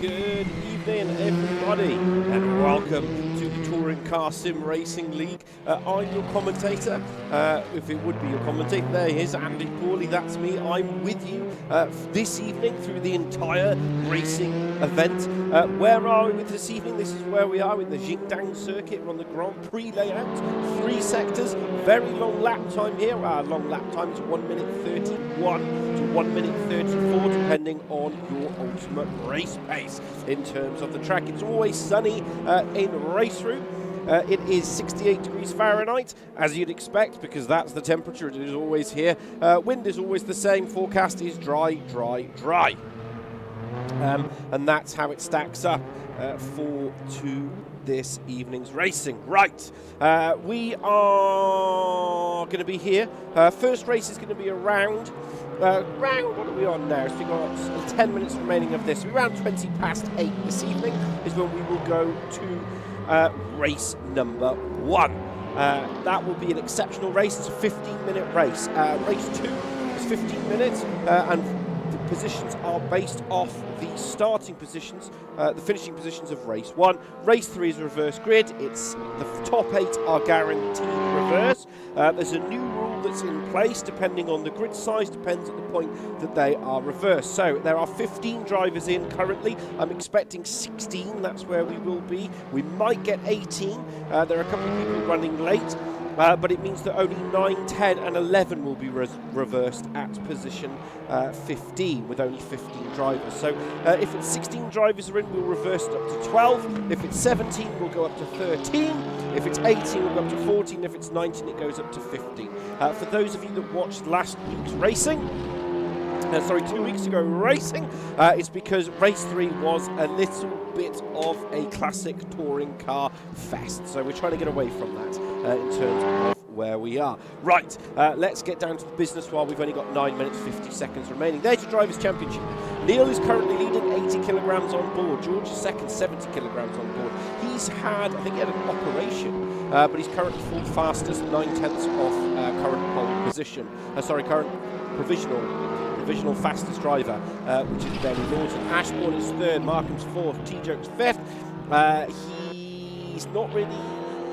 Good evening, everybody, and welcome to the Touring Car Sim Racing League. I'm your commentator, if it would be your commentator. There he is, Andy Pawley, that's me. I'm with you this evening through the entire racing event. Where are we with this evening? This is where we are in the ZHEJIANG circuit. We're on the Grand Prix layout, 3 sectors, very long lap time here. Long lap time is 1 minute 31 to 1 minute 34, depending on your ultimate race pace in terms of the track. It's always sunny in RaceRoom. It is 68 degrees Fahrenheit, as you'd expect, because that's the temperature it is always here. Wind is always the same. Forecast is dry, dry, dry. And that's how it stacks up for this evening's racing. Right, we are going to be here. First race is going to be around, what are we on now? So we've got 10 minutes remaining of this. Around 20 past 8 this evening is when we will go to race number 1. That will be an exceptional race. It's a 15-minute race. Race 2 is 15 minutes, and the positions are based off the starting positions, the finishing positions of race 1. Race 3 is a reverse grid. It's the top 8 are guaranteed reverse. There's a new rule that's in place depending on the grid size, depends at the point that they are reversed. So there are 15 drivers in currently. I'm expecting 16, that's where we will be. We might get 18. There are a couple of people running late. But it means that only 9, 10 and 11 will be reversed at position 15 with only 15 drivers. So if it's 16 drivers are in, we'll reverse it up to 12. If it's 17, we'll go up to 13. If it's 18, we'll go up to 14. If it's 19, it goes up to 15. For those of you that watched last week's racing, 2 weeks ago racing, it's because race 3 was a little bit of a classic touring car fest. So we're trying to get away from that in terms of where we are. Right, let's get down to the business while we've only got 9 minutes 50 seconds remaining. There's your Drivers' Championship. Neil is currently leading, 80 kilograms on board. George is second, 70 kilograms on board. He's had, I think he had an operation, but he's currently full fastest, 9/10 off current pole position. Current provisional fastest driver, which is Benny Norton. Ashbourne is third, Markham's fourth, T-Joke's fifth. He's not really,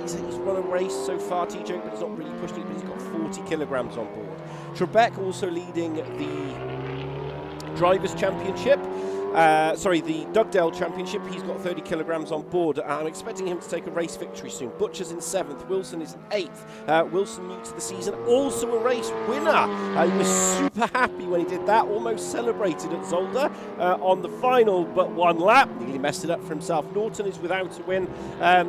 he's run a race so far, T-Joke, but he's not really pushed it, but he's got 40 kilograms on board. Trebek also leading the Drivers' Championship. The Dugdale Championship. He's got 30 kilograms on board. I'm expecting him to take a race victory soon. Butcher's in 7th. Wilson is 8th. Wilson, new to the season, also a race winner. He was super happy when he did that. Almost celebrated at Zolder on the final, but 1 lap. Nearly messed it up for himself. Norton is without a win.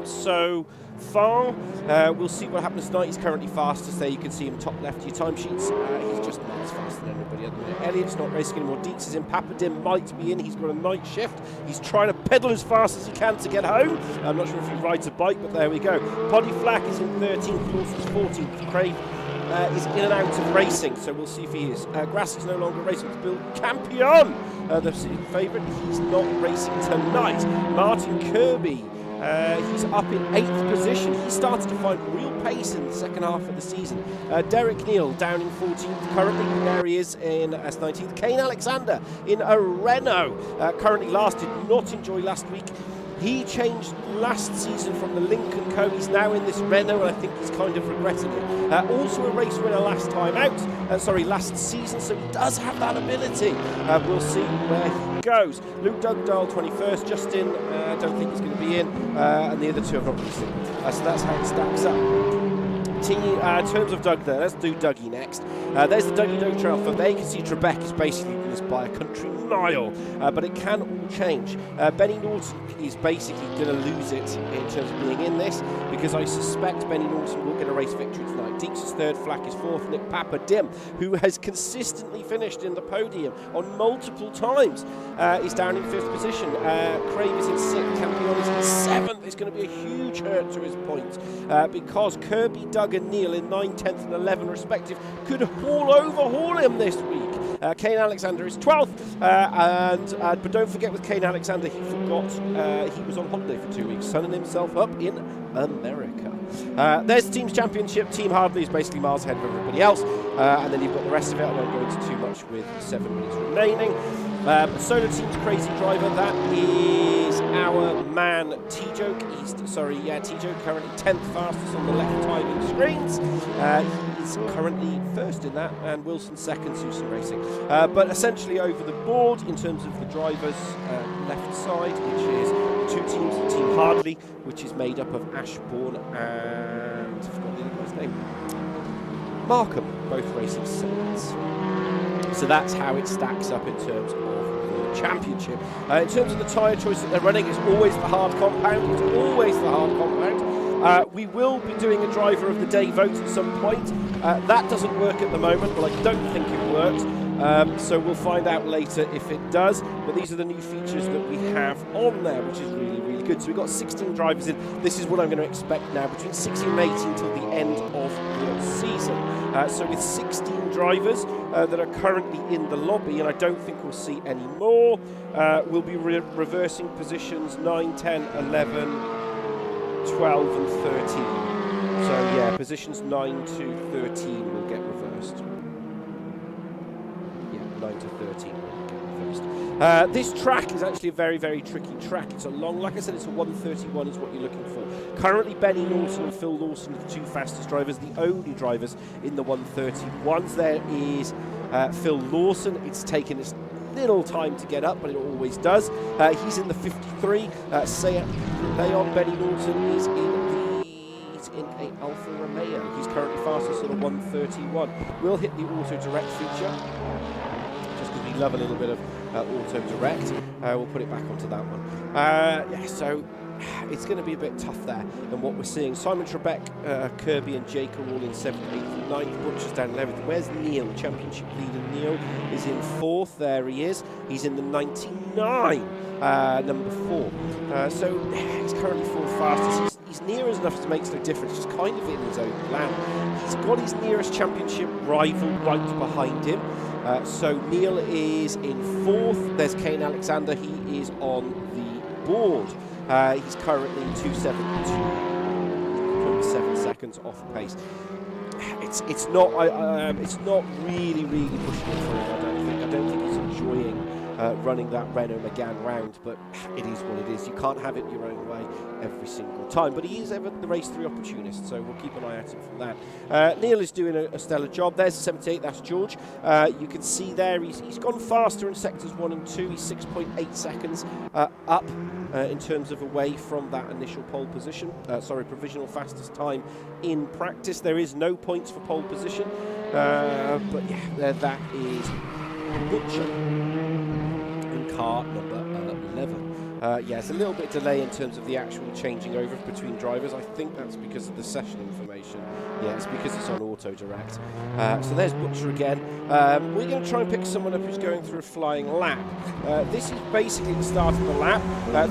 So far, we'll see what happens tonight. He's currently fastest there. You can see him top left of your timesheets. He's just miles faster than anybody at the minute. Elliott's not racing anymore. Deeks is in. Papadim might be in. He's got a night shift. He's trying to pedal as fast as he can to get home. I'm not sure if he rides a bike, but there we go. Poddy Flack is in 13th. Lawson's 14th. Crave is in and out of racing, so we'll see if he is. Grassie's no longer racing with Bill Campion, the favourite. He's not racing tonight. Martin Kirby, he's up in 8th position. He started to find real pace in the second half of the season. Derek Neal down in 14th currently. There he is in S19th. Kane Alexander in a Renault. Currently last, did not enjoy last week. He changed last season from the Lincoln Co. He's now in this Renault, and I think he's kind of regretting it. Also a race winner last time out, last season, so he does have that ability. We'll see where he goes. Luke Dugdale, 21st. Justin, I don't think he's going to be in, and the other two have not been seen. So that's how it stacks up. In terms of Doug there, let's do Dougie next. There's the Dougie Doe Trail. From there you can see Trebek is basically this by a country mile, but it can all change. Benny Norton is basically going to lose it in terms of being in this, because I suspect Benny Norton will get a race victory tonight. Deeks is 3rd, Flack is 4th, Nick Papadim, who has consistently finished in the podium on multiple times, is down in 5th position. Crave is in 6th, Campion is in 7th. It's going to be a huge hurt to his points, because Kirby, Doug and Neil in 9, 10th and 11 respective could overhaul him this week. Kane Alexander is 12th, but don't forget with Kane Alexander, he forgot he was on holiday for 2 weeks, sunning himself up in America. There's the team's championship. Team Hardley is basically miles ahead of everybody else, and then you've got the rest of it. I won't go into too much with 7 minutes remaining. Solo Team's crazy driver, that is our man T-Joke. T-Joke currently 10th fastest on the left timing screens. He's currently first in that, and Wilson second, Susan Racing. But essentially over the board, in terms of the drivers, left side, which is two teams, Team Hardley, which is made up of Ashbourne and, I forgot the other guy's name, Markham, both racing seconds. So that's how it stacks up in terms of the championship. In terms of the tyre choice that they're running, it's always the hard compound. It's always the hard compound. We will be doing a driver of the day vote at some point. That doesn't work at the moment, but I don't think it works. So we'll find out later if it does. But these are the new features that we have on there, which is really, really good. So we've got 16 drivers in. This is what I'm going to expect now, between 16 and 18 till the end of the season. So with 16 drivers that are currently in the lobby, and I don't think we'll see any more, we'll be reversing positions 9, 10, 11, 12 and 13. So yeah, positions 9 to 13 will get reversed. Yeah, 9 to 13 will get reversed. This track is actually a very, very tricky track. It's a long, like I said, it's a 131 is what you're looking for. Currently, Benny Norton and Phil Lawson are the two fastest drivers, the only drivers in the 131s. There is Phil Lawson. It's taken his little time to get up, but it always does. He's in the 53. Leon Benny Norton is in a Alfa Romeo. He's currently fastest at a 131. We'll hit the auto direct feature, just because we love a little bit of auto direct. We'll put it back onto that one. Yeah, so it's going to be a bit tough there than what we're seeing. Simon Trebek, Kirby and Jake are all in 7th, 8th and 9th. Butcher's down in 11th. Where's Neil? Championship leader Neil is in 4th. There he is. He's in the 99, number 4. So he's currently 4th fastest. He's near enough to make no difference, just kind of in his own land. He's got his nearest championship rival right behind him. So Neil is in 4th. There's Kane Alexander. He is on the board. He's currently 2.7 seconds off pace. It's not really pushing it through. I don't think he's enjoying running that Renault Megane round, but it is what it is. You can't have it your own way every single time, but he is ever the race 3 opportunist, so we'll keep an eye out for that. Neil is doing a stellar job. There's 78, that's George. You can see there he's gone faster in sectors 1 and 2. He's 6.8 seconds up in terms of away from that initial pole position. Provisional fastest time in practice. There is no points for pole position, but yeah, that is Butcher in car number 11. Yeah, it's a little bit delay in terms of the actual changing over between drivers. I think that's because of the session information. Yeah, it's because it's on auto direct. So there's Butcher again. We're going to try and pick someone up who's going through a flying lap. This is basically the start of the lap.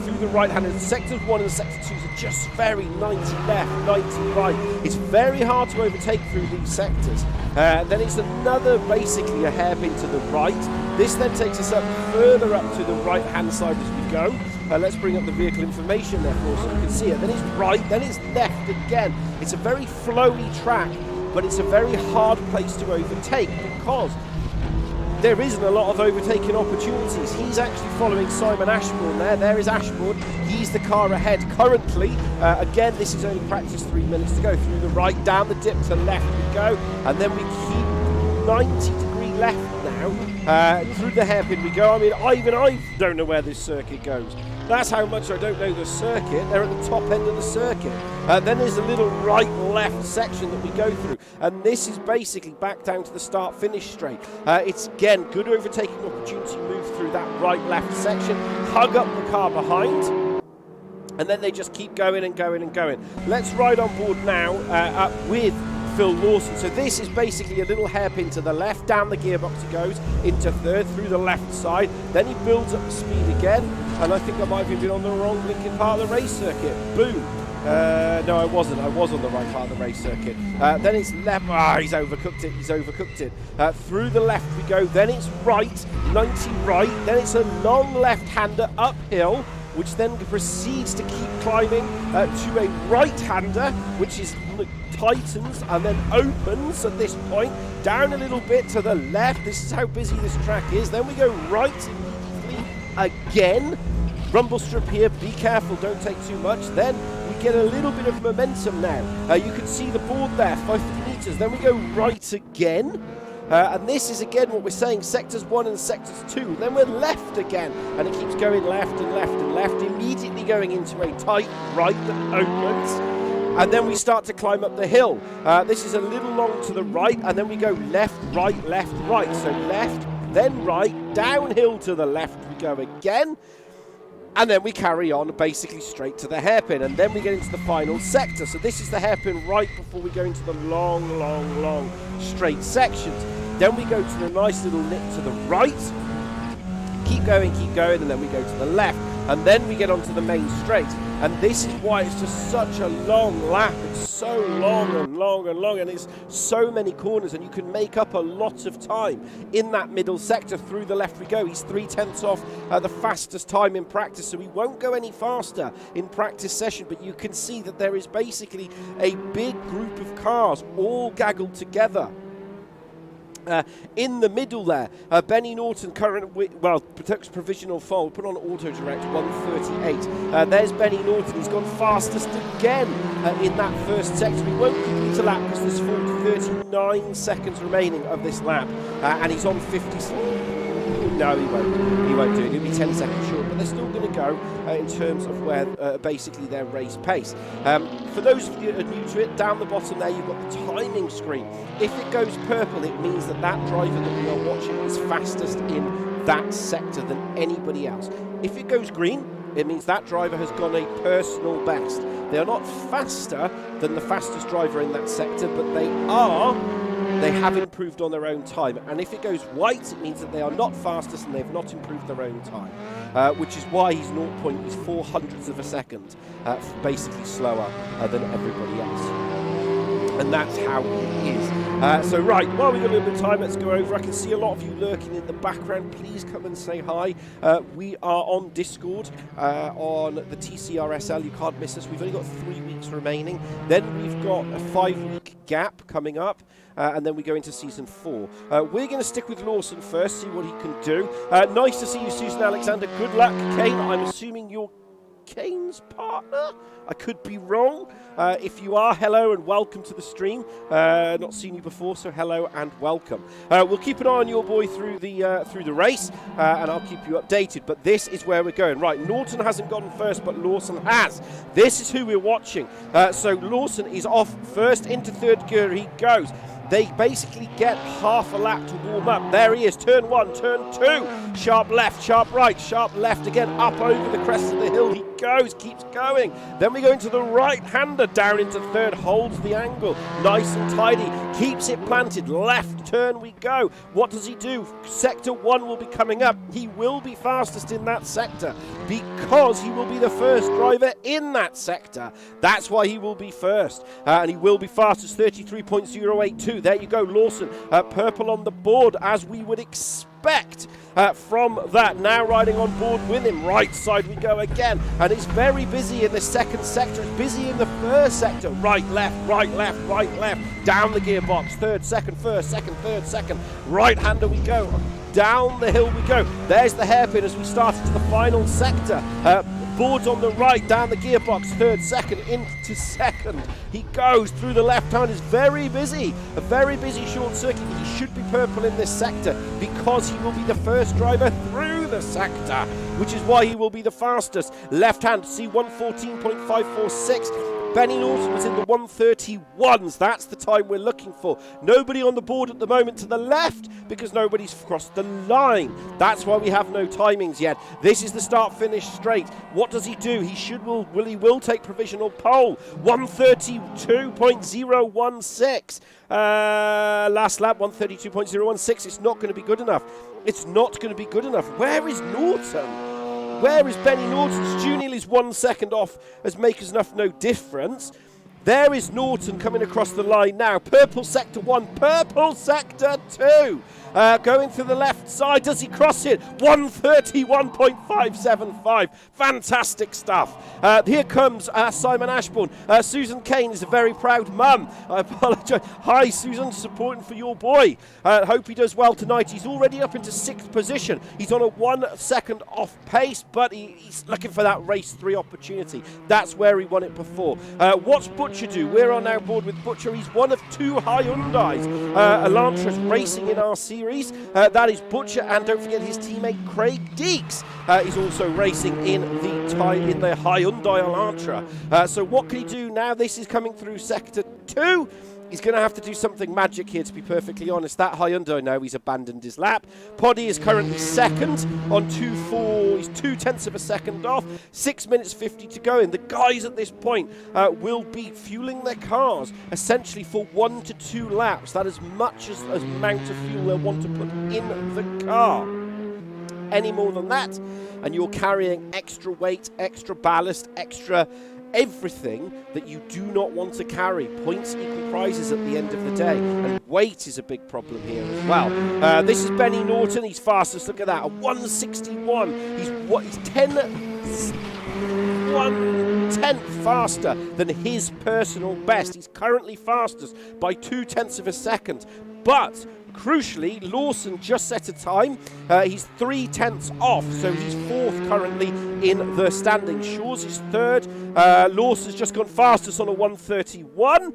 Through the right-handed, sectors 1 and sector 2 are just very 90 left, 90 right. It's very hard to overtake through these sectors. Then it's another, basically a hairpin to the right. This then takes us up further up to the right-hand side as we go. Let's bring up the vehicle information there for us so you can see it. Then it's right, then it's left again. It's a very flowy track, but it's a very hard place to overtake because there isn't a lot of overtaking opportunities. He's actually following Simon Ashbourne there. There is Ashbourne. He's the car ahead currently. Again, this is only practice 3 minutes to go. Through the right, down the dip to left we go. And then we keep 90-degree left now. Through the hairpin we go. I mean, even I don't know where this circuit goes. That's how much I don't know the circuit. They're at the top end of the circuit. Then there's a little right-left section that we go through. And this is basically back down to the start-finish straight. It's, again, good overtaking opportunity. Move through that right-left section. Hug up the car behind. And then they just keep going and going and going. Let's ride on board now up with Phil Lawson. So this is basically a little hairpin to the left. Down the gearbox he goes into 3rd through the left side. Then he builds up the speed again. And I think I might have been on the wrong Lincoln part of the race circuit. Boom. No, I wasn't. I was on the right part of the race circuit. Then it's left. He's overcooked it. He's overcooked it. Through the left we go. Then it's right. 90 right. Then it's a long left-hander uphill, which then proceeds to keep climbing to a right-hander, which is tightens and then opens at this point. Down a little bit to the left. This is how busy this track is. Then we go right again. Rumble strip here, be careful, don't take too much. Then we get a little bit of momentum now. You can see the board there, 550 meters. Then we go right again. And this is again what we're saying, sectors 1 and sectors 2. Then we're left again, and it keeps going left and left and left, immediately going into a tight right that opens. And then we start to climb up the hill. This is a little long to the right, and then we go left, right. So left, then right, downhill to the left we go again. And then we carry on basically straight to the hairpin, and then we get into the final sector. So this is the hairpin right before we go into the long straight sections. Then we go to the nice little nip to the right, keep going, and then we go to the left, and then we get onto the main straight. And this is why it's just such a long lap. It's so long, and it's so many corners, and you can make up a lot of time in that middle sector. Through the left we go. He's 3/10 off the fastest time in practice, so he won't go any faster in practice session, but you can see that there is basically a big group of cars all gaggled together. In the middle there, Benny Norton, provisional fold, put on auto direct, 1:38. There's Benny Norton, he's gone fastest again in that first sector. He won't complete a lap because there's 39 seconds remaining of this lap, and he's on 50. No, he won't do it. He'll be 10 seconds short, but they're still going to go in terms of where basically their race pace. For those of you that are new to it, down the bottom there you've got the timing screen. If it goes purple, it means that that driver that we are watching is fastest in that sector than anybody else. If it goes green, it means that driver has gone a personal best. They are not faster than the fastest driver in that sector, but they have improved on their own time. And if it goes white, it means that they are not fastest and they've not improved their own time, which is why he's 0.4 hundredths of a second, basically slower than everybody else. And that's how it is. So right, while we've got a little bit of time, let's go over. I can see a lot of you lurking in the background. Please come and say hi. We are on Discord on the TCSRL. You can't miss us. We've only got 3 weeks remaining. Then we've got a 5-week gap coming up. And then we go into season 4. We're going to stick with Lawson first, see what he can do. Nice to see you, Susan Alexander. Good luck, Kane. I'm assuming you're Kane's partner? I could be wrong. If you are, hello and welcome to the stream. Not seen you before, so hello and welcome. We'll keep an eye on your boy through the race, and I'll keep you updated. But this is where we're going. Right, Norton hasn't gone first, but Lawson has. This is who we're watching. So Lawson is off first into third gear. He goes. They basically get half a lap to warm up. There he is, turn 1, turn 2. Sharp left, sharp right, sharp left again, up over the crest of the hill. He goes, keeps going. Then we go into the right-hander, down into third, holds the angle. Nice and tidy, keeps it planted. Left turn we go. What does he do? Sector 1 will be coming up. He will be fastest in that sector because he will be the first driver in that sector. That's why he will be first. And he will be fastest, 33.082. There you go, Lawson, purple on the board, as we would expect from that. Now riding on board with him, right side we go again, and it's very busy in the second sector. It's busy in the first sector, right, left, down the gearbox, third, second, first, second, third, second, right-hander we go, down the hill we go. There's the hairpin as we start into the final sector. Boards on the right, down the gearbox, third, second, into second. He goes through the left hand, is very busy. A very busy short circuit. He should be purple in this sector because he will be the first driver through the sector, which is why he will be the fastest. Left hand, see 1:14.546. Benny Norton was in the 1:31s. That's the time we're looking for. Nobody on the board at the moment to the left because nobody's crossed the line. That's why we have no timings yet. This is the start-finish straight. What does he do? He will take provisional pole. 1:32.016. Last lap, 1:32.016. It's not going to be good enough. It's not going to be good enough. Where is Norton? Where is Benny Norton? Junior is 1 second off as makers enough no difference. There is Norton coming across the line now. Purple sector 1, purple sector 2. Going to the left side. Does he cross it? 131.575. Fantastic stuff. Here comes Simon Ashbourne. Susan Kane is a very proud mum. I apologise. Hi, Susan, supporting for your boy. Hope he does well tonight. He's already up into 6th position. He's on a 1 second off pace, but he's looking for that race 3 opportunity. That's where he won it before. What's Butcher do? We're on our board with Butcher. He's one of 2 Hyundais. Elantra's racing in our series. That is Butcher, and don't forget his teammate Craig Deeks. He's also racing in the Hyundai Elantra. So what can he do now? This is coming through sector 2. He's going to have to do something magic here, to be perfectly honest. That Hyundai now, he's abandoned his lap. Poddy is currently 2nd on 2.4. He's 0.2 of a second off. 6 minutes 50 to go. And the guys at this point will be fueling their cars essentially for 1 to 2 laps. That is much as amount of fuel they'll want to put in the car. Any more than that, and you're carrying extra weight, extra ballast, extra everything that you do not want to carry. Points equal prizes at the end of the day, and weight is a big problem here as well. This is Benny Norton. He's fastest. Look at that, a 161. He's 1/10 faster than his personal best. He's currently fastest by 0.2 of a second, but crucially, Lawson just set a time. He's 0.3 off, so he's 4th currently in the standings. Shaw's is 3rd. Lawson's just gone fastest on a 1:31.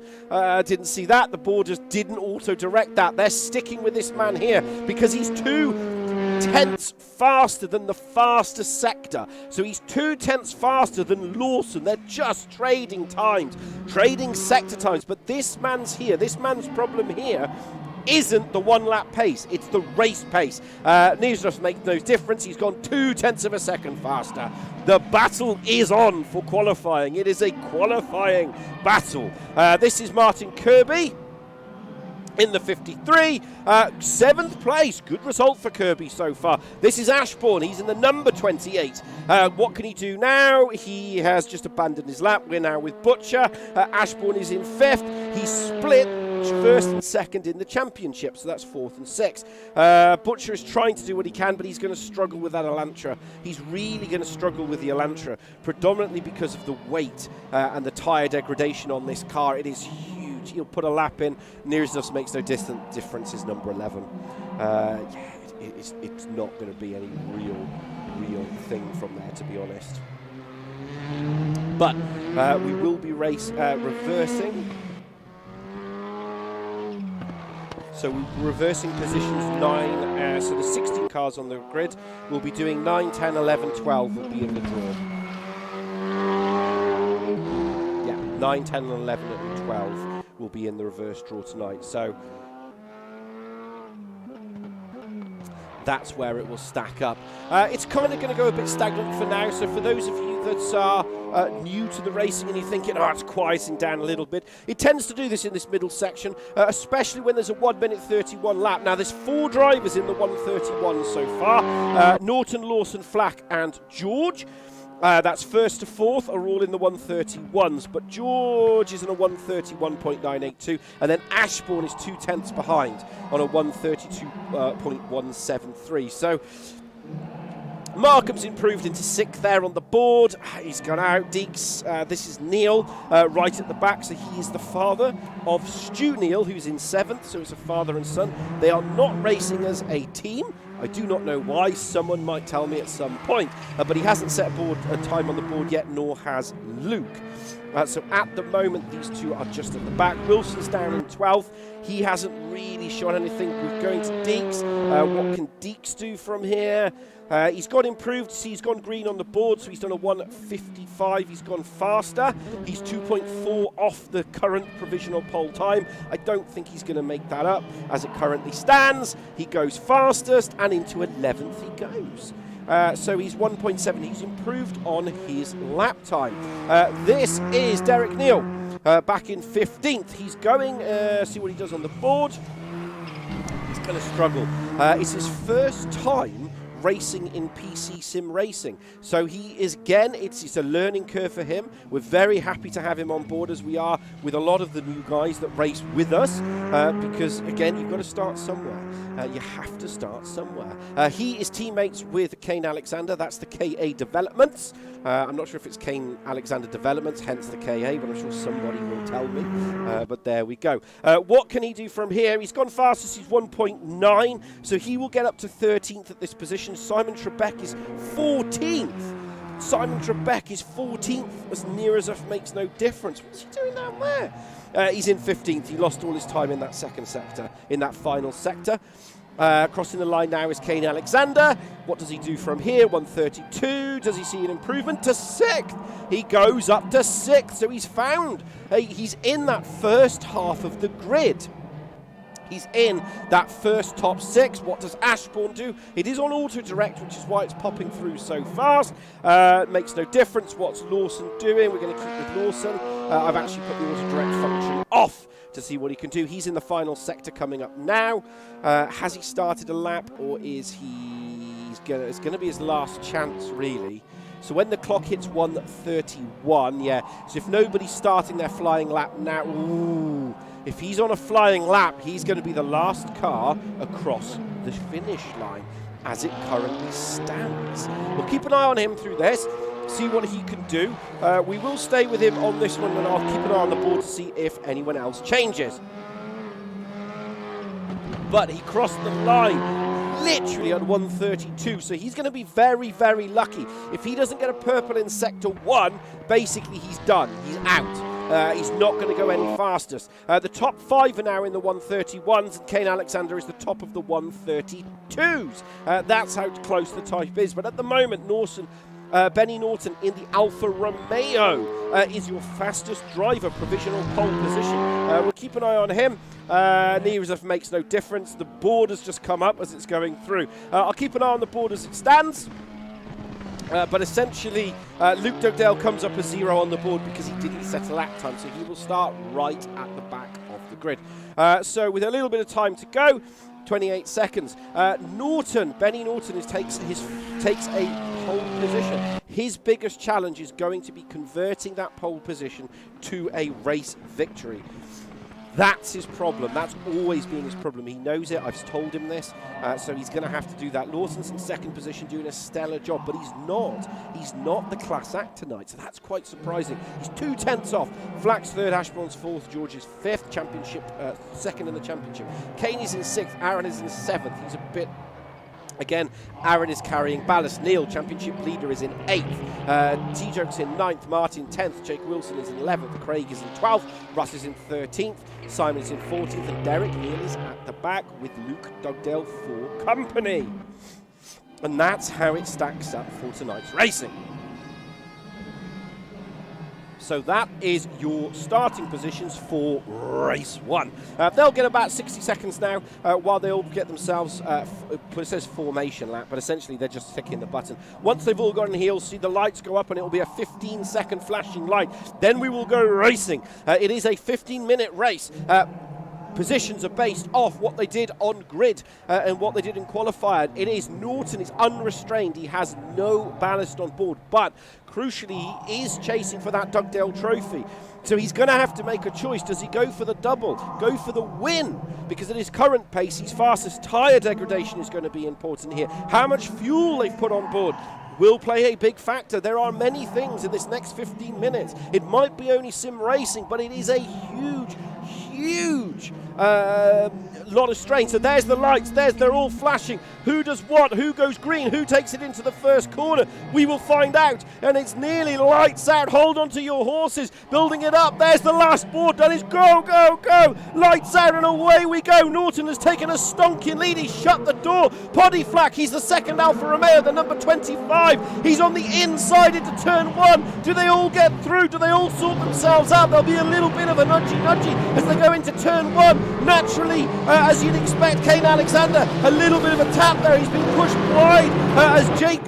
Didn't see that. The board just didn't auto-direct that. They're sticking with this man here because he's 0.2 faster than the fastest sector. So he's 0.2 faster than Lawson. They're just trading times, trading sector times. But this man's here. This man's problem here isn't the 1 lap pace, it's the race pace. Nizros makes no difference. He's gone 0.2 of a second faster. The battle is on for qualifying. It is a qualifying battle. This is Martin Kirby in the 53, 7th place. Good result for Kirby so far. This is Ashbourne. He's in the number 28. What can he do now? He has just abandoned his lap. We're now with Butcher. Ashbourne is in 5th. He's split 1st and 2nd in the championship, so that's 4th and 6th. Butcher is trying to do what he can, but he's going to struggle with that Elantra. He's really going to struggle with the Elantra, predominantly because of the weight and the tyre degradation on this car. It is huge. He'll put a lap in. Nearest makes no difference. Is number 11. It's not going to be any real thing from there, to be honest. But we will be reversing. So we're reversing positions 9, so the 16 cars on the grid will be doing 9, 10, 11, 12 will be in the draw. Yeah, 9, 10, 11 and 12 will be in the reverse draw tonight. So that's where it will stack up. It's kind of going to go a bit stagnant for now, so for those of you that are new to the racing and you're thinking, oh, it's quieting down a little bit, it tends to do this in this middle section, especially when there's a 1:31 lap. Now, there's 4 drivers in the 1:31 so far. Norton, Lawson, Flack and George. That's 1st to 4th are all in the 1:31s, but George is in a 1:31.982, and then Ashbourne is 0.2 behind on a 1:32.173. So Markham's improved into 6th there on the board. He's gone out. Deeks, this is Neil right at the back, so he is the father of Stu Neil, who's in 7th, so it's a father and son. They are not racing as a team. I do not know why. Someone might tell me at some point, but he hasn't set a time on the board yet, nor has Luke. So at the moment, these two are just at the back. Wilson's down in 12th. He hasn't really shown anything. We're going to Deeks. What can Deeks do from here? He's got improved. See, he's gone green on the board, so he's done a 1:55. He's gone faster. He's 2.4 off the current provisional pole time. I don't think he's going to make that up. As it currently stands, he goes fastest, and into 11th he goes. So he's 1.7. He's improved on his lap time. This is Derek Neal, back in 15th. He's going, see what he does on the board. He's going to struggle. It's his first time racing in PC sim racing. So he is, again, it's a learning curve for him. We're very happy to have him on board, as we are with a lot of the new guys that race with us, because, again, you've got to start somewhere. You have to start somewhere. He is teammates with Kane Alexander. That's the KA Developments. I'm not sure if it's Kane Alexander Developments, hence the KA, but I'm sure somebody will tell me. But there we go. What can he do from here? He's gone fastest. He's 1.9, so he will get up to 13th at this position. Simon Trebek is 14th. Simon Trebek is 14th, as near as if makes no difference. What's he doing down there? He's in 15th. He lost all his time in that second sector, in that final sector. Crossing the line now is Kane Alexander. What does he do from here? 132. Does he see an improvement to 6th? He goes up to 6th, so he's found. He's in that first half of the grid. He's in that first top 6. What does Ashbourne do? It is on auto-direct, which is why it's popping through so fast. Makes no difference. What's Lawson doing? We're going to keep with Lawson. I've actually put the auto-direct function off to see what he can do. He's in the final sector coming up now. Has he started a lap, or is it's going to be his last chance, really? So when the clock hits 1:31, yeah. So if nobody's starting their flying lap now, ooh, if he's on a flying lap, he's going to be the last car across the finish line as it currently stands. We'll keep an eye on him through this, see what he can do. We will stay with him on this one, and I'll keep an eye on the board to see if anyone else changes. But he crossed the line literally at 1:32, so he's going to be very, very lucky. If he doesn't get a purple in Sector 1, basically he's done. He's out. He's not going to go any fastest. The top 5 are now in the 131s, and Kane Alexander is the top of the 132s. That's how close the type is. But at the moment, Benny Norton in the Alfa Romeo is your fastest driver, provisional pole position. We'll keep an eye on him. Near as if makes no difference. The board has just come up as it's going through. I'll keep an eye on the board as it stands. But essentially, Luke Dugdale comes up as 0 on the board because he didn't set a lap time, so he will start right at the back of the grid. So with a little bit of time to go, 28 seconds. Benny Norton takes a pole position. His biggest challenge is going to be converting that pole position to a race victory. That's his problem. That's always been his problem. He knows it. I've told him this. So he's going to have to do that. Lawson's in second position doing a stellar job, but he's not. He's not the class act tonight, so that's quite surprising. He's 2/10 off. Flack's 3rd, Ashbourne's 4th, George is 5th, championship, 2nd in the championship. Kane is in 6th, Aaron is in 7th. He's a bit... Again, Aaron is carrying ballast. Neil, championship leader, is in 8th. T-Joke's in 9th. Martin, 10th. Jake Wilson is in 11th. Craig is in 12th. Russ is in 13th. Simon is in 14th. And Derek Neal is at the back with Luke Dugdale for company. And that's how it stacks up for tonight's racing. So that is your starting positions for race 1. They'll get about 60 seconds now while they all get themselves, it says formation lap, but essentially they're just clicking the button. Once they've all gotten here, you'll see the lights go up and it will be a 15-second flashing light. Then we will go racing. It is a 15-minute race. Positions are based off what they did on grid and what they did in qualifier. It is Norton is unrestrained. He has no ballast on board, but crucially, he is chasing for that Dugdale trophy. So he's going to have to make a choice. Does he go for the double? Go for the win? Because at his current pace, he's fastest. Tyre degradation is going to be important here. How much fuel they've put on board will play a big factor. There are many things in this next 15 minutes. It might be only sim racing, but it is a huge lot of strain. So there's the lights, they're all flashing. Who does what? Who goes green? Who takes it into the first corner? We will find out. And it's nearly lights out. Hold on to your horses. Building it up. There's the last board done. It's go, go, go. Lights out and away we go. Norton has taken a stonking lead. He's shut the door. Poddy Flack, he's the second Alfa Romeo, the number 25. He's on the inside into turn 1. Do they all get through? Do they all sort themselves out? There'll be a little bit of a nudgy. as they go into turn one. Naturally, as you'd expect, Kane Alexander, a little bit of a tap there. He's been pushed wide as Jake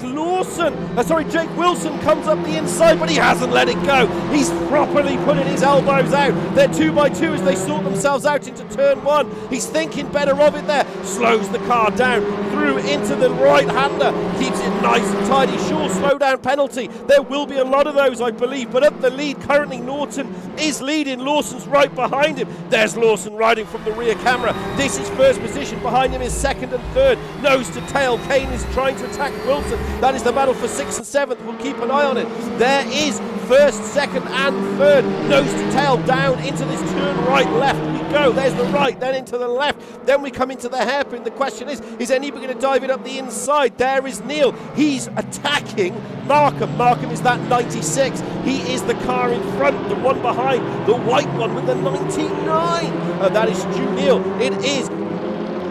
Wilson comes up the inside, but he hasn't let it go. He's properly putting his elbows out. They're 2x2 as they sort themselves out into turn one. He's thinking better of it there. Slows the car down through into the right-hander. Keeps it nice and tidy. Sure, slow down penalty. There will be a lot of those, I believe, but up the lead currently Norton is leading. Lawson's right behind him. There's Lawson riding from the rear camera. This is first position. Behind him is second and third. Nose to tail. Kane is trying to attack Wilson. That is the battle for 6th and 7th. We'll keep an eye on it. There is first, second and third. Nose to tail down into this turn right, left we go. There's the right, then into the left. Then we come into the hairpin. The question is anybody going to dive it up the inside? There is Neil. He's attacking Markham. Markham is that 96. He is the car in front, the one behind, the white one with the 99. That is Stu Neil. It is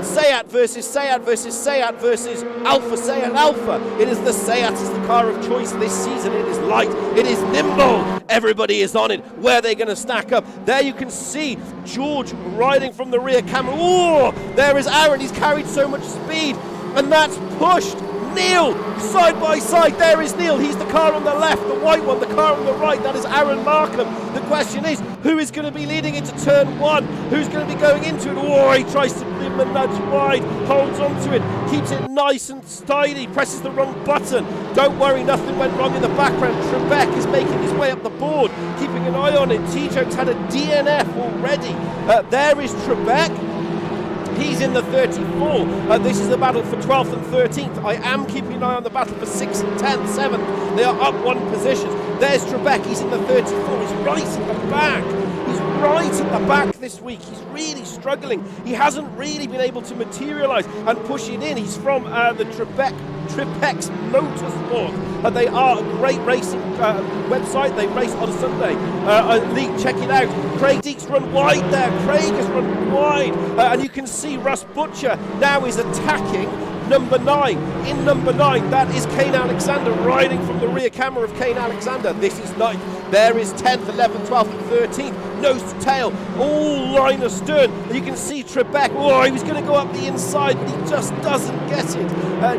Seat versus Seat versus Seat versus Alpha Seat Alpha. It is the Seat is the car of choice this season. It is light. It is nimble. Everybody is on it. Where are they going to stack up? There you can see George riding from the rear camera. Oh, there is Aaron. He's carried so much speed, and that's pushed Neil side by side. There is Neil. He's the car on the left, the white one, the car on the right. That is Aaron Markham. The question is, who is going to be leading into turn one? Who's going to be going into it? Oh, he tries to give him a nudge wide, holds onto it, keeps it nice and tidy, presses the wrong button. Don't worry, nothing went wrong in the background. Trebek is making his way up the board, keeping an eye on it. T-Joke's had a DNF already. There is Trebek. He's in the 34. This is the battle for 12th and 13th. I am keeping an eye on the battle for 6th, 10th, 7th. They are up one position. There's Trebek. He's in the 34. He's right at the back. He's right at the back this week. He's really struggling. He hasn't really been able to materialise and push it in. He's from the Tripex Motorsport. They are a great racing website. They race on Sunday. League, check it out. Craig Deeks run wide there. Craig has run wide. And you can see Russ Butcher now is attacking number 9. In number 9, that is Kane Alexander riding from the rear camera of Kane Alexander. This is 9th. There is 10th, 11th, 12th and 13th. Nose to tail, all line astern. You can see Trebek. Oh, he was going to go up the inside, but he just doesn't get it.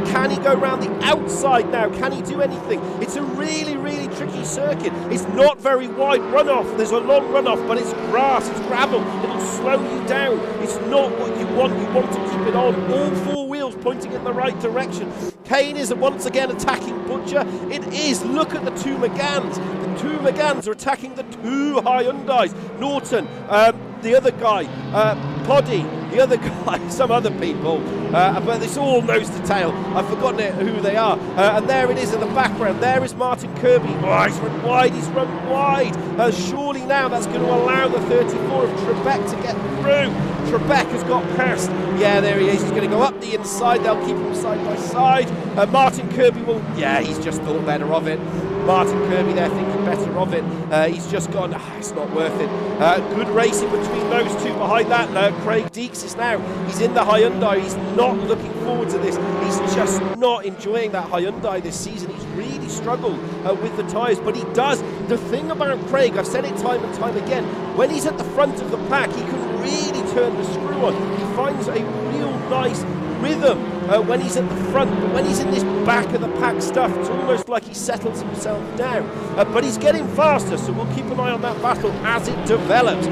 Can he go around the outside now? Can he do anything? It's a really, really tricky circuit. It's not very wide runoff. There's a long runoff, but it's grass, it's gravel. It'll slow you down. It's not what you want. You want to keep it on. All 4 wheels pointing in the right direction. Kane is once again attacking Butcher. It is. Look at the 2 Megans. The 2 Megans are attacking the 2 Hyundais. Norton, the other guy, Poddy, the other guy, some other people, but it's all nose to tail. I've forgotten who they are. And there it is in the background. There is Martin Kirby. Oh, he's run wide. He's run wide. Surely now that's going to allow the 34 of Trebek to get through. Trebek has got past. Yeah, there he is. He's going to go up the inside. They'll keep him side by side. Martin Kirby will, yeah, he's just thought better of it. Martin Kirby there thinking better of it. He's just gone, it's not worth it. Good racing between those two. Behind that, Craig Deeks is now, he's in the Hyundai. He's not looking forward to this. He's just not enjoying that Hyundai this season. He's really struggled with the tyres, but he does. The thing about Craig, I've said it time and time again, when he's at the front of the pack, he can really turn the screw on. He finds a real nice rhythm when he's at the front, but when he's in this back of the pack stuff, it's almost like he settles himself down. But he's getting faster, so we'll keep an eye on that battle as it develops.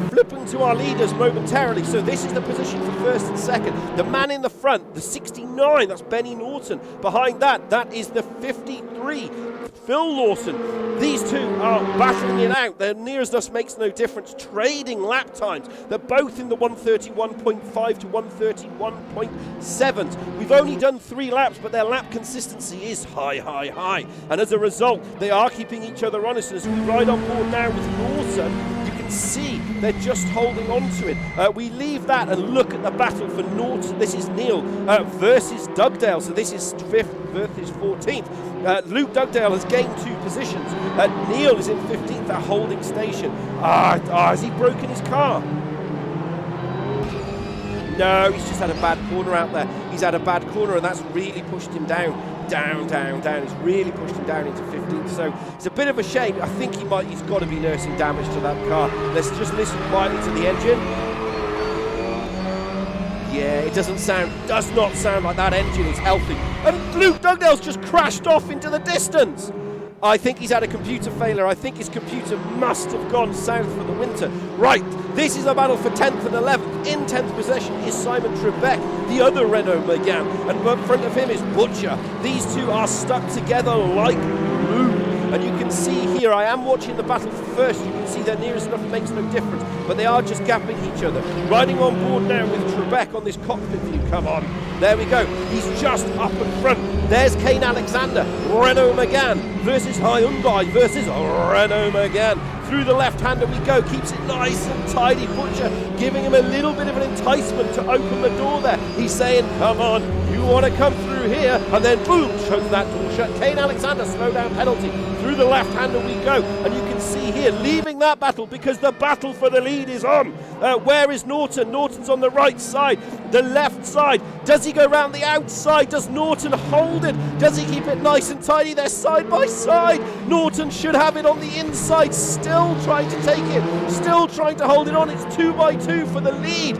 Flipping to our leaders momentarily. So this is the position for first and second. The man in the front, the 69, that's Benny Norton. Behind that, that is the 53, Phil Lawson. These two are battling it out. Their nearest us makes no difference. Trading lap times. They're both in the 131.5 to 131.7. We've only done 3 laps, but their lap consistency is high. And as a result, they are keeping each other honest. And as we ride on board now with Lawson, you can see they're just holding on to it. We leave that and look at the battle for Norton. This is Neil versus Dugdale. So this is 5th versus 14th. Luke Dugdale has gained 2 positions. Neil is in 15th at holding station. Has he broken his car? No, he's just had a bad corner out there. He's had a bad corner, and that's really pushed him down. Down. He's really pushed him down into 15th. So it's a bit of a shame. I think he's got to be nursing damage to that car. Let's just listen quietly to the engine. Yeah, it does not sound like that engine is healthy. And Luke Dugdale's just crashed off into the distance. I think he's had a computer failure. I think his computer must have gone south for the winter. Right, this is a battle for 10th and 11th. In 10th position is Simon Trebek, the other Renault Megane, and in front of him is Butcher. These two are stuck together like glue. And you can see here, I am watching the battle first. You can see they're nearest enough, makes no difference. But they are just gapping each other. Riding on board now with Trebek on this cockpit view. Come on. There we go. He's just up in front. There's Kane Alexander, Renault Megane versus Hyundai versus Renault Megane. Through the left-hander we go, keeps it nice and tidy. Butcher giving him a little bit of an enticement to open the door there. He's saying, come on, you want to come through here, and then boom, shows that door shut. Kane Alexander, slow down penalty. Through the left-hander we go, and you can see here, leaving that battle because the battle for the lead is on. Where is Norton? Norton's on the right side, the left side. Does he go round the outside? Does Norton hold it? Does he keep it nice and tidy? They're side by side. Norton should have it on the inside, still trying to take it, still trying to hold it on. It's 2 by 2 for the lead.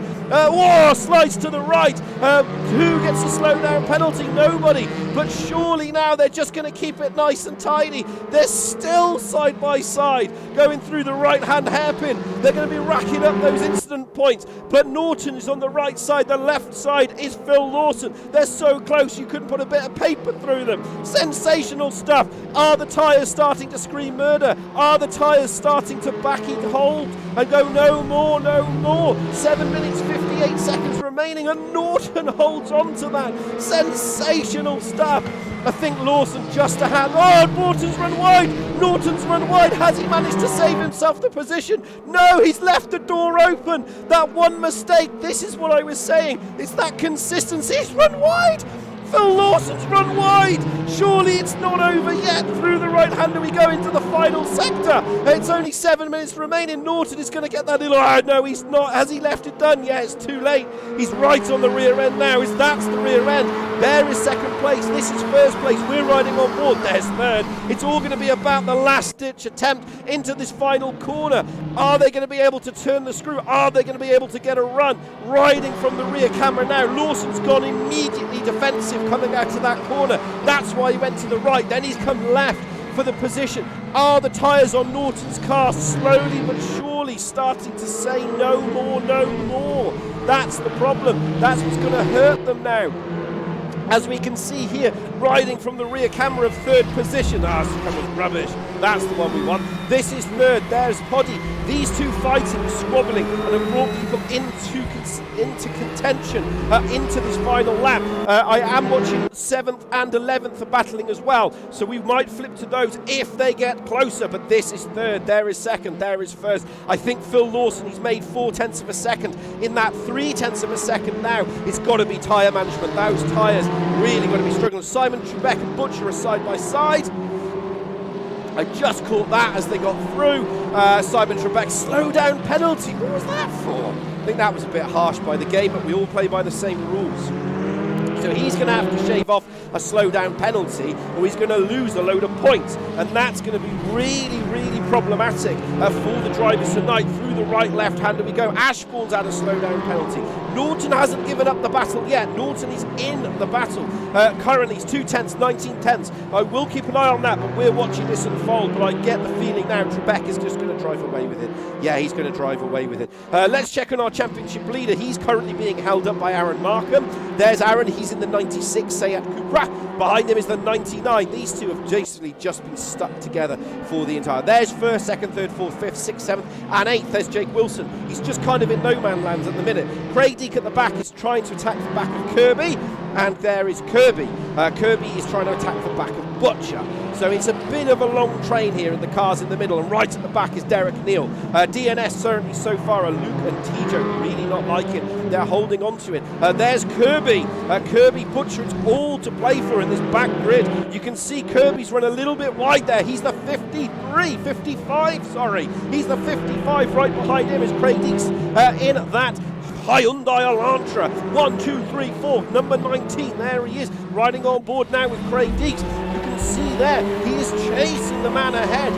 Slides to the right. Who gets a slow down penalty? Nobody. But surely now they're just going to keep it nice and tidy. They're still side by side, going through the right hand hairpin. They're going to be racking up those incident points. But Norton is on the right side. The left side is Phil Lawson. They're so close you couldn't put a bit of paper through them. Sensational stuff. Are the tyres starting to scream murder? Are the tyres starting to backing hold and go no more, no more? 7 minutes 58 seconds remaining, and Norton holds on to that. Sensational stuff. I think Lawson just a hand. Oh, Norton's run wide. Norton's run wide. Has he managed to save himself the position? No, he's left the door open. That one mistake. This is what I was saying. It's that consistency. He's run wide. Phil Lawson's run wide. Surely it's not over yet. Through the right-hander we go into the final sector. It's only 7 minutes remaining. Norton is going to get that little... no, he's not. Has he left it done? Yeah, it's too late. He's right on the rear end now. That's the rear end. There is second place. This is first place. We're riding on board. There's third. It's all going to be about the last-ditch attempt into this final corner. Are they going to be able to turn the screw? Are they going to be able to get a run? Riding from the rear camera now. Lawson's gone immediately defensive coming out to that corner. That's why he went to the right. Then he's come left for the position. Are the tyres on Norton's car slowly but surely starting to say no more, no more? That's the problem. That's what's going to hurt them now. As we can see here, riding from the rear camera of third position. That was rubbish. That's the one we want. This is third. There's Poddy. These two fighting, squabbling, and have brought people into contention, into this final lap. I am watching 7th and 11th are battling as well, so we might flip to those if they get closer, but this is third, there is second, there is first. I think Phil Lawson, he's made 0.4 of a second. In that 0.3 of a second now, it's got to be tyre management. Those tyres really going to be struggling. Simon Trebek and Butcher are side by side. I just caught that as they got through. Simon Trebek, slow down penalty. What was that for? I think that was a bit harsh by the game, but we all play by the same rules. So he's going to have to shave off a slow down penalty, or he's going to lose a load of points, and that's going to be really, really problematic for the drivers tonight. Through the right left hander we go. Ashbourne's had a slow down penalty. Norton hasn't given up the battle yet. Norton is in the battle. Currently it's 2 tenths, 19 tenths. I will keep an eye on that, but we're watching this unfold. But I get the feeling now Trebek is just going to drive away with it. Yeah, he's going to drive away with it. Let's check on our championship leader. He's currently being held up by Aaron Markham. There's Aaron. He's in the 96 Seat Cupra. Behind him is the 99. These two have basically just been stuck together for the entire. There's first, second, third, fourth, fifth, sixth, seventh, and eighth. There's Jake Wilson. He's just kind of in no man lands at the minute. Craig Deek at the back is trying to attack the back of Kirby, and there is Kirby. Kirby is trying to attack the back of Butcher. So it's a bit of a long train here, and the cars in the middle, and right at the back is Derek Neal. DNS certainly so far are Luke and Tijo really not liking. They're holding on to it. There's Kirby. Kirby, Butcher, it's all to play for in this back grid. You can see Kirby's run a little bit wide there. He's the 55, sorry. He's the 55. Right behind him is Craig Deeks in that Hyundai Elantra. 1, 2, 3, 4. Number 19. There he is, riding on board now with Craig Deeks. You can see there, he is chasing the man ahead.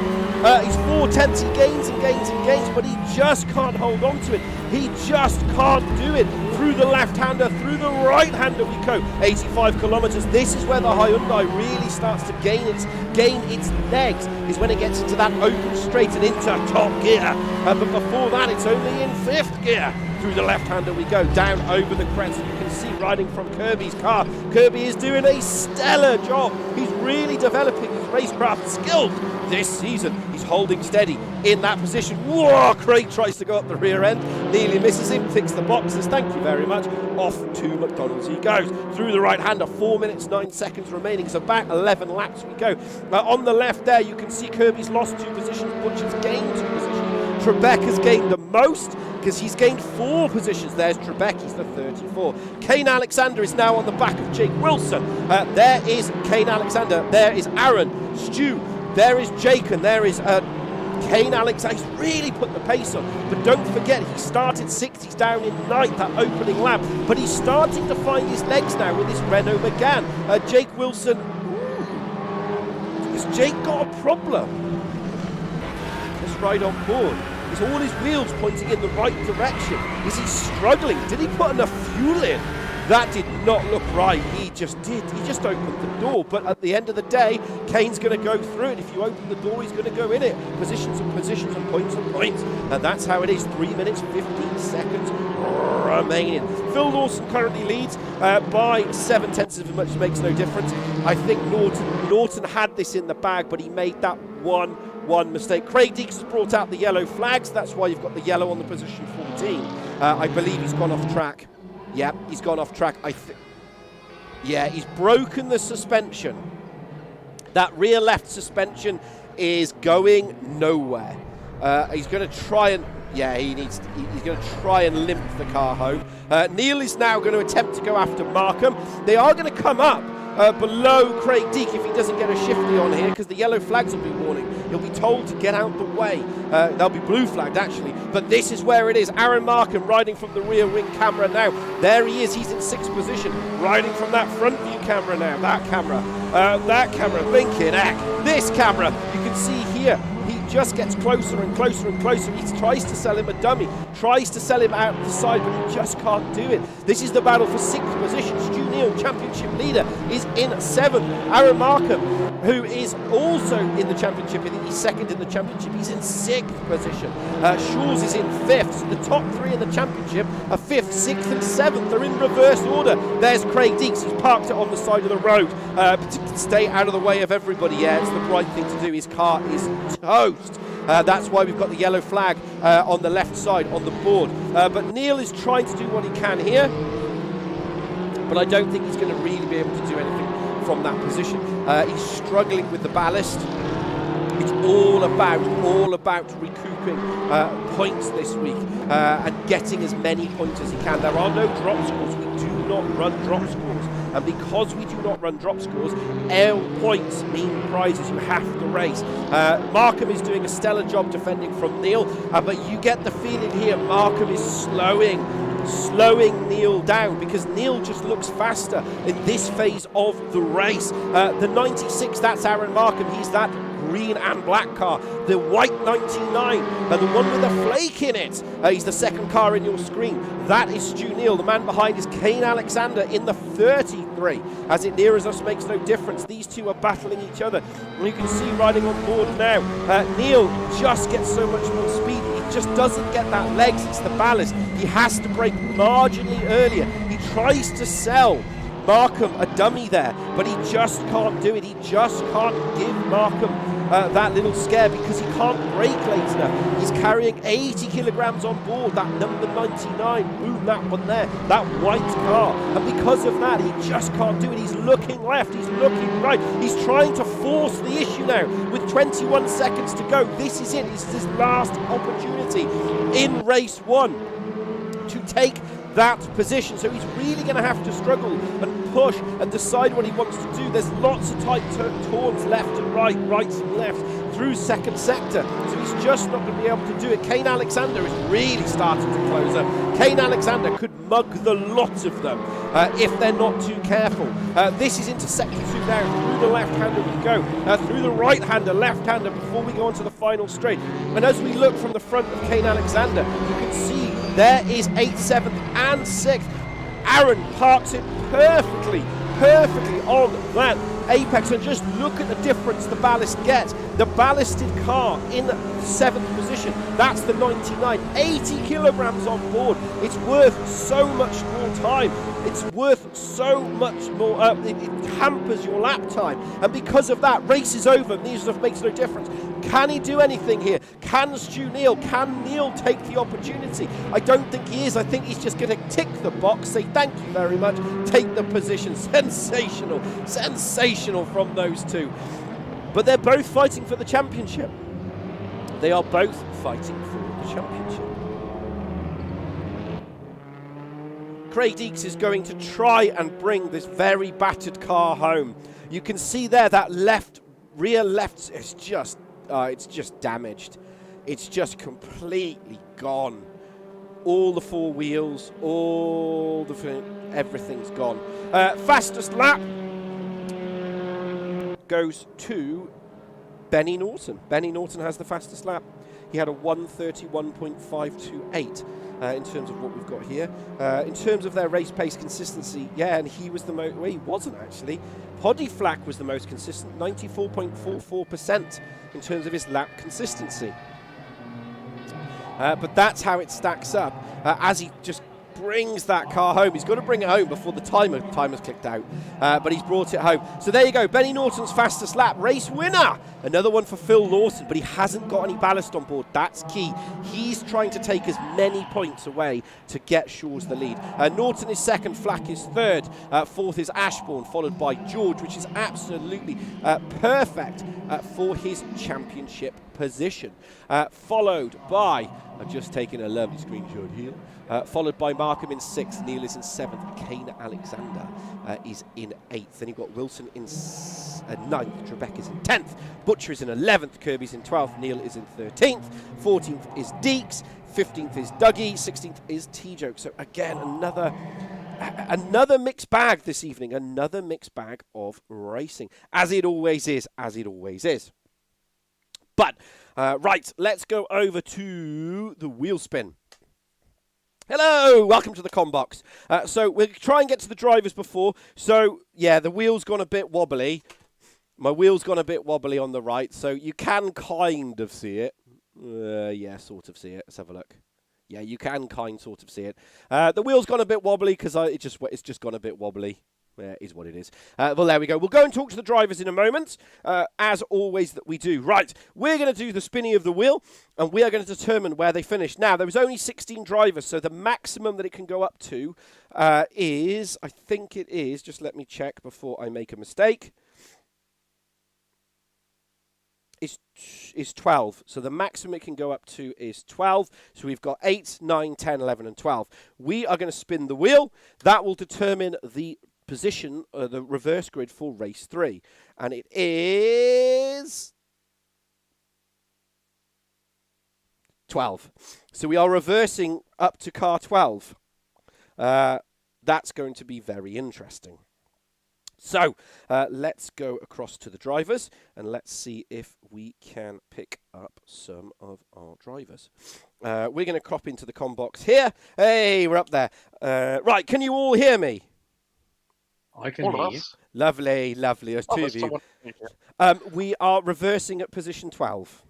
He's 4/10. He gains and gains and gains, but he just can't hold on to it. He just can't do it. Through the left-hander, through the right-hander we go. 85 kilometers. This is where the Hyundai really starts to gain its legs, is when it gets into that open straight and into top gear. But before that, it's only in 5th gear. Through the left-hander we go, down over the crest. You can see riding from Kirby's car. Kirby is doing a stellar job. He's really developing his racecraft skills this season. He's holding steady in that position. Whoa, Craig tries to go up the rear end, nearly misses him, ticks the boxes, thank you very much. Off to McDonald's he goes. Through the right-hander, 4 minutes, 9 seconds remaining, so about 11 laps we go. On the left there, you can see Kirby's lost 2 positions, Butcher's gained 2 positions. Trebek has gained the most, because he's gained 4 positions. There's Trebek, he's the 34. Kane Alexander is now on the back of Jake Wilson. There is Kane Alexander, there is Aaron, Stu, there is Jake, and there is Kane Alexander. He's really put the pace on, but don't forget he started 6th, he's down in 9th, that opening lap, but he's starting to find his legs now with this Renault Megane. Jake Wilson, has Jake got a problem? Let's ride on board. Is all his wheels pointing in the right direction? Is he struggling? Did he put enough fuel in? That did not look right. He just did. He just opened the door. But at the end of the day, Kane's going to go through it. If you open the door, he's going to go in it. Positions and positions and points and points. And that's how it is. 3 minutes, 15 seconds remaining. Phil Lawson currently leads by 7/10 of a much makes no difference. I think Norton had this in the bag, but he made that one mistake. Craig Deeks has brought out the yellow flags. That's why you've got the yellow on the position 14. I believe he's gone off track. Yeah, he's gone off track. Yeah, he's broken the suspension. That rear left suspension is going nowhere. He's going to try and... Yeah, he's going to try and limp the car home. Neil is now going to attempt to go after Markham. They are going to come up below Craig Deek if he doesn't get a shifty on here, because the yellow flags will be warning. He'll be told to get out the way. They'll be blue flagged actually, but this is where it is. Aaron Markham riding from the rear wing camera now. There he is, he's in 6th position, riding from that front view camera now. That camera, blinking heck. This camera, you can see here, he just gets closer and closer and closer. He tries to sell him a dummy, tries to sell him out the side, but he just can't do it. This is the battle for 6th position. Stu Neal, championship leader, is in 7th. Aaron Markham, who is also in the championship, I think he's 2nd in the championship, he's in 6th position. Shaw's is in 5th, so the top 3 in the championship are 5th, 6th and 7th. They're in reverse order. There's Craig Deeks, he's parked it on the side of the road to stay out of the way of everybody. Yeah, it's the right thing to do. His car is toast. That's why we've got the yellow flag on the left side on the board. But Neil is trying to do what he can here, but I don't think he's going to really be able to do anything from that position. He's struggling with the ballast. It's all about recouping points this week and getting as many points as he can. There are no drop scores. We do not run drop scores. And because we do not run drop scores, L points mean prizes. You have to race. Markham is doing a stellar job defending from Neil, but you get the feeling here Markham is slowing Neil down, because Neil just looks faster in this phase of the race. The 96, that's Aaron Markham. He's that green and black car. The white 99, the one with a flake in it, he's the 2nd car in your screen. That is Stu Neal. The man behind is Kane Alexander in the 33. As it nears us makes no difference. These two are battling each other. And you can see riding on board now, Neil just gets so much more speed. He just doesn't get that legs. It's the ballast. He has to brake marginally earlier. He tries to sell Markham a dummy there, but he just can't do it. He just can't give Markham that little scare, because he can't brake late enough. He's carrying 80 kilograms on board, that number 99, boom, that one there, that white car, and because of that, he just can't do it. He's looking left, he's looking right, he's trying to force the issue now with 21 seconds to go. This is it, it's his last opportunity in race 1 to take that position, so he's really going to have to struggle and push and decide what he wants to do. There's lots of tight turns left and right, right and left through second sector. So he's just not going to be able to do it. Kane Alexander is really starting to close up. Kane Alexander could mug the lot of them if they're not too careful. This is into sector 2 now. Through the left-hander we go. Through the right-hander, left-hander before we go on to the final straight. And as we look from the front of Kane Alexander, you can see there is 8th, 7th and 6th. Aaron parks it perfectly on that apex, and just look at the difference the ballast gets. The ballasted car in 7th position, that's the 99, 80 kilograms on board. It's worth so much more time. It's worth so much more, it hampers your lap time. And because of that, race is over, and these stuff makes no difference. Can he do anything here? Can Stu Neal, can Neal take the opportunity? I don't think he is. I think he's just going to tick the box, say thank you very much, take the position. Sensational, sensational from those two. But they're both fighting for the championship. They are both fighting for the championship. Craig Deeks is going to try and bring this very battered car home. You can see there that rear left is just, it's just damaged. It's just completely gone. All the 4 wheels, everything's gone. Fastest lap goes to Benny Norton. Benny Norton has the fastest lap. He had a 1:31.528 in terms of what we've got here. In terms of their race pace consistency, yeah, and he was the most, well, he wasn't actually. Poddy Flack was the most consistent, 94.44% in terms of his lap consistency. But that's how it stacks up as he just brings that car home. He's got to bring it home before the timer's clicked out, but he's brought it home. So there you go, Benny Norton's fastest lap, race winner. Another one for Phil Lawson, but he hasn't got any ballast on board. That's key. He's trying to take as many points away to get Shaw's the lead. Norton is second, Flack is third, fourth is Ashbourne, followed by George, which is absolutely perfect for his championship position. Followed by, I've just taken a lovely screenshot here, followed by Markham in 6th, Neil is in 7th, Kane Alexander is in 8th. Then you've got Wilson in 9th, Trebek is in 10th, Butcher is in 11th, Kirby's in 12th, Neil is in 13th, 14th is Deeks, 15th is Dougie, 16th is T-Joke. So again, another mixed bag this evening, another mixed bag of racing, as it always is, But, right, let's go over to the wheel spin. Hello, welcome to the Combox. So we'll try and get to the drivers before. So, yeah, the wheel's gone a bit wobbly. My wheel's gone a bit wobbly on the right, so you can kind of see it. Yeah, sort of see it. Let's have a look. Yeah, you can sort of see it. The wheel's gone a bit wobbly because it's just gone a bit wobbly. Yeah, is what it is. Well, there we go. We'll go and talk to the drivers in a moment, as always that we do. Right, we're going to do the spinning of the wheel, and we are going to determine where they finish. Now, there was only 16 drivers, so the maximum that it can go up to is, I think it is, just let me check before I make a mistake, is 12. So the maximum it can go up to is 12. So we've got 8, 9, 10, 11, and 12. We are going to spin the wheel. That will determine the position, the reverse grid for race 3. And it is 12. So we are reversing up to car 12. That's going to be very interesting. So let's go across to the drivers and let's see if we can pick up some of our drivers. We're going to crop into the Combox here. Hey, we're up there. Right, can you all hear me? I can hear you. Lovely, lovely. There's two of you. We are reversing at position 12.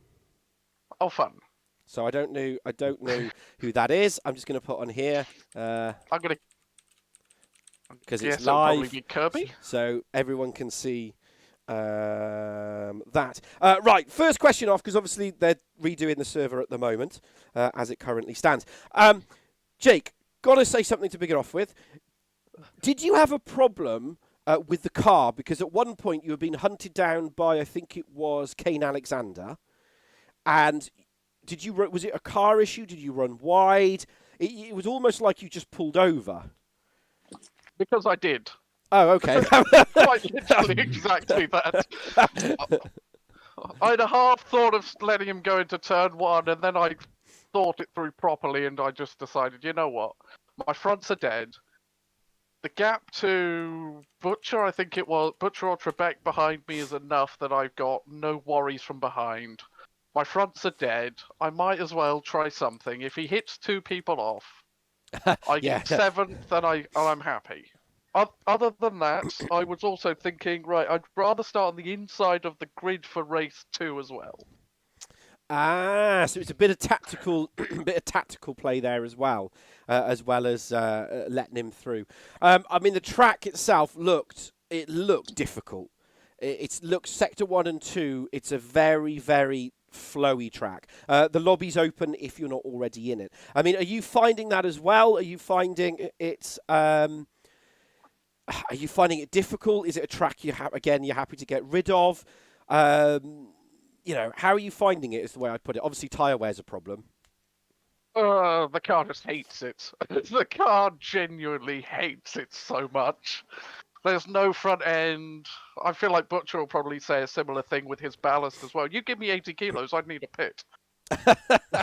Oh, fun. So I don't know who that is. I'm just going to put on here. I'm going to... Because yes, it's live, probably be Kirby. So everyone can see that. Right, first question off, because obviously they're redoing the server at the moment, as it currently stands. Jake, got to say something to begin off with. Did you have a problem with the car? Because at one point you were being hunted down by, I think it was Kane Alexander. And was it a car issue? Did you run wide? It was almost like you just pulled over. Because I did. Oh, okay. Quite literally exactly that. I'd half thought of letting him go into turn 1, and then I thought it through properly, and I just decided, you know what? My fronts are dead. The gap to Butcher, I think it was, Butcher or Trebek behind me is enough that I've got no worries from behind. My fronts are dead. I might as well try something. If he hits 2 people off, I Yeah. get 7th, and I'm happy. Other than that, I was also thinking, right, I'd rather start on the inside of the grid for race 2 as well. Ah, so it's a bit of tactical, bit of tactical play there as well as letting him through. I mean, the track itself looked difficult. It looks sector 1 and 2. It's a very, very flowy track. The lobby's open if you're not already in it. I mean, are you finding that as well? Are you finding it's are you finding it difficult? Is it a track you're happy to get rid of? You know, how are you finding it is the way I'd put it. Obviously, tyre wear's a problem. The car just hates it. The car genuinely hates it so much. There's no front end. I feel like Butcher will probably say a similar thing with his ballast as well. You give me 80 kilos, I'd need a pit.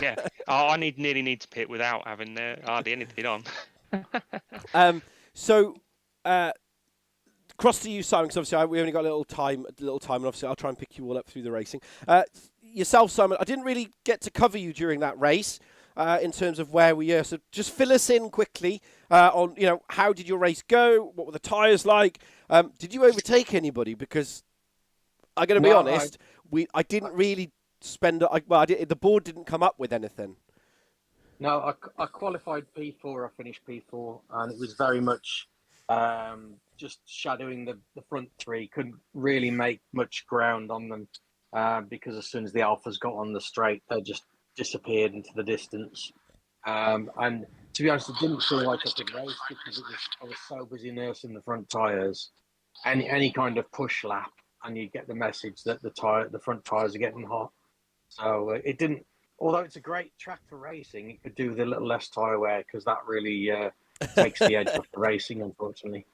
Yeah. Oh, I nearly need to pit without having hardly anything on. So, cross to you, Simon, because obviously we only got a little time, and obviously I'll try and pick you all up through the racing. Yourself, Simon, I didn't really get to cover you during that race in terms of where we are. So just fill us in quickly on, you know, how did your race go? What were the tyres like? Did you overtake anybody? Because I'm going to be honest, I didn't really spend. The board didn't come up with anything. No, I qualified P4. I finished P4, and it was very much just shadowing the front 3. Couldn't really make much ground on them because as soon as the Alphas got on the straight, they just disappeared into the distance. And to be honest, it didn't feel like I could race because I was so busy nursing the front tyres. Any kind of push lap, and you get the message that the front tyres are getting hot. So it didn't. Although it's a great track for racing, it could do with a little less tyre wear because that really takes the edge off the racing, unfortunately.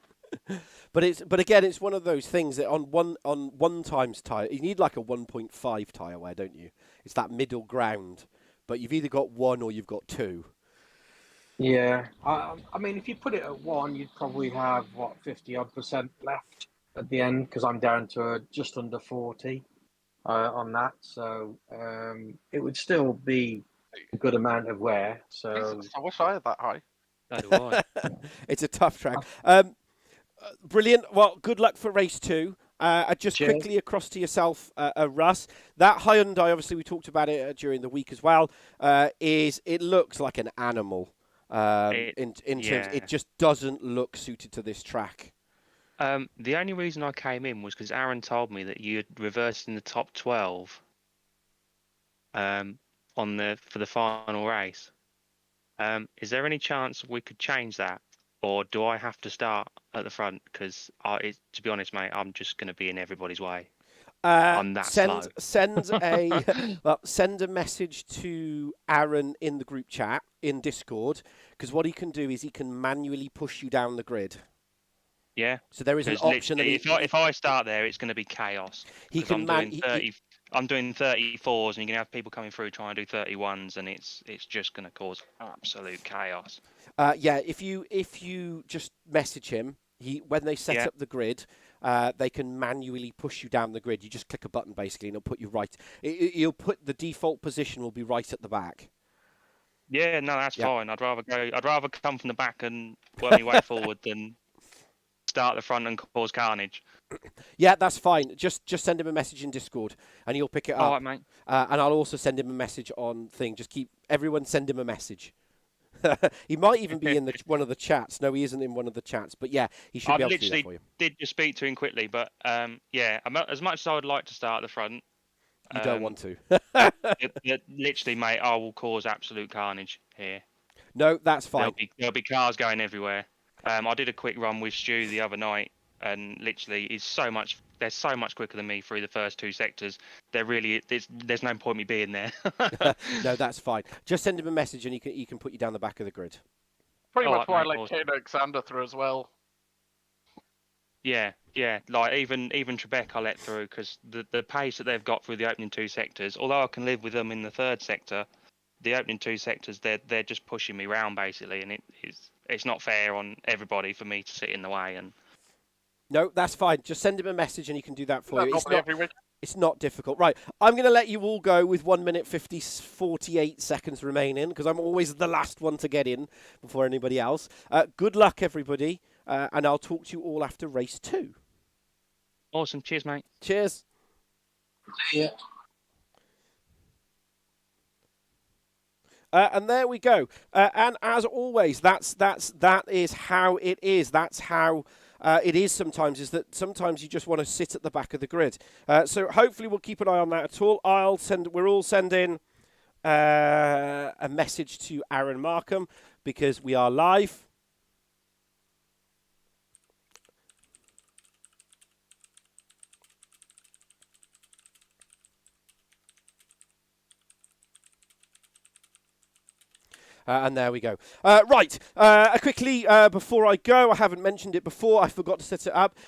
But again, it's one of those things that on one times tyre, you need like a 1.5 tyre wear, don't you? It's that middle ground, but you've either got 1 or you've got 2. Yeah, I mean, if you put it at 1, you'd probably have 50-odd% left at the end because I'm down to just under 40 on that, so it would still be a good amount of wear. So Jesus, I wish I had that high. So do I. It's a tough track. Brilliant. Well, good luck for race 2. Just Cheers. quickly across to yourself, Russ. That Hyundai, obviously, we talked about it during the week as well. It looks like an animal. In terms, it just doesn't look suited to this track. The only reason I came in was because Aaron told me that you had reversed in the top 12 for the final race. Is there any chance we could change that, or do I have to start at the front? Because to be honest, mate, I'm just going to be in everybody's way. I'm that slow. Send a message to Aaron in the group chat in Discord, because what he can do is he can manually push you down the grid. Yeah. So there is an option. If I start there, it's going to be chaos. I'm doing 34s, and you're going to have people coming through trying to do 31s, and it's just going to cause absolute chaos. Yeah. If you just message him, when they set up the grid, they can manually push you down the grid. You just click a button basically, and it'll put you right. You'll put the default position will be right at the back. Yeah. No, that's fine. I'd rather come from the back and work my way forward than start the front and cause carnage. Yeah, that's fine. Just send him a message in Discord, and he'll pick it up. All right, mate. And I'll also send him a message on thing. Just keep everyone send him a message. He might even be in one of the chats. No, he isn't in one of the chats. But yeah, he should be able to do that for you. Did just speak to him quickly, but as much as I would like to start at the front, you don't want to. Literally, mate, I will cause absolute carnage here. No, that's fine. There'll be cars going everywhere. I did a quick run with Stu the other night, and literally, they're so much quicker than me through the first 2 sectors. There's no point me being there. No, that's fine. Just send him a message, and he can put you down the back of the grid. Pretty much why I let Kane Alexander through as well. Yeah, yeah. Like even Trebek I let through because the pace that they've got through the opening 2 sectors, although I can live with them in the 3rd sector, the opening 2 sectors they're just pushing me round basically, and it's not fair on everybody for me to sit in the way. And No, that's fine. Just send him a message and he can do that for you. Normally every week. It's not difficult. Right, I'm going to let you all go with 1 minute 48 seconds remaining because I'm always the last one to get in before anybody else. Good luck, everybody, and I'll talk to you all after race 2. awesome, cheers, mate. Cheers. Yeah. And there we go. And as always, that is how it is. That's how it is sometimes, is that sometimes you just want to sit at the back of the grid. So hopefully we'll keep an eye on that at all. We're all sending a message to Aaron Markham because we are live. And there we go. Right, quickly, before I go, I haven't mentioned it before, I forgot to set it up.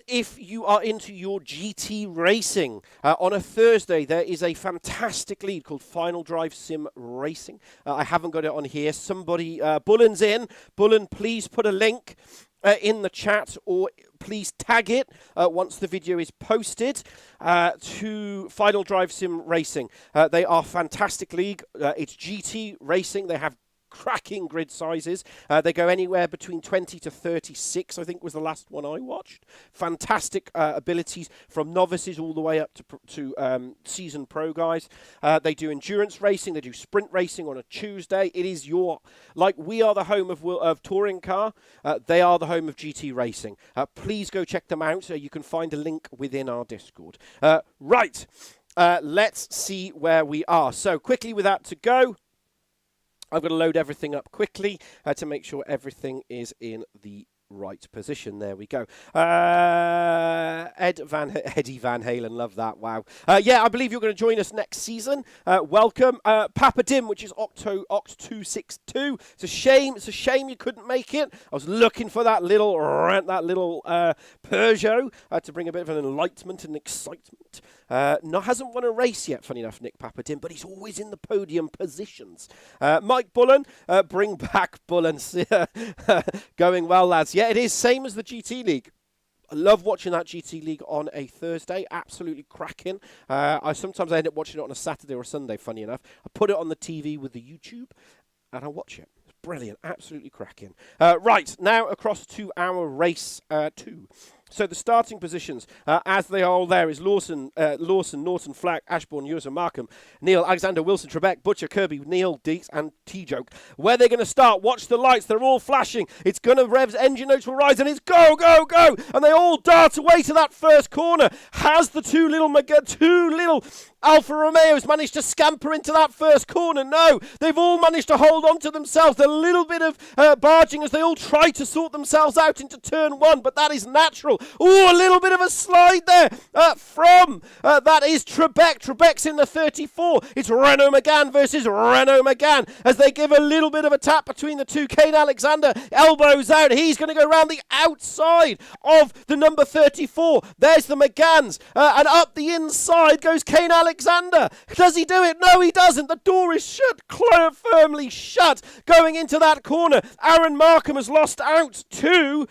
If you are into your GT racing, on a Thursday, there is a fantastic league called Final Drive Sim Racing. I haven't got it on here. Somebody, Bullen's in. Bullen, please put a link in the chat, or please tag it once the video is posted to Final Drive Sim Racing. They are fantastic league. It's GT racing. They have cracking grid sizes. They go anywhere between 20 to 36, I think was the last one I watched. Fantastic abilities from novices all the way up to seasoned pro guys. They do endurance racing. They do sprint racing on a Tuesday. It is we are the home of touring car. They are the home of GT racing. Please go check them out. You can find a link within our Discord. Right. Let's see where we are. So quickly with that to go, I've got to load everything up quickly to make sure everything is in the right position. There we go. Eddie Van Halen, love that. Wow. Yeah, I believe you're going to join us next season. Welcome. Papa Dim, which is Oct262. It's a shame you couldn't make it. I was looking for that little Peugeot to bring a bit of an enlightenment and excitement. Hasn't won a race yet, funny enough, Nick Papa Dim, but he's always in the podium positions. Mike Bullen, bring back Bullen. Going well, lads. Yeah, it is same as the GT League. I love watching that GT League on a Thursday. Absolutely cracking. Sometimes I end up watching it on a Saturday or a Sunday, funny enough. I put it on the TV with the YouTube and I watch it. It's brilliant. Absolutely cracking. Right, now across to our race 2. So the starting positions, as they are all there, is Lawson, Norton, Flack, Ashbourne, User, Markham, Neil, Alexander, Wilson, Trebek, Butcher, Kirby, Neil, Deeks, and T-Joke. Where they're going to start, watch the lights, they're all flashing. It's going to revs, engine notes will rise, and it's go, go, go! And they all dart away to that first corner. Has the two little Alfa Romeos managed to scamper into that first corner? No, they've all managed to hold on to themselves. A little bit of barging as they all try to sort themselves out into turn 1, but that is natural. Oh, a little bit of a slide there that is Trebek. Trebek's in the 34. It's Renault Megane versus Renault Megane as they give a little bit of a tap between the two. Kane Alexander, elbows out. He's going to go around the outside of the number 34. There's the Meganes. And up the inside goes Kane Alexander. Does he do it? No, he doesn't. The door is shut, firmly shut. Going into that corner, Aaron Markham has lost out to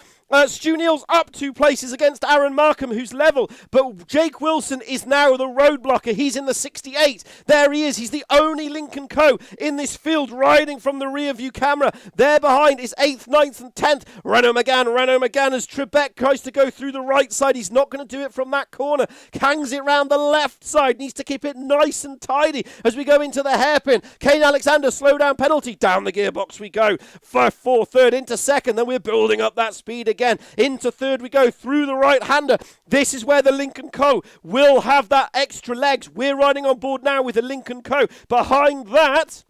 Stu Neal's up 2 places against Aaron Markham, who's level. But Jake Wilson is now the roadblocker. He's in the 68. There he is. He's the only Lincoln Co. in this field, riding from the rear view camera. There behind is 8th, 9th, and 10th. Renault Megane as Trebek tries to go through the right side. He's not going to do it from that corner. Hangs it round the left side. Needs to keep it nice and tidy as we go into the hairpin. Kane Alexander, slow down penalty. Down the gearbox we go. For third into second. Then we're building up that speed again. Into third we go through the right-hander. This is where the Lincoln Co. will have that extra legs. We're riding on board now with the Lincoln Co. Behind that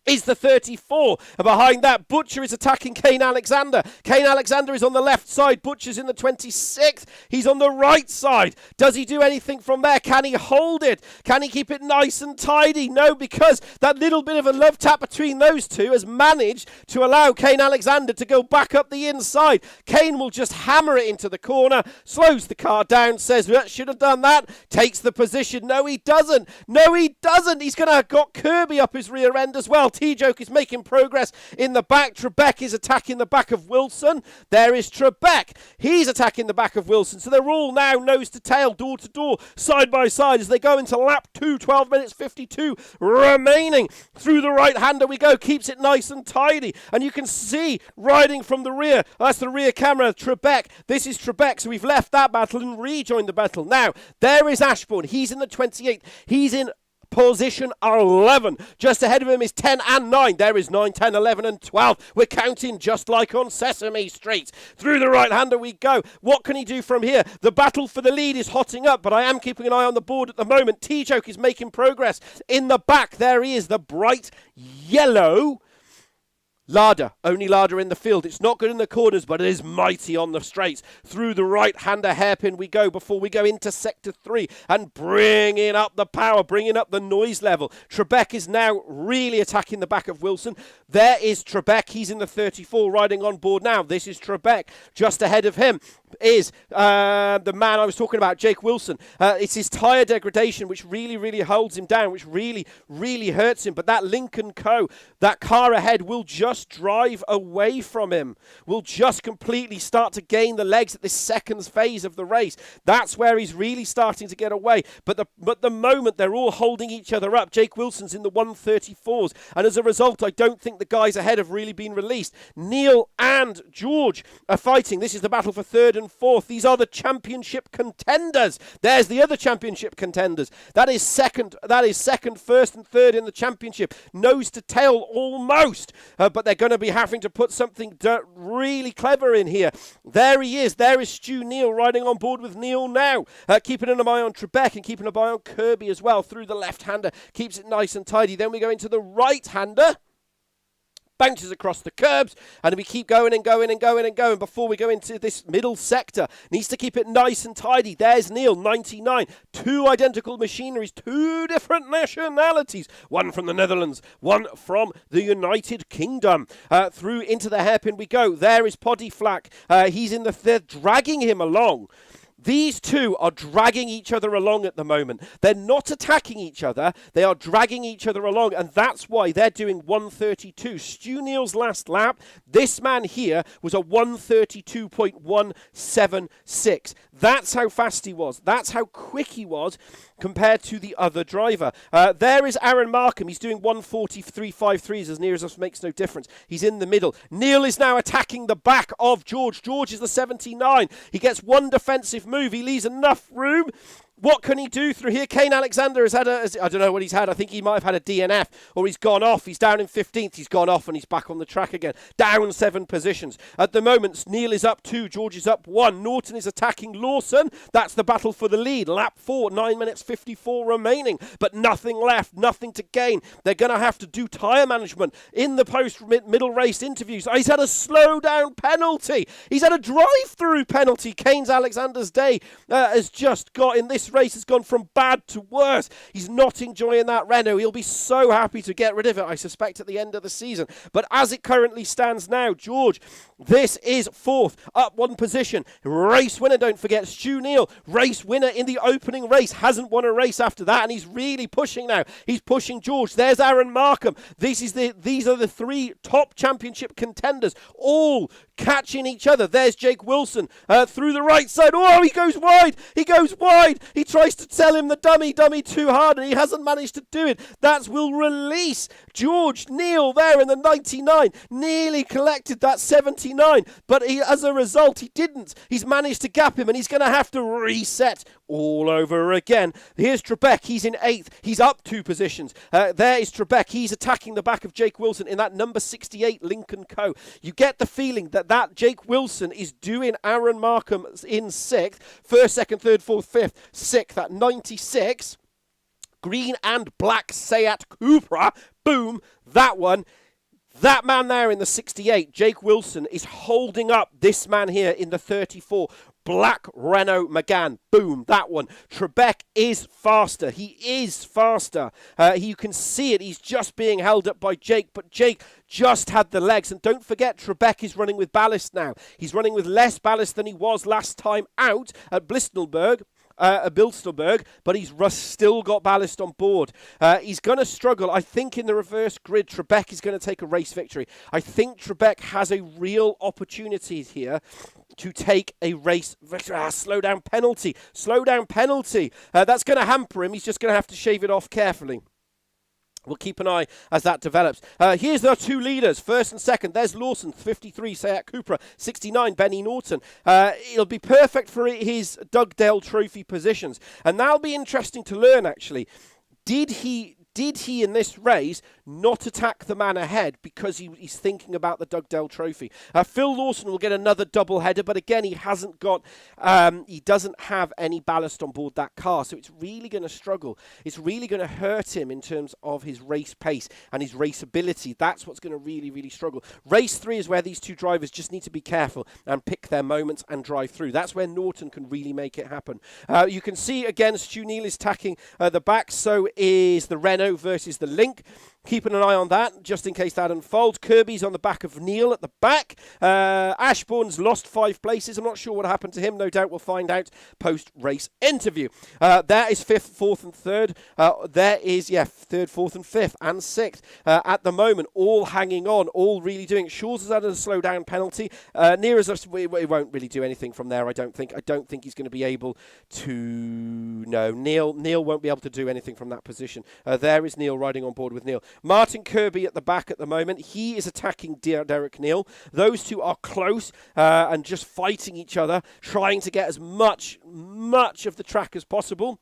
is the 34. And behind that, Butcher is attacking Kane Alexander. Kane Alexander is on the left side. Butcher's in the 26th. He's on the right side. Does he do anything from there? Can he hold it? Can he keep it nice and tidy? No, because that little bit of a love tap between those two has managed to allow Kane Alexander to go back up the inside. Kane will just hammer it into the corner, slows the car down, says, should have done that, takes the position. No, he doesn't. No, he doesn't. He's going to have got Kirby up his rear end as well. T-Joke is making progress in the back. Trebek is attacking the back of Wilson. There is Trebek. He's attacking the back of Wilson. So they're all now nose to tail, door to door, side by side as they go into lap 2, 12 minutes 52 remaining. Through the right-hander we go. Keeps it nice and tidy. And you can see riding from the rear. That's the rear camera. Trebek. This is Trebek. So we've left that battle and rejoined the battle. Now, there is Ashbourne. He's in the 28th. He's in position 11. Just ahead of him is 10 and 9. There is 9, 10, 11 and 12. We're counting just like on Sesame Street. Through the right-hander we go. What can he do from here? The battle for the lead is hotting up, but I am keeping an eye on the board at the moment. T-Joke is making progress. In the back, there he is, the bright yellow Lada, only Lada in the field. It's not good in the corners, but it is mighty on the straights. Through the right-hander hairpin we go before we go into sector 3 and bringing up the power, bringing up the noise level. Trebek is now really attacking the back of Wilson. There is Trebek. He's in the 34 riding on board now. This is Trebek. Just ahead of him is the man I was talking about, Jake Wilson. It's his tyre degradation which really holds him down, which really hurts him. But that Lincoln Co., that car ahead will just drive away from him, will just completely start to gain the legs at this second phase of the race. That's where he's really starting to get away. But the moment they're all holding each other up, Jake Wilson's in the 134s, and as a result I don't think the guys ahead have really been released. Neil and George are fighting. This is the battle for 3rd and 4th. These are the championship contenders. There's the other championship contenders. That is second, 1st and 3rd in the championship. Nose to tail almost. But they're going to be having to put something really clever in here. There he is. There is Stu Neal riding on board with Neil now. Keeping an eye on Trebek and keeping an eye on Kirby as well. Through the left-hander. Keeps it nice and tidy. Then we go into the right-hander. Bounces across the curbs, and we keep going and going and going and going before we go into this middle sector. Needs to keep it nice and tidy. There's Neil, 99. 2 identical machineries, 2 different nationalities. One from the Netherlands, one from the United Kingdom. Through into the hairpin we go. There is Poddy Flack. He's in the 3rd, dragging him along. These two are dragging each other along at the moment. They're not attacking each other. They are dragging each other along, and that's why they're doing 132. Stu Neal's last lap, this man here was a 132.176. That's how fast he was. That's how quick he was compared to the other driver. There is Aaron Markham. He's doing 143.53 as near as us makes no difference. He's in the middle. Neil is now attacking the back of George. George is the 79. He gets one defensive move. He leaves enough room. What can he do through here? Kane Alexander has had I don't know what he's had. I think he might have had a DNF, or he's gone off. He's down in 15th. He's gone off and he's back on the track again. Down 7 positions. At the moment, Neil is up 2. George is up 1. Norton is attacking Lawson. That's the battle for the lead. Lap 4, 9 minutes 54 remaining. But nothing left, nothing to gain. They're going to have to do tyre management in the post-middle race interviews. He's had a slow down penalty. He's had a drive-through penalty. Kane Alexander's day has just got in this race has gone from bad to worse. He's not enjoying that Renault. He'll be so happy to get rid of it, I suspect, at the end of the season. But as it currently stands now, George, this is 4th, up 1 position. Race winner, don't forget, Stu Neal, race winner in the opening race, hasn't won a race after that, and he's really pushing now. He's pushing George. There's Aaron Markham. These are the 3 top championship contenders, all catching each other. There's Jake Wilson through the right side. Oh, he goes wide. He goes wide. He tries to tell him the dummy too hard, and he hasn't managed to do it. That will release George Neal there in the 99. Nearly collected that 79, but as a result, he didn't. He's managed to gap him, and he's going to have to reset all over again. Here's Trebek. He's in 8th. He's up 2 positions. There is Trebek. He's attacking the back of Jake Wilson in that number 68 Lincoln Co. You get the feeling that Jake Wilson is doing Aaron Markham in 6th. 1st, 2nd, 3rd, 4th, 5th, 6th at 96. green and black Seat Cupra. Boom, that one. That man there in the 68, Jake Wilson, is holding up this man here in the 34, black Renault Megane. Boom, that one. Trebek is faster. He is faster. You can see it. He's just being held up by Jake, but Jake just had the legs. And don't forget, Trebek is running with ballast now. He's running with less ballast than he was last time out at Bilstelberg, but he's still got ballast on board. He's going to struggle. I think in the reverse grid, Trebek is going to take a race victory. I think Trebek has a real opportunity here to take a race victory. Slow down penalty. Slow down penalty. That's going to hamper him. He's just going to have to shave it off carefully. We'll keep an eye as that develops. Here's the two leaders, first and second. There's Lawson, 53, Seat Cupra, 69, Benny Norton. It'll be perfect for his Dugdale Trophy positions. And that'll be interesting to learn, actually. Did he in this race not attack the man ahead because he's thinking about the Dugdale Trophy? Phil Lawson will get another double header, but again, he doesn't have any ballast on board that car, so it's really going to struggle. It's really going to hurt him in terms of his race pace and his race ability. That's what's going to really, really struggle. Race 3 is where these two drivers just need to be careful and pick their moments and drive through. That's where Norton can really make it happen. You can see, again, Stu Neal is tacking the back, so is the Renault versus the Link. Keeping an eye on that, just in case that unfolds. Kirby's on the back of Neil at the back. Ashbourne's lost 5 places. I'm not sure what happened to him. No doubt we'll find out post-race interview. There is 5th, 4th and 3rd. There is, 3rd, 4th and 5th and 6th at the moment. All hanging on, all really doing it. Shaw's has had a slow down penalty. Near's, we won't really do anything from there, I don't think. I don't think he's going to be able to... No, Neil won't be able to do anything from that position. There is Neil riding on board with Neil. Martin Kirby at the back at the moment. He is attacking Derek Neal. Those two are close and just fighting each other, trying to get as much of the track as possible.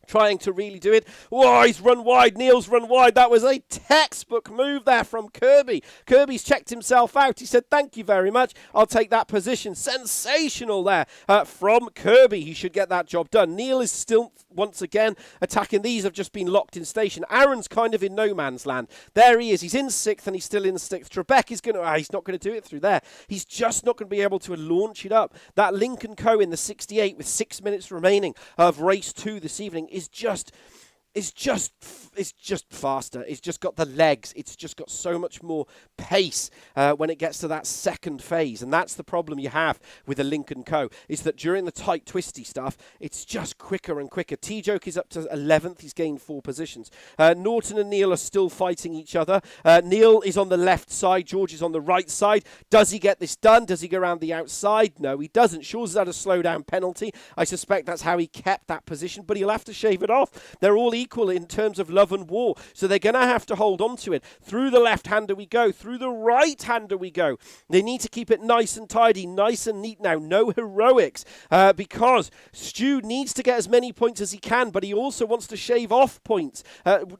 Trying to really do it. Whoa, he's run wide. Neil's run wide. That was a textbook move there from Kirby. Kirby's checked himself out. He said, thank you very much. I'll take that position. Sensational there from Kirby. He should get that job done. Neil is still, once again, attacking. These have just been locked in station. Aaron's kind of in no man's land. There he is. He's in 6th and he's still in 6th. Trebek is going to... he's not going to do it through there. He's just not going to be able to launch it up. That Lincoln Co. in the 68 with 6 minutes remaining of race 2 this evening is just faster. It's just got the legs. It's just got so much more pace when it gets to that second phase. And that's the problem you have with the Lincoln Co. is that during the tight, twisty stuff, it's just quicker and quicker. T-Joke is up to 11th. He's gained 4 positions. Norton and Neil are still fighting each other. Neil is on the left side. George is on the right side. Does he get this done? Does he go around the outside? No, he doesn't. Shaw's had a slowdown penalty. I suspect that's how he kept that position, but he'll have to shave it off. They're all equal in terms of love and war, so they're going to have to hold on to it. Through the left-hander we go, through the right-hander we go. They need to keep it nice and tidy, nice and neat now, no heroics, because Stu needs to get as many points as he can, but he also wants to shave off points.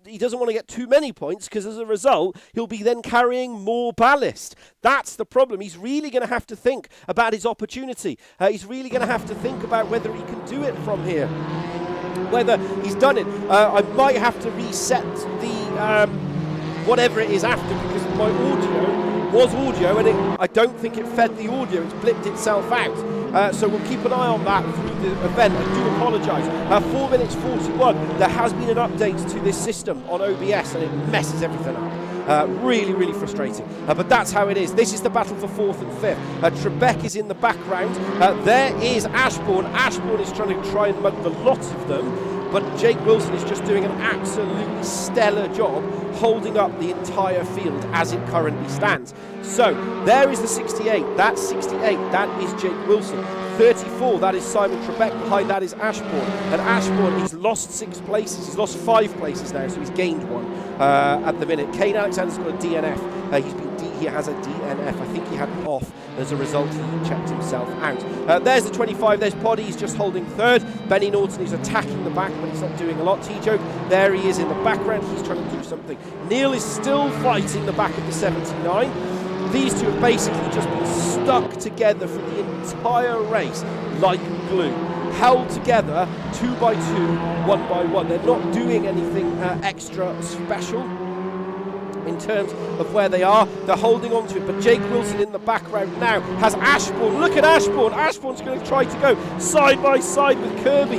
He doesn't want to get too many points, because as a result, he'll be then carrying more ballast. That's the problem. He's really going to have to think about his opportunity. He's really going to have to think about whether he can do it from here. Whether he's done it. I might have to reset the whatever it is after, because my audio was audio and I don't think it fed the audio. It's blipped itself out. So we'll keep an eye on that through the event. I do apologise. 4 minutes 41. There has been an update to this system on OBS and it messes everything up. Really, really frustrating. But that's how it is. This is the battle for 4th and 5th. Trebek is in the background. There is Ashbourne. Ashbourne is trying and mug the lot of them. But Jake Wilson is just doing an absolutely stellar job holding up the entire field as it currently stands. So there is the 68. That's 68. That is Jake Wilson. 34, that is Simon Trebek. Behind that is Ashbourne. And Ashbourne, he's lost 6 places. He's lost 5 places now, so he's gained 1 at the minute. Kane Alexander's got a DNF. He has a DNF. I think he had it off. As a result, he checked himself out. There's the 25. There's Poddy. He's just holding 3rd. Benny Norton is attacking the back, but he's not doing a lot. T-Joke, there he is in the background. He's trying to do something. Neil is still fighting the back of the 79. These two have basically just been stuck together for the entire race like glue. held together 2 by 2, 1 by 1. They're not doing anything extra special in terms of where they are. They're holding on to it, but Jake Wilson in the background now has Ashbourne. Look at Ashbourne. Ashbourne's going to try to go side by side with Kirby.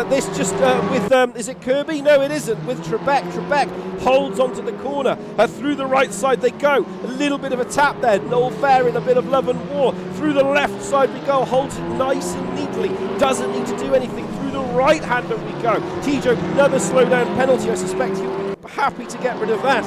This just with is it Kirby? No, it isn't. With Trebek. Trebek holds onto the corner. Through the right side they go. A little bit of a tap there. Noel Fair in a bit of love and war. Through the left side we go. Holds it nice and neatly. Doesn't need to do anything. Through the right hander we go. T-Joke, another slowdown penalty. I suspect he'll be happy to get rid of that.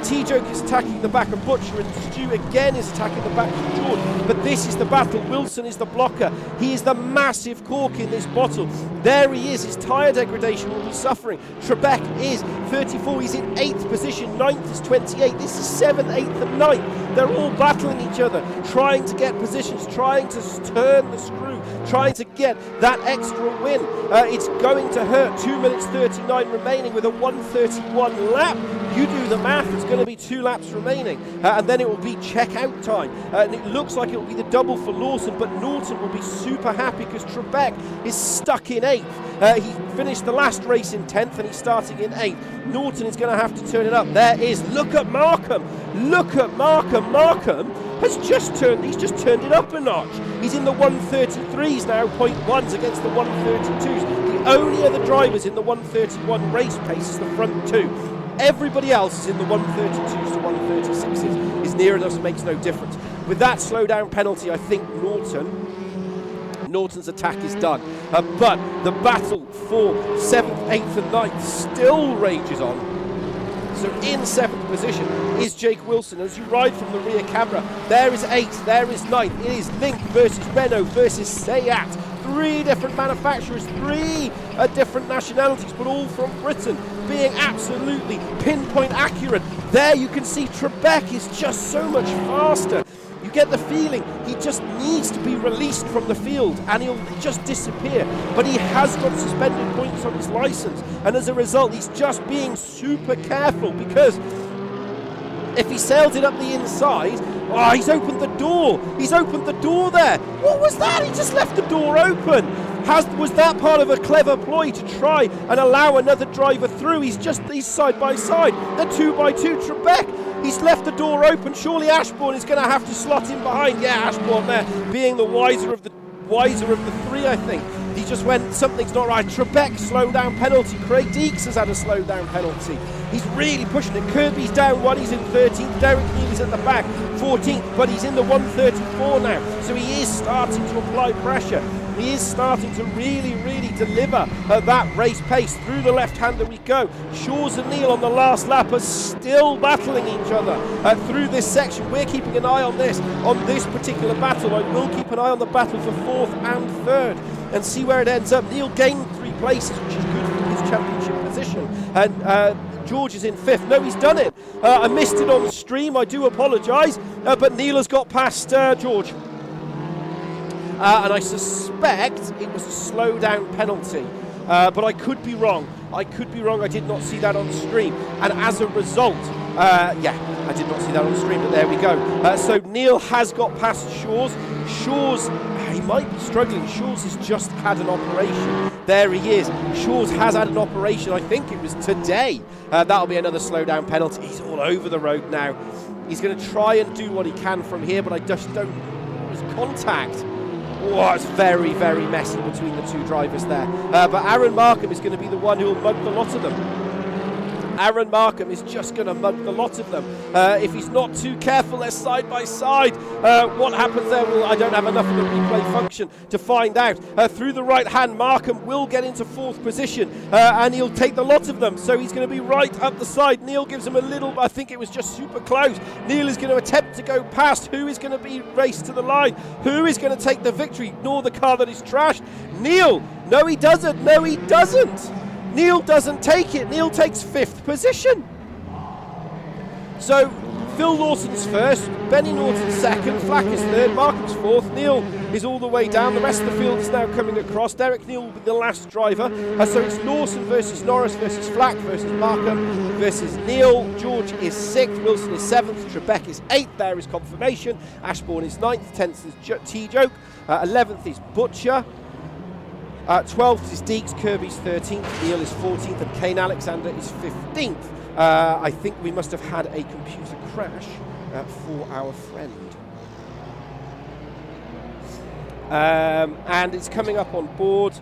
T-Joke is attacking the back of Butcher, and Stu again is attacking the back of George. But this is the battle. Wilson is the blocker. He is the massive cork in this bottle. There he is. His tyre degradation will be suffering. Trebek is 34. He's in 8th position. 9th is 28. This is 7th, 8th and 9th. They're all battling each other, trying to get positions, trying to turn the screw, trying to get that extra win. It's going to hurt. 2 minutes 39 remaining with a 1:31 lap. You do the math, it's going to be 2 laps remaining, and then it will be check-out time. And it looks like it will be the double for Lawson, but Norton will be super happy because Trebek is stuck in 8th. He finished the last race in 10th and he's starting in 8th. Norton is going to have to turn it up. There is, look at Markham. Look at Markham. Markham has just turned it up a notch. He's in the 133s now, 0.1s against the 132s. The only other drivers in the 131 race pace is the front 2. Everybody else is in the 132s to 136s. Is near enough, so it makes no difference. With that slowdown penalty, I think Norton's attack is done. But the battle for 7th, 8th and 9th still rages on. So in 7th position is Jake Wilson. As you ride from the rear camera, there is 8th, there is 9th. It is Link versus Renault versus Seat. 3 different manufacturers, 3 different nationalities, but all from Britain, being absolutely pinpoint accurate. There you can see Trebek is just so much faster. You get the feeling he just needs to be released from the field and he'll just disappear. But he has got suspended points on his license, and as a result he's just being super careful, because if he sailed it up the inside, oh, he's opened the door. He's opened the door there. What was that? He just left the door open. Was that part of a clever ploy to try and allow another driver through? He's side by side. They're 2 by 2. Trebek, he's left the door open. Surely Ashbourne is going to have to slot in behind. Yeah, Ashbourne there, being the wiser of the 3, I think. He just went, something's not right. Trebek, slow down penalty. Craig Deeks has had a slow down penalty. He's really pushing it. Kirby's down 1, he's in 13th. Derek Neely's at the back, 14th, but he's in the 134 now. So he is starting to apply pressure. He is starting to really, really deliver that race pace. Through the left-hander we go. Shawes and Neal on the last lap are still battling each other through this section. We're keeping an eye on this particular battle. I will keep an eye on the battle for 4th and 3rd and see where it ends up. Neal gained 3 places, which is good for his championship position. And George is in 5th. No, he's done it. I missed it on the stream. I do apologise. But Neal has got past George. And I suspect it was a slow-down penalty. But I could be wrong. I did not see that on stream. And as a result, I did not see that on stream, but there we go. So Neal has got past Shawes. Shawes, he might be struggling. Shawes has just had an operation. There he is. Shawes has had an operation. I think it was today. That'll be another slow-down penalty. He's all over the road now. He's going to try and do what he can from here, but I just don't... There's contact. Oh, it's very, very messy between the 2 drivers there. But Aaron Markham is going to be the one who will mug the lot of them. Aaron Markham is just going to mug the lot of them. If he's not too careful, they're side by side. What happens there? Well, I don't have enough of the replay function to find out. Through the right hand, Markham will get into 4th position and he'll take the lot of them. So he's going to be right up the side. Neal gives him a little, I think it was just super close. Neal is going to attempt to go past. Who is going to be raced to the line? Who is going to take the victory? Ignore the car that is trashed. Neal! No, he doesn't. No, he doesn't. Neal doesn't take it. Neal takes 5th position. So Phil Lawson's 1st, Benny Norton's 2nd, Flack is 3rd, Markham's 4th, Neal is all the way down. The rest of the field is now coming across. Derek Neal will be the last driver. So it's Lawson versus Norris versus Flack versus Markham versus Neal. George is 6th, Wilson is 7th, Trebek is 8th. There is confirmation. Ashbourne is 9th, 10th is T-Joke, 11th is Butcher. 12th is Deeks, Kirby's 13th, Neil is 14th, and Kane Alexander is 15th. I think we must have had a computer crash for our friend. And it's coming up on board.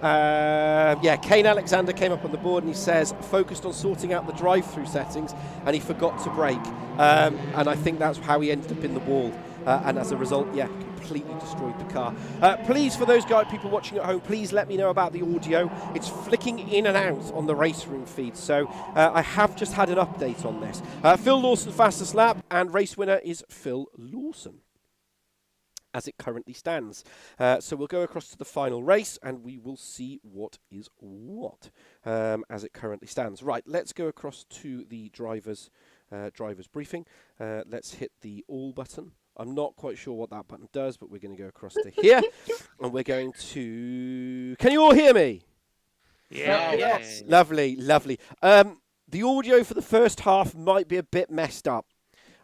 Yeah, Kane Alexander came up on the board and he says focused on sorting out the drive-through settings and he forgot to brake. And I think that's how he ended up in the wall. And as a result, yeah, completely destroyed the car. Please, for those people watching at home, please let me know about the audio. It's flicking in and out on the RaceRoom feed, so I have just had an update on this. Phil Lawson fastest lap, and race winner is Phil Lawson, as it currently stands. So we'll go across to the final race, and we will see what is what, as it currently stands. Right, let's go across to the driver's briefing. Let's hit the all button. I'm not quite sure what that button does, but we're going to go across to here, and we're going to... Can you all hear me? Yeah. Yes. Lovely, lovely. The audio for the first half might be a bit messed up.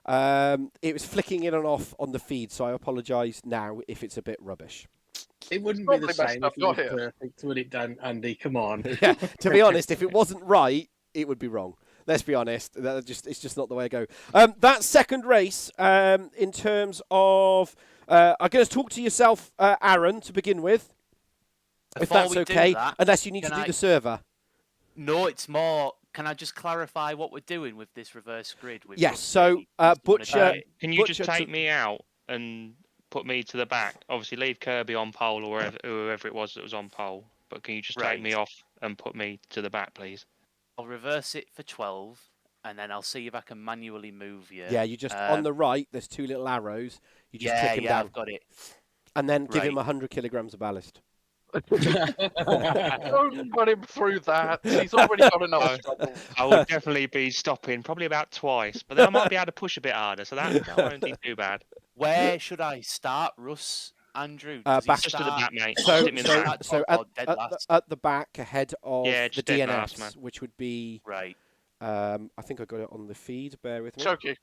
It was flicking in and off on the feed, so I apologise now if it's a bit rubbish. It wouldn't be the Probably messed same up if it was your hair. perfect, would it, Dan? Andy, come on. Yeah, to be honest, if it wasn't right, it would be wrong. Let's be honest. It's just not the way I go. That second race, in terms of... I'm going to talk to yourself, Aaron, to begin with, if Before that's we do okay, that, unless you need to can do I- the server. No, it's more. Can I just clarify what we're doing with this reverse grid? With Yes, Rusty? so, He's gonna Butcher- do it. Can you just Butcher to- take me out and put me to the back? Obviously, leave Kirby on pole or whoever it was that was on pole. But can you just take me Right. off and put me to the back, please? I'll reverse it for 12, and then I'll see if I can manually move you. Yeah, you just... on the right, there's two little arrows. You just yeah, click him yeah, down. I've got it. And then give him Right. 100 kilograms of ballast. Don't put him through that. He's already got enough trouble. I will definitely be stopping probably about twice, but then I might be able to push a bit harder, so that won't be too bad. Where should I start, Russ? Andrew? Back- Does he Just to the start- back, mate. So, Stick me in the so, back. so or dead at, last? at the back, ahead of Yeah, the just dead DNS, last, man. which would be... Right. I think I got it on the feed. Bear with me. Choky.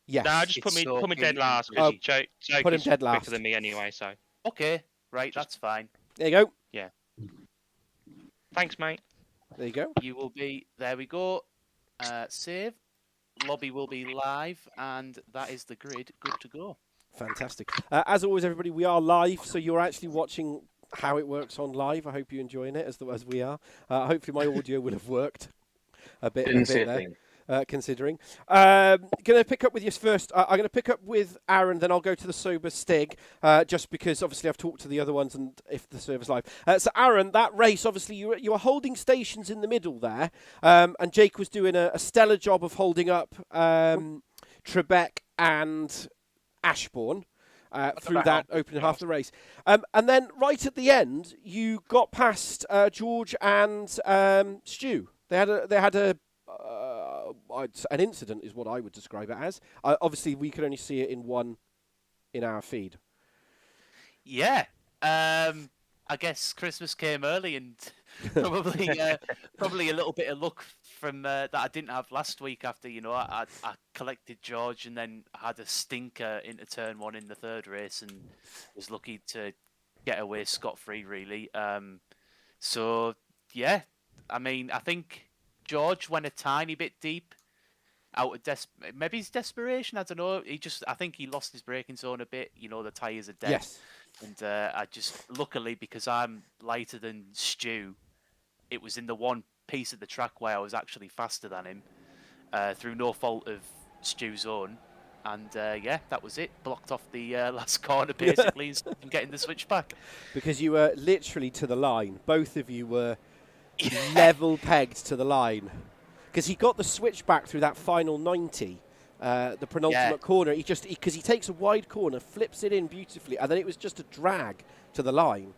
Yes. No, just put It's me dead okay. last. Oh, Because Choke put him is dead quicker last. than me anyway, so... Okay. Right, Just- that's fine. There you go. Thanks, mate. There you go. You will be. There we go. Save. Lobby will be live, and that is the grid. Good to go. Fantastic. As always, everybody, we are live, so you're actually watching how it works on live. I hope you're enjoying it as we are. Hopefully, my audio will have worked a bit there. Considering. Going to pick up with you first. I'm going to pick up with Aaron, then I'll go to the sober Stig, just because obviously I've talked to the other ones and if the server's live. So Aaron, that race, obviously you were holding stations in the middle there, and Jake was doing a stellar job of holding up Trebek and Ashbourne. Through that opening half of the race. And then right at the end, you got past George and Stu. They had an incident is what I would describe it as. Obviously, we could only see it in our feed. Yeah. I guess Christmas came early, and probably a little bit of luck from that I didn't have last week. After I collected George, and then had a stinker into turn one in the third race, and was lucky to get away scot-free. Really. So yeah, I mean, I think George went a tiny bit deep out of maybe his desperation. I don't know. I think he lost his braking zone a bit. The tyres are dead. Yes. And I just, luckily, because I'm lighter than Stu, it was in the one piece of the track where I was actually faster than him, through no fault of Stu's own. And yeah, that was it. Blocked off the last corner, basically, and stopped him getting the switchback. Because you were literally to the line. Both of you were level pegged to the line. Because he got the switchback through that final 90. The penultimate corner, because he takes a wide corner, flips it in beautifully, and then it was just a drag to the line.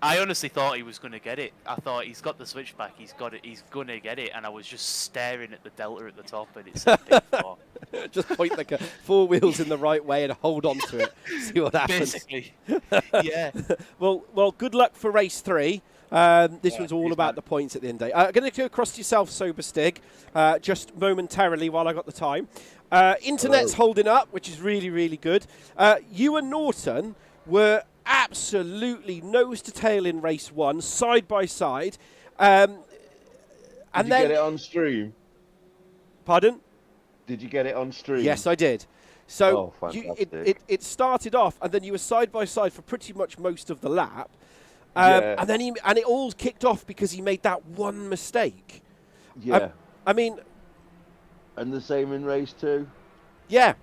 I honestly thought he was going to get it. I thought he's got the switchback, he's got it, he's going to get it, and I was just staring at the delta at the top, and it's a bit far. Just point like four wheels in the right way and hold on to it. See what happens. Basically, yeah. Well, good luck for race 3. This was all about the points at the end of the day. I'm going to go across to yourself, Sober Stig, just momentarily while I got the time. Internet's holding up, which is really, really good. You and Norton were absolutely nose to tail in race 1, side by side. Did And you then, get it on stream? pardon? Did you get it on stream? Yes, I did. So Oh, fantastic. it started off, and then you were side by side for pretty much most of the lap. Yeah. And then it all kicked off because he made that one mistake. Yeah. I mean, And the same in race 2? yeah.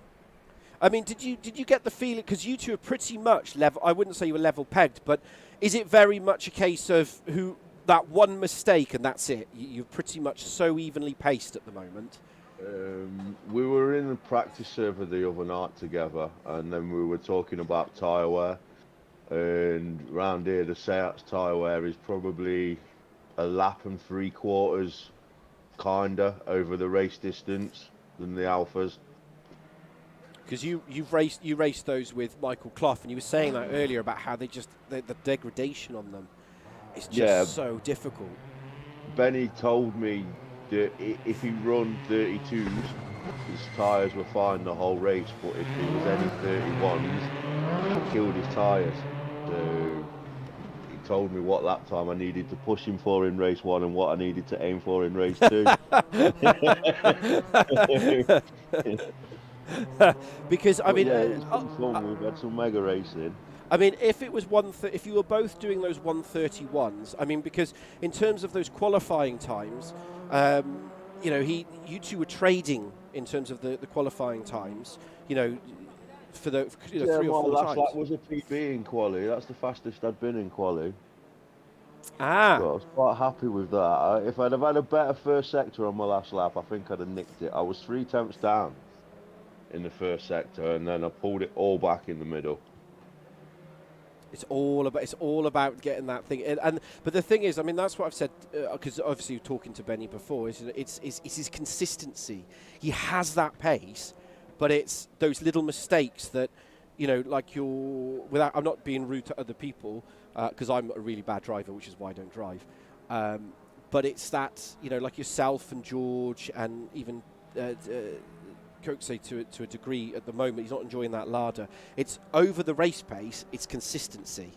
I mean, did you get the feeling, because you two are pretty much level? I wouldn't say you were level pegged, but is it very much a case of that one mistake and that's it? You're pretty much so evenly paced at the moment. We were in the practice server the other night together, and then we were talking about tyre wear. And round here, the Seat's tyre wear is probably a lap and 3/4 kinder over the race distance than the Alphas. Because you raced those with Michael Clough, and you were saying that earlier about how the degradation on them is just so difficult. Benny told me that if he run 32s, his tyres were fine the whole race, but if there was any 31s, it killed his tyres. So he told me what lap time I needed to push him for in race 1 and what I needed to aim for in race 2. Because I mean, it's been fun. We've had some mega racing. I mean, if it was if you were both doing those 131s, I mean, because in terms of those qualifying times, you know, you two were trading in terms of the qualifying times, you know, for the 3 or 4 times. That was a PB in quali. That's the fastest I'd been in quali. Ah. So I was quite happy with that. If I'd have had a better first sector on my last lap, I think I'd have nicked it. I was 3 tenths down in the first sector, and then I pulled it all back in the middle. It's all about getting that thing in. But the thing is, I mean, that's what I've said, because obviously you're talking to Benny before, it's his consistency. He has that pace, but it's those little mistakes that, you know, like I'm not being rude to other people, because I'm a really bad driver, which is why I don't drive. But it's that, you know, like yourself and George and even Kirksey to a degree at the moment, he's not enjoying that larder. It's over the race pace, it's consistency.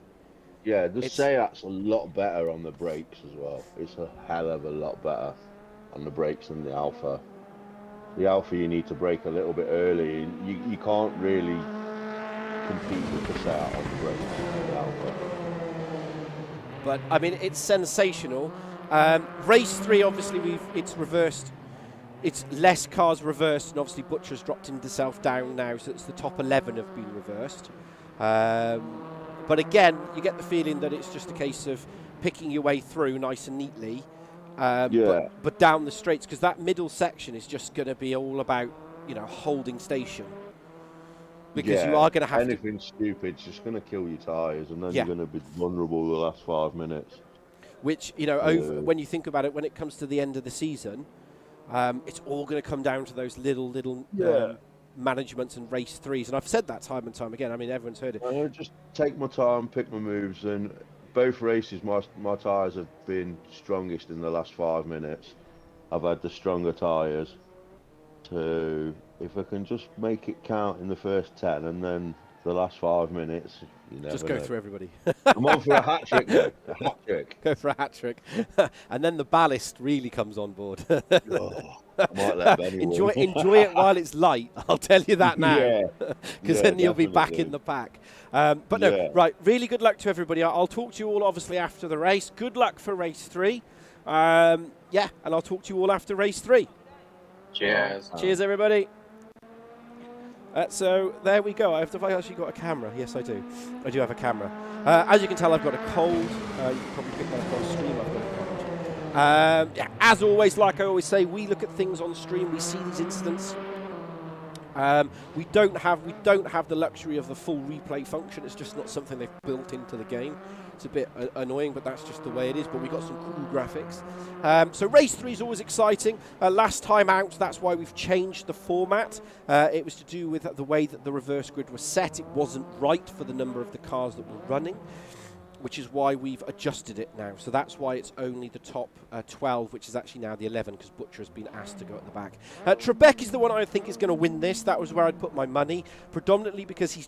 Yeah, the Seat's a lot better on the brakes as well. It's a hell of a lot better on the brakes than the Alpha. The Alpha, you need to brake a little bit early. You can't really compete with the Seat on the brakes than the Alpha. But I mean, it's sensational. Race 3, obviously, it's reversed. It's less cars reversed, and obviously Butcher's dropped himself down now, so it's the top 11 have been reversed. But again, you get the feeling that it's just a case of picking your way through nice and neatly, but down the straights, because that middle section is just going to be all about, you know, holding station. Because you are going to have anything stupid's just going to kill your tyres, and then you're going to be vulnerable the last 5 minutes. Which, you know, when you think about it, when it comes to the end of the season, it's all going to come down to those little managements and race 3s. And I've said that time and time again. I mean, everyone's heard it. I just take my time, pick my moves, and both races, my tyres have been strongest in the last 5 minutes. I've had the stronger tyres. So if I can just make it count in the first 10 and then the last 5 minutes, you never just go know. through everybody. I'm on for a hat trick, though. A hat trick. Go for a hat trick. And then the ballast really comes on board. I might let Benny enjoy win. it while it's light. I'll tell you that now. Because then you'll be back definitely. in the pack. But no, right, really good luck to everybody. I'll talk to you all, obviously, after the race. Good luck for race 3. And I'll talk to you all after race 3. Cheers. Cheers, everybody. So there we go. Have I actually got a camera? Yes, I do. I do have a camera. As you can tell, I've got a cold. You can probably pick that up on stream. I've got a cold. As always, like I always say, we look at things on stream. We see these incidents. We don't have the luxury of the full replay function. It's just not something they've built into the game. It's a bit annoying, but that's just the way it is. But we've got some cool graphics. So race 3 is always exciting. Last time out, that's why we've changed the format. It was to do with the way that the reverse grid was set. It wasn't right for the number of the cars that were running. which is why we've adjusted it now. So that's why it's only the top 12, which is actually now the 11, because Butcher has been asked to go at the back. Trebek is the one I think is going to win this. That was where I'd put my money, predominantly because he's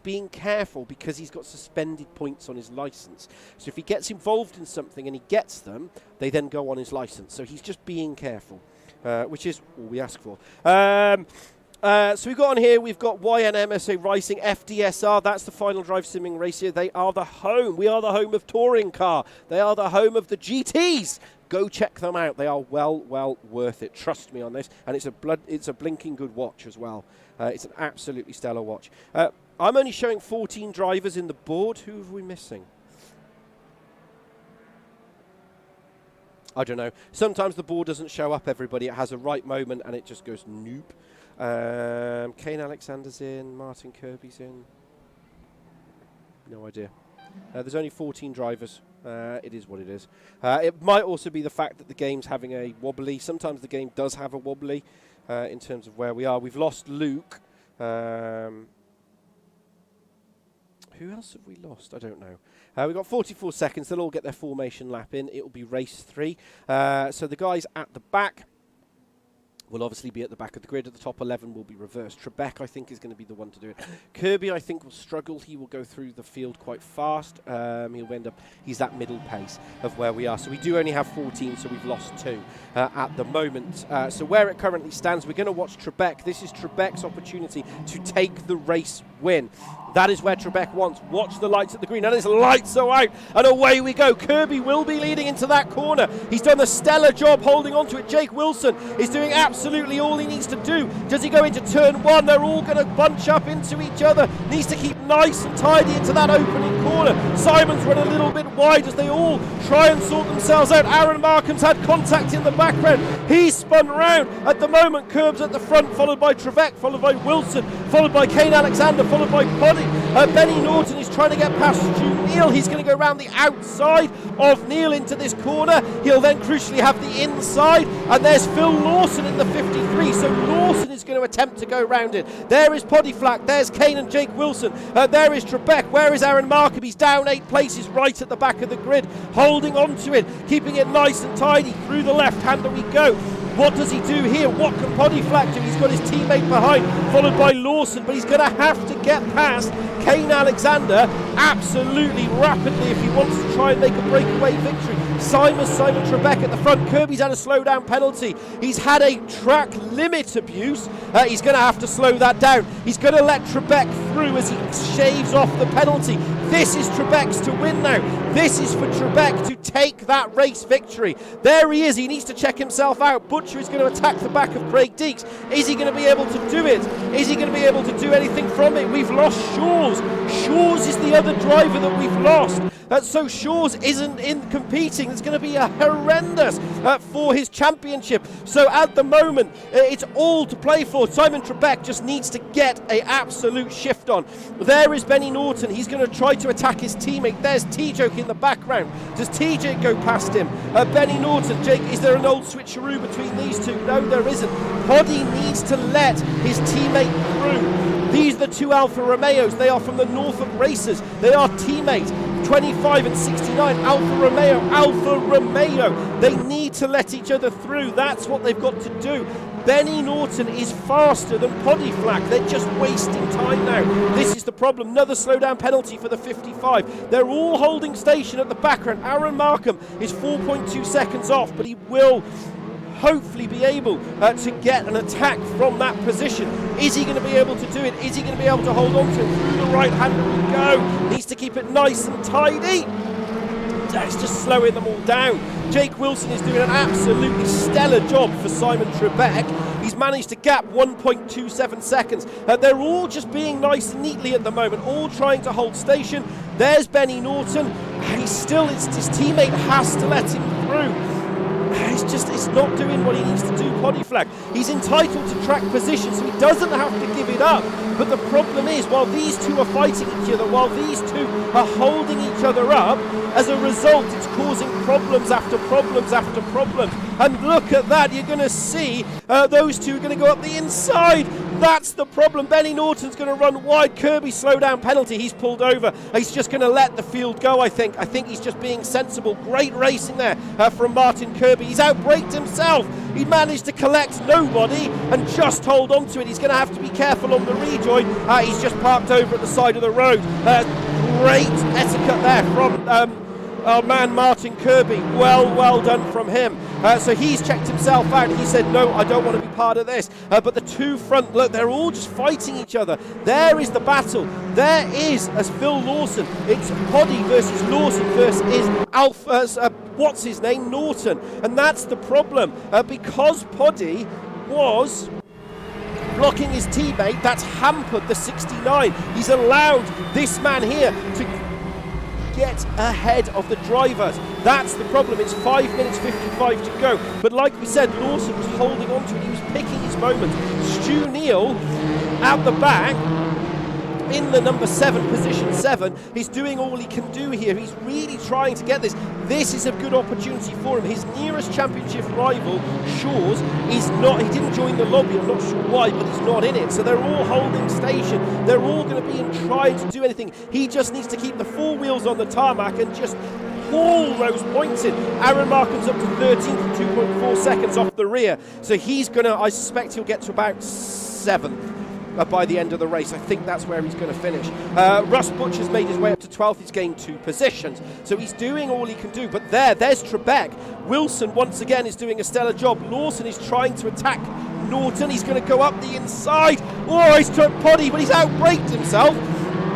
being careful, because he's got suspended points on his license. So if he gets involved in something and he gets them, they then go on his license. So he's just being careful, which is all we ask for. So we've got on here, we've got YNMSA Racing, FDSR, that's the Final Drive Simming race here. They are the home. We are the home of Touring Car. They are the home of the GTs. Go check them out. They are well worth it. Trust me on this. And it's a blinking good watch as well. It's an absolutely stellar watch. I'm only showing 14 drivers in the board. Who have we missing? I don't know. Sometimes the board doesn't show up, everybody. It has a right moment and it just goes nope. Kane Alexander's in, Martin Kirby's in. No idea. There's only 14 drivers. It is what it is. It might also be the fact that the game's having a wobbly. Sometimes the game does have a wobbly in terms of where we are. We've lost Luke. Who else have we lost? I don't know. We've got 44 seconds. They'll all get their formation lap in. It will be race 3. So the guys at the back will obviously be at the back of the grid. At the top 11 will be reversed. Trebek, I think, is going to be the one to do it. Kirby, I think, will struggle. He will go through the field quite fast. He'll end up, he's that middle pace of where we are. So we do only have 14, so we've lost 2 at the moment. So where it currently stands, we're going to watch Trebek. This is Trebek's opportunity to take the race win. That is where Trebek wants. Watch the lights at the green. And his lights are out. And away we go. Kirby will be leading into that corner. He's done a stellar job holding on to it. Jake Wilson is doing absolutely all he needs to do. Does he go into turn 1? They're all going to bunch up into each other. Needs to keep nice and tidy into that opening corner. Simon's run a little bit wide as they all try and sort themselves out. Aaron Markham's had contact in the background. He's spun round. At the moment, Curbs at the front, followed by Trebek, followed by Wilson, followed by Kane Alexander, followed by Poddy. Benny Norton is trying to get past Stu Neal. He's going to go around the outside of Neal into this corner. He'll then crucially have the inside. And there's Phil Lawson in the 53. So Lawson is going to attempt to go round it. There is Poddy Flack. There's Kane and Jake Wilson. There is Trebek. Where is Aaron Markham? He's down 8 places right at the back of the grid. Holding on to it. Keeping it nice and tidy. Through the left-hander we go. What does he do here? What can Poddy Flack do? He's got his teammate behind, followed by Lawson, but he's going to have to get past Kane Alexander absolutely rapidly if he wants to try and make a breakaway victory. Simon Trebek at the front. Kirby's had a slowdown penalty. He's had a track limit abuse. He's going to have to slow that down. He's going to let Trebek through as he shaves off the penalty. This is Trebek's to win now. This is for Trebek to take that race victory. There he is. He needs to check himself out. Butcher is going to attack the back of Craig Deeks. Is he going to be able to do it? Is he going to be able to do anything from it? We've lost Shaw's. Shaw's is the other driver that we've lost. So Shaw's isn't in competing. It's going to be a horrendous for his championship. So at the moment, it's all to play for. Simon Trebek just needs to get an absolute shift on. There is Benny Norton. He's going to try to attack his teammate. There's T-Joke in the background. Does T-Joke go past him? Benny Norton. Jake, is there an old switcheroo between these two? No, there isn't. Poddy needs to let his teammate through. These are the 2 Alfa Romeos. They are from the Norfolk Racers. They are teammates. 25 and 69, Alfa Romeo. They need to let each other through. That's what they've got to do. Benny Norton is faster than Poddy Flack. They're just wasting time now. This is the problem. Another slowdown penalty for the 55. They're all holding station at the background. Aaron Markham is 4.2 seconds off, but he will hopefully be able to get an attack from that position. Is he going to be able to do it? Is he going to be able to hold on to it? Through the right hander we go. Needs to keep it nice and tidy. It's just slowing them all down. Jake Wilson is doing an absolutely stellar job for Simon Trebek. He's managed to gap 1.27 seconds. They're all just being nice and neatly at the moment, all trying to hold station. There's Benny Norton. He's still, his teammate has to let him through. It's not doing what he needs to do, Poddy Flack. He's entitled to track position, so he doesn't have to give it up. But the problem is, while these two are fighting each other, while these two are holding each other up, As a result, it's causing problems after problems after problems. And look at that, you're going to see those two are going to go up the inside. That's the problem. Benny Norton's going to run wide. Kirby, slow down penalty. He's pulled over. He's just going to let the field go, I think. I think he's just being sensible. Great racing there from Martin Kirby. He's outbraked himself. He managed to collect nobody and just hold on to it. He's going to have to be careful on the rejoin. He's just parked over at the side of the road. Great etiquette there from our man Martin Kirby. Well done from him. So he's checked himself out. He said, no, I don't want to be part of this. But the two front, look, they're all just fighting each other. There is the battle. There is, as Phil Lawson, it's Poddy versus Lawson versus what's his name, Norton. And that's the problem. Because Poddy was blocking his teammate, that's hampered the 69. He's allowed this man here to get ahead of the drivers. That's the problem. It's 5 minutes 55 to go. But like we said, Lawson was holding on to it. He was picking his moments. Stu Neal out the back in the number 7, position 7, he's doing all he can do here. He's really trying to get this. This is a good opportunity for him. His nearest championship rival, Shaw's, is not, he didn't join the lobby, I'm not sure why, but he's not in it. So they're all holding station. They're all going to be in trying to do anything. He just needs to keep the 4 wheels on the tarmac and just haul those points in. Aaron Markham's up to 13th, 2.4 seconds off the rear. So he's going to, I suspect he'll get to about 7th. By the end of the race. I think that's where he's going to finish. Russ Butcher's made his way up to 12th. He's gained 2 positions. So he's doing all he can do. But there's Trebek. Wilson once again is doing a stellar job. Lawson is trying to attack Norton. He's going to go up the inside. Oh, he's took Poddy, but he's outbraked himself.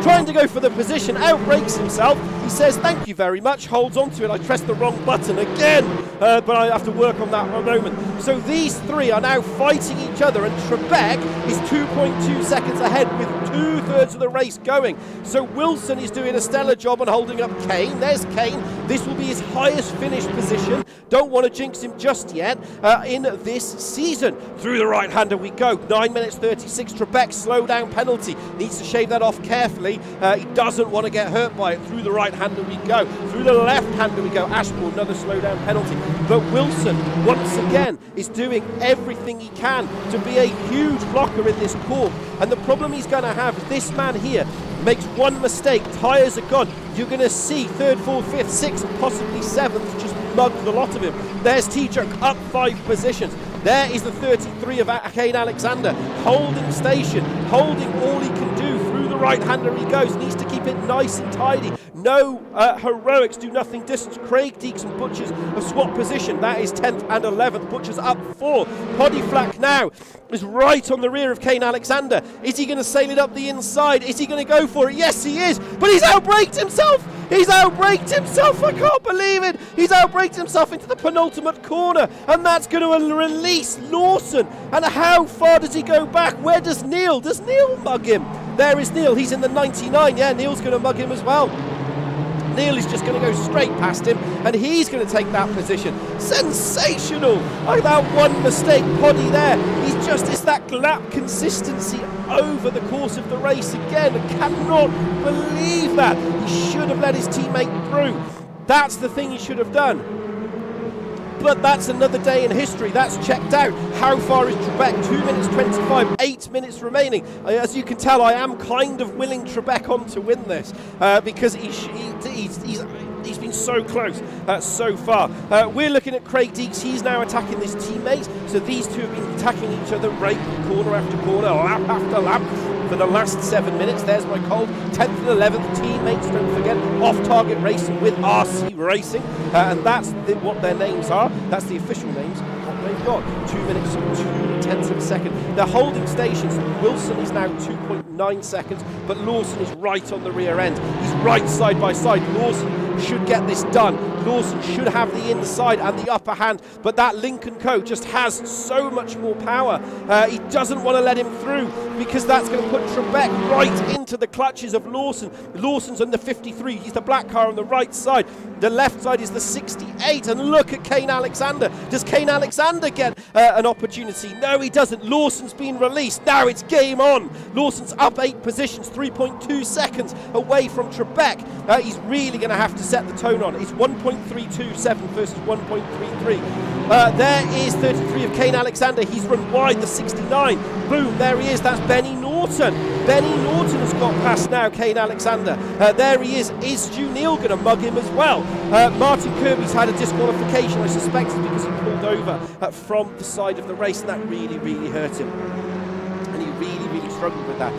Trying to go for the position, outbrakes himself. He says, thank you very much, holds on to it. I pressed the wrong button again, but I have to work on that for a moment. So these three are now fighting each other, and Trebek is 2.2 seconds ahead with 2/3 of the race going. So Wilson is doing a stellar job on holding up Kane. There's Kane. This will be his highest finish position. Don't want to jinx him just yet in this season. Through the right-hander we go. 9 minutes 36. Trebek, slow down penalty. Needs to shave that off carefully. He doesn't want to get hurt by it. Through the right-hander we go. Through the left-hander we go. Ashmore, another slow down penalty. But Wilson, once again, is doing everything he can to be a huge blocker in this corp. And the problem he's going to have is this man here makes one mistake, tyres are gone. You're going to see 3rd, 4th, 5th, 6th, and possibly 7th just mug the lot of him. There's T-Jerk up 5 positions. There is the 33 of Kane Alexander, holding station, holding all he can do. Through the right-hander he goes, needs to keep it nice and tidy. No heroics, do nothing distance. Craig Deeks and Butchers have swapped position. That is 10th and 11th. Butchers up 4. Poddy Flack now is right on the rear of Kane Alexander. Is he going to sail it up the inside? Is he going to go for it? Yes, he is. But he's outbraked himself. He's outbraked himself. I can't believe it. He's outbraked himself into the penultimate corner. And that's going to release Lawson. And how far does he go back? Where does Neil? Does Neil mug him? There is Neil. He's in the 99. Yeah, Neil's going to mug him as well. Neil is just going to go straight past him, and he's going to take that position. Sensational! Like that one mistake, Poddy there. It's that lap consistency over the course of the race again. I cannot believe that. He should have let his teammate through. That's the thing he should have done. But that's another day in history. That's checked out. How far is Trebek? 2 minutes 25, 8 minutes remaining. As you can tell, I am kind of willing Trebek on to win this because he's been so close so far. We're looking at Craig Deeks. He's now attacking this teammate. So these two have been attacking each other right corner after corner, lap after lap for the last 7 minutes. There's my cold. 10th and 11th teammates, don't forget. Off-target racing with RC Racing. And that's what their names are. That's the official names. What they've got. 2 minutes, 2/10 of a second. They're holding stations. Wilson is now 2.9 seconds, but Lawson is right on the rear end. He's right side by side. Lawson should get this done. Lawson should have the inside and the upper hand, but that Lincoln Co just has so much more power. He doesn't want to let him through because that's going to put Trebek right into the clutches of Lawson. Lawson's on the 53. He's the black car on the right side. The left side is the 68, and look at Kane Alexander. Does Kane Alexander get an opportunity? No, he doesn't. Lawson's been released. Now it's game on. Lawson's up 8 positions, 3.2 seconds away from Trebek. He's really going to have to set the tone on. It's 1.327 versus 1.33. There is 33 of Kane Alexander. He's run wide, the 69. Boom, there he is. That's Benny Norton. Benny Norton has got past now Kane Alexander. There he is. Is Stu Neal going to mug him as well? Martin Kirby's had a disqualification. I suspect it's because he pulled over from the side of the race, and that really, really hurt him. And he really struggled with that.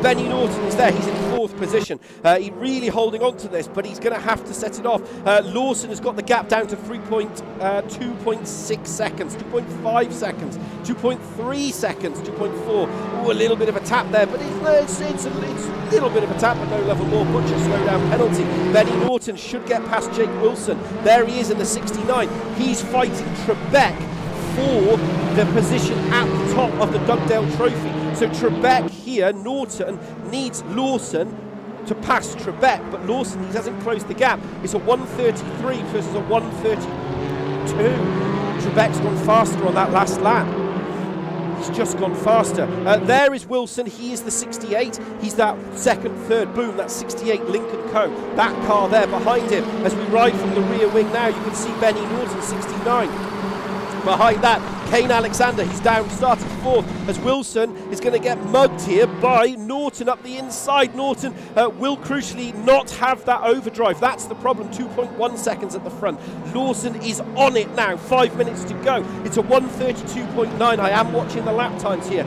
Benny Norton is there. He's in 4th position. He's really holding on to this, but he's going to have to set it off. Lawson has got the gap down to 2.6 seconds, 2.5 seconds, 2.3 seconds, 2.4. Ooh, a little bit of a tap there, but it's a little bit of a tap, but no level more. Butcher slowdown penalty. Benny Norton should get past Jake Wilson. There he is in the 69. He's fighting Trebek for the position at the top of the Dugdale Trophy. So Trebek here, Norton needs Lawson to pass Trebek, but Lawson, he hasn't closed the gap. It's a 133 versus a 132. Trebek's gone faster on that last lap. He's just gone faster. There is Wilson. He is the 68. He's that second, third. Boom, that 68 Lincoln Co. That car there behind him. As we ride from the rear wing now, you can see Benny Norton, 69. Behind that, Kane Alexander, he's down, starting 4th, as Wilson is going to get mugged here by Norton up the inside. Norton will crucially not have that overdrive. That's the problem, 2.1 seconds at the front. Lawson is on it now, 5 minutes to go. It's a 132.9. I am watching the lap times here.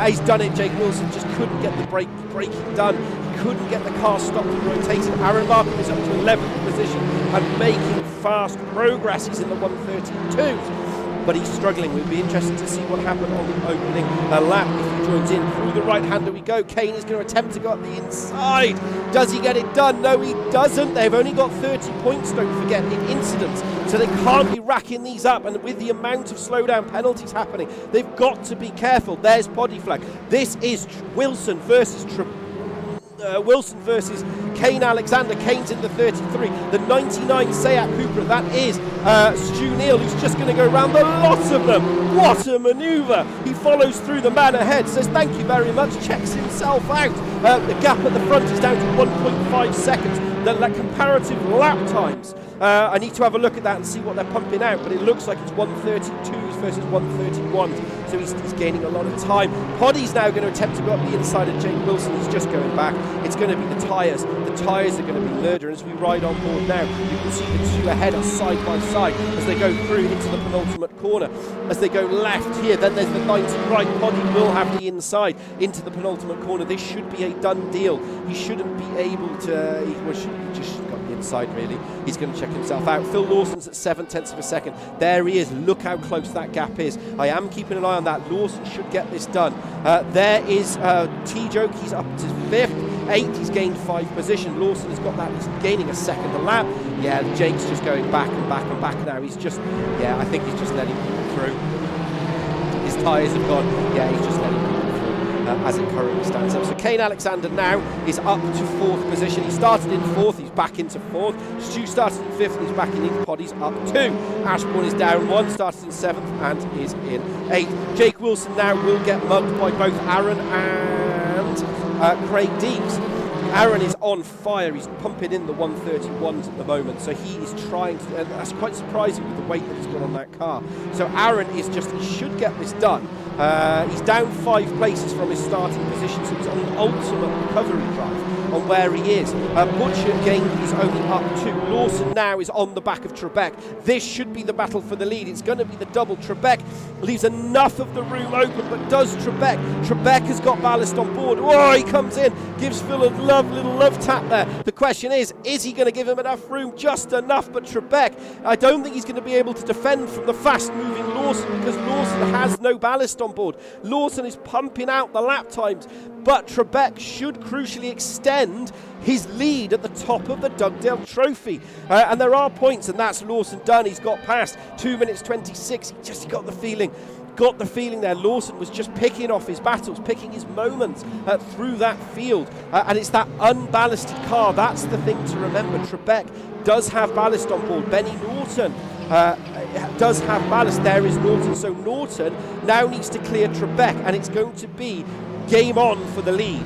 He's done it. Jake Wilson just couldn't get the braking done. He couldn't get the car stopped and rotated. Aaron Markham is up to 11th position and making fast progress. He's in the 132s. But he's struggling. We'll be interested to see what happened on the opening lap if he joins in. Through the right hander we go. Kane is going to attempt to go up the inside. Does he get it done? No, he doesn't. They've only got 30 points, don't forget, in incidents. So they can't be racking these up. And with the amount of slowdown penalties happening, they've got to be careful. There's body flag. This is Wilson versus Wilson versus Kane Alexander. Kane's in the 33. The 99 Seat Cupra, that is Stu Neal, who's just going to go around the lot of them. What a manoeuvre. He follows through the man ahead, says thank you very much, checks himself out. The gap at the front is down to 1.5 seconds. The comparative lap times, I need to have a look at that and see what they're pumping out, but it looks like it's 132s versus 131s, so he's gaining a lot of time. Poddy's now going to attempt to go up the inside of Jake Wilson. He's just going back. It's going to be the tyres. The tyres are going to be murder. As we ride on board now, you can see the two ahead are side by side as they go through into the penultimate corner. As they go left here, then there's the 90 right. Poddy will have the inside into the penultimate corner. This should be a done deal. He shouldn't be able to, he just got the inside really. He's going to check himself out. Phil Lawson's at 7/10 of a second. There he is. Look how close that gap is. I am keeping an eye on that. Lawson should get this done. There is T-Joke. He's up to 5th. 8th, he's gained 5 position. Lawson has got that. He's gaining a second a lap. Yeah, Jake's just going back and back and back now. He's just, I think he's just letting people through. His tyres have gone. Yeah, he's just letting people through as it currently stands up. So Kane Alexander now is up to 4th position. He started in 4th, he's back into 4th. Stu started in 5th, he's back in 8th. Poddy's up 2. Ashbourne is down 1, started in 7th and is in 8th. Jake Wilson now will get mugged by both Aaron and Craig Deems. Aaron is on fire. He's pumping in the 131s at the moment, so he is trying to, and that's quite surprising with the weight that he's got on that car. So Aaron is just, he should get this done. He's down 5 places from his starting position, so he's on an ultimate recovery drive on where he is. Butcher again is only up 2. Lawson now is on the back of Trebek. This should be the battle for the lead. It's going to be the double. Trebek leaves enough of the room open, but does Trebek? Trebek has got ballast on board. Oh, he comes in, gives Phil a little love tap there. The question is he going to give him enough room? Just enough, but Trebek, I don't think he's going to be able to defend from the fast-moving Lawson because Lawson has no ballast on board. Lawson is pumping out the lap times, but Trebek should crucially extend his lead at the top of the Dugdale Trophy. And there are points, and that's Lawson done. He's got past 2 minutes 26. He just got the feeling there. Lawson was just picking off his battles, picking his moments through that field. And it's that unballasted car. That's the thing to remember. Trebek does have ballast on board. Benny Norton does have ballast. There is Norton. So Norton now needs to clear Trebek, and it's going to be game on for the lead.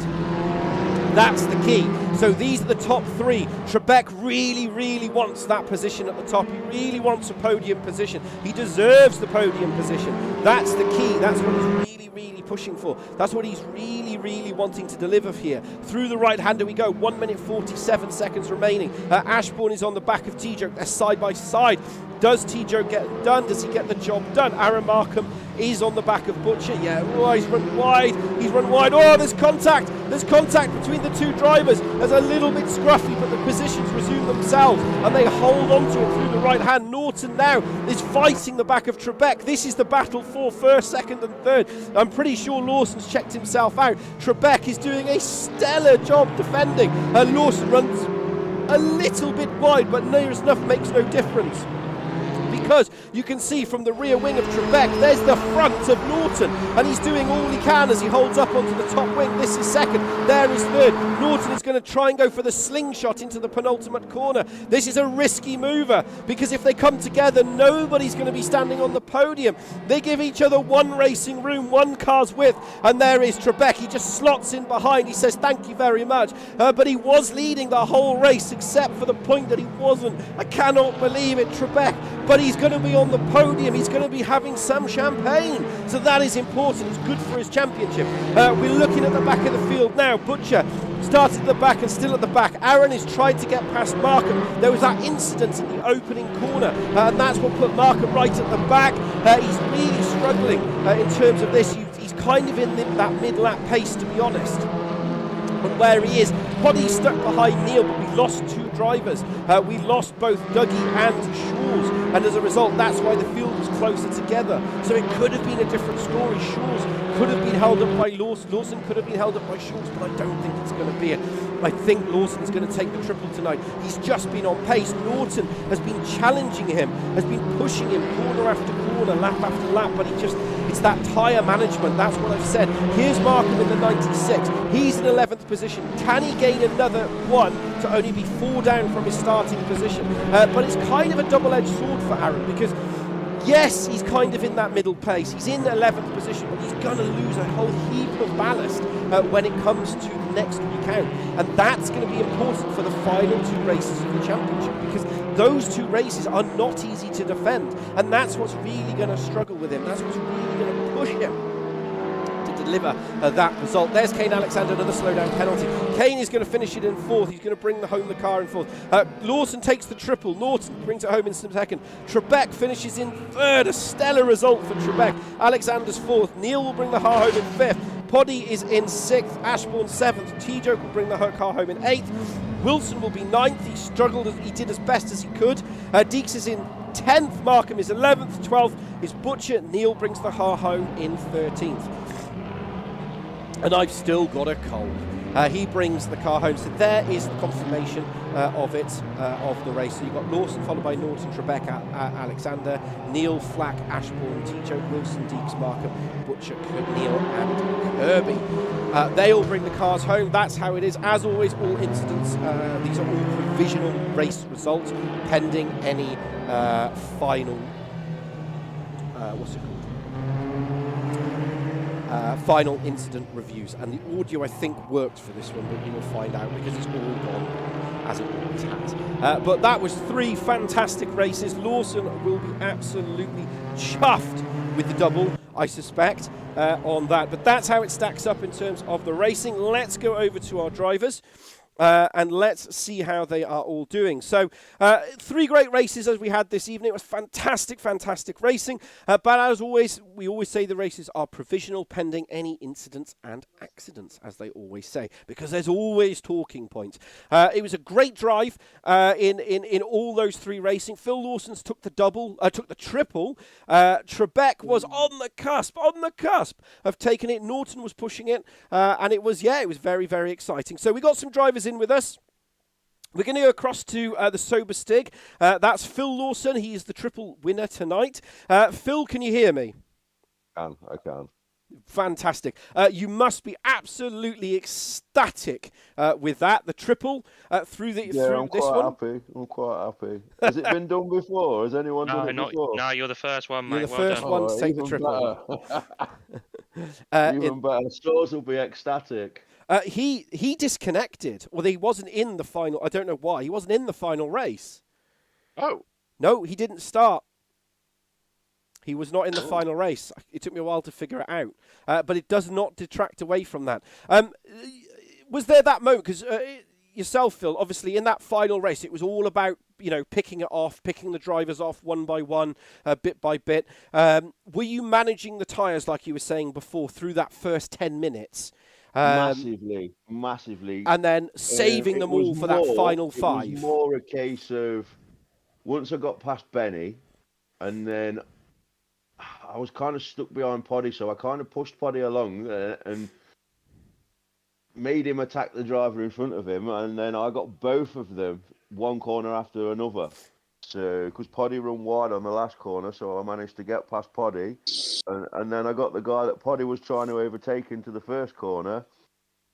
That's the key. So these are the top three. Trebek really, really wants that position at the top. He really wants a podium position. He deserves the podium position. That's the key. That's what he's really, really pushing for. That's what he's really, really wanting to deliver here. Through the right-hander we go. 1 minute 47 seconds remaining. Ashbourne is on the back of T-Joke. They're side by side. Does T-Joke get it done? Does he get the job done? Aaron Markham is on the back of Butcher. Yeah, oh, he's run wide. He's run wide. Oh, there's contact. There's contact between the two drivers. There's a little bit scruffy, but the positions resume themselves, and they hold on to it through the right hand. Norton now is fighting the back of Trebek. This is the battle for first, second, and third. I'm pretty sure Lawson's checked himself out. Trebek is doing a stellar job defending. Lawson runs a little bit wide, but near enough makes no difference. Because you can see from the rear wing of Trebek, there's the front of Norton, and he's doing all he can as he holds up onto the top wing. This is second, there is third. Norton is going to try and go for the slingshot into the penultimate corner. This is a risky mover, because if they come together, nobody's going to be standing on the podium. They give each other one racing room, one car's width, and there is Trebek. He just slots in behind. He says thank you very much, but he was leading the whole race except for the point that he wasn't. I cannot believe it, Trebek, but he's going to be on the podium. He's going to be having some champagne, so that is important. It's good for his championship. We're looking at the back of the field now. Butcher started at the back and still at the back. Aaron has tried to get past Markham. There was that incident in the opening corner, and that's what put Markham right at the back. He's really struggling in terms of this. He's kind of in that mid-lap pace, to be honest. And where he is, Poddy stuck behind Neil, but we lost two drivers. We lost both Dougie and Shaw's, and as a result, that's why the field was closer together. So it could have been a different story. Shaw's could have been held up by Lawson. Lawson could have been held up by Shaw's, but I don't think it's going to be it. I think Lawson's going to take the triple tonight. He's just been on pace. Norton has been challenging him, has been pushing him corner after corner, lap after lap, but it's that tyre management. That's what I've said. Here's Markham in the 96. He's in 11th position. Can he gain another one to only be 4 down from his starting position? But it's kind of a double-edged sword for Aaron, because yes, he's kind of in that middle pace. He's in 11th position, but he's going to lose a whole heap of ballast when it comes to the next recount. And that's going to be important for the final 2 races of the championship, because those 2 races are not easy to defend. And that's what's really going to struggle with him. That's what's really going to push him to deliver that result. There's Kane Alexander, another slowdown penalty. Kane is going to finish it in 4th. He's going to bring home the car in 4th. Lawson takes the triple. Norton brings it home in 2nd. Trebek finishes in 3rd. A stellar result for Trebek. Alexander's 4th. Neil will bring the car home in 5th. Poddy is in 6th. Ashbourne 7th. T-Joke will bring the car home in 8th. Wilson will be 9th. He struggled. He did as best as he could. Deeks is in 10th. Markham is 11th. 12th is Butcher. Neil brings the car home in 13th. And I've still got a cold. He brings the car home. So there is the confirmation of the race. So you've got Lawson followed by Norton, Trebek, Alexander, Neil, Flack, Ashbourne, T-Joke, Wilson, Deeks, Markham, Butcher, Neil and Kirby. They all bring the cars home. That's how it is. As always, all incidents, these are all provisional race results pending any final, what's it called? Final incident reviews, and the audio I think worked for this one, but you will find out because it's all gone as it always has. But that was 3 fantastic races. Lawson will be absolutely chuffed with the double, I suspect, on that. But that's how it stacks up in terms of the racing. Let's go over to our drivers. And let's see how they are all doing. So 3 great races as we had this evening. It was fantastic, fantastic racing. But as always, we always say the races are provisional pending any incidents and accidents, as they always say, because there's always talking points. It was a great drive in all those 3 racing. Phil Lawson's took the triple. Trebek was on the cusp of taking it. Norton was pushing it, and it was very, very exciting. So we got some drivers in with us. We're going to go across to the Sober Stig. That's Phil Lawson. He is the triple winner tonight. Phil, can you hear me? I can. Fantastic. You must be absolutely ecstatic with that. The triple through Yeah, through I'm this quite one. happy. I'm quite happy. Has it been done before? Has anyone done No, it not before? no. You're the first one, You're mate. the Well first done. one to take the even triple. better. Even better. Stores will be ecstatic. He disconnected, or he wasn't in the final. I don't know why. He wasn't in the final race. Oh, No, he didn't start. He was not in the final race. It took me a while to figure it out. But it does not detract away from that. Was there that moment? Because yourself, Phil, obviously in that final race, it was all about, picking it off, picking the drivers off one by one, bit by bit. Were you managing the tyres, like you were saying before, through that first 10 minutes? Massively. And then saving them all for that final 5? It was more a case of once I got past Benny, and then I was kind of stuck behind Poddy, so I kind of pushed Poddy along and made him attack the driver in front of him, and then I got both of them one corner after another. So, because Poddy run wide on the last corner, so I managed to get past Poddy, and then I got the guy that Poddy was trying to overtake into the first corner,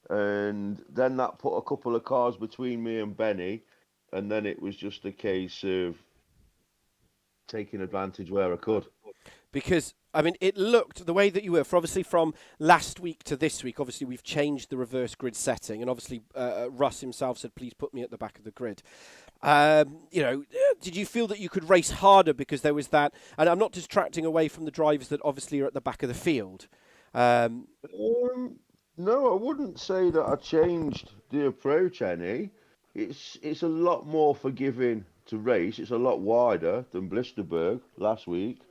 and then that put a couple of cars between me and Benny, and then it was just a case of taking advantage where I could. Because, it looked, the way that you were, obviously from last week to this week, obviously we've changed the reverse grid setting, and obviously Russ himself said, please put me at the back of the grid. Did you feel that you could race harder because there was that, and I'm not distracting away from the drivers that obviously are at the back of the field. No, I wouldn't say that I changed the approach any. It's a lot more forgiving to race. It's a lot wider than Blisterberg last week.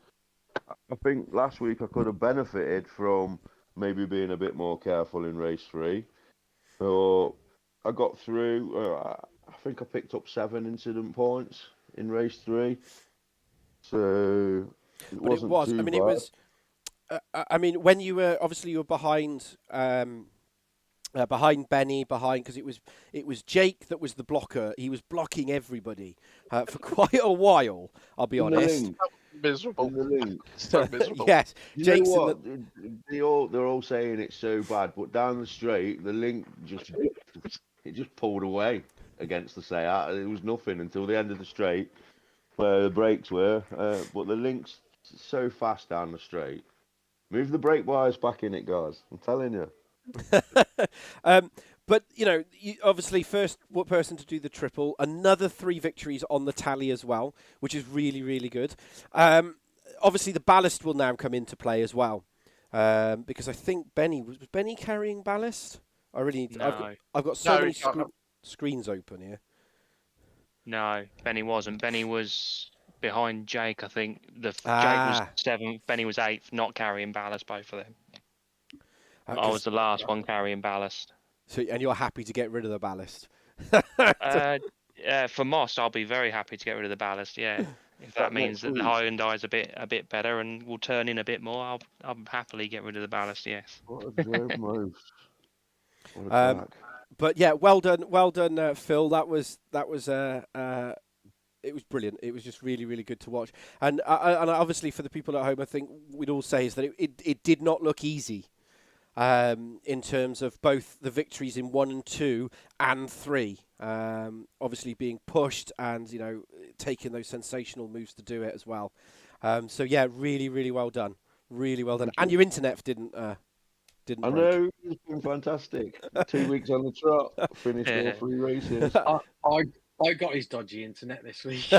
I think last week I could have benefited from maybe being a bit more careful in race 3. So I got through. I think I picked up 7 incident points in race 3. So it wasn't too bad. It was. When you were behind. Behind Benny, because it was Jake that was the blocker. He was blocking everybody for quite a while. I'll be honest. Miserable. In the link. So miserable. Yes, Jake's what? They're all saying it's so bad, but down the straight, the link just pulled away against the Seat. It was nothing until the end of the straight where the brakes were. But the link's so fast down the straight. Move the brake wires back in it, guys. I'm telling you. But you obviously first person to do the triple, another 3 victories on the tally as well, which is really, really good. Obviously the ballast will now come into play as well, because I think was Benny carrying ballast? I really need to, No. I've got so many screens open here. No, Benny wasn't. Benny was behind Jake, I think. Jake was 7th, Benny was 8th, not carrying ballast, both of them. I was the last one carrying ballast. So, and you're happy to get rid of the ballast? For Moss, I'll be very happy to get rid of the ballast. Yeah, if that means that the Hyundai is a bit better and will turn in a bit more, I'll happily get rid of the ballast. Yes. What a joke move. But yeah, well done, Phil. That was it was brilliant. It was just really, really good to watch. And obviously for the people at home, I think we'd all say is that it did not look easy. In terms of both the victories in 1 and 2 and 3, obviously being pushed and taking those sensational moves to do it as well. So yeah, really, really well done, really well done. And your internet didn't. I break. Know it's been fantastic. 2 weeks on the trot, finished all 3 races. I got his dodgy internet this week.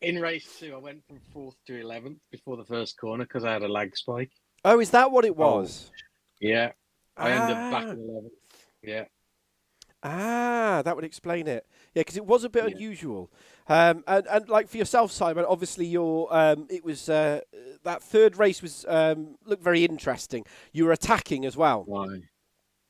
In race 2, I went from 4th to 11th before the first corner because I had a lag spike. Oh, is that what it was? Yeah. I ended up back in 11th. Yeah. That would explain it. Yeah, because it was a bit unusual. And like for yourself, Simon, obviously it was that 3rd race was looked very interesting. You were attacking as well. Why?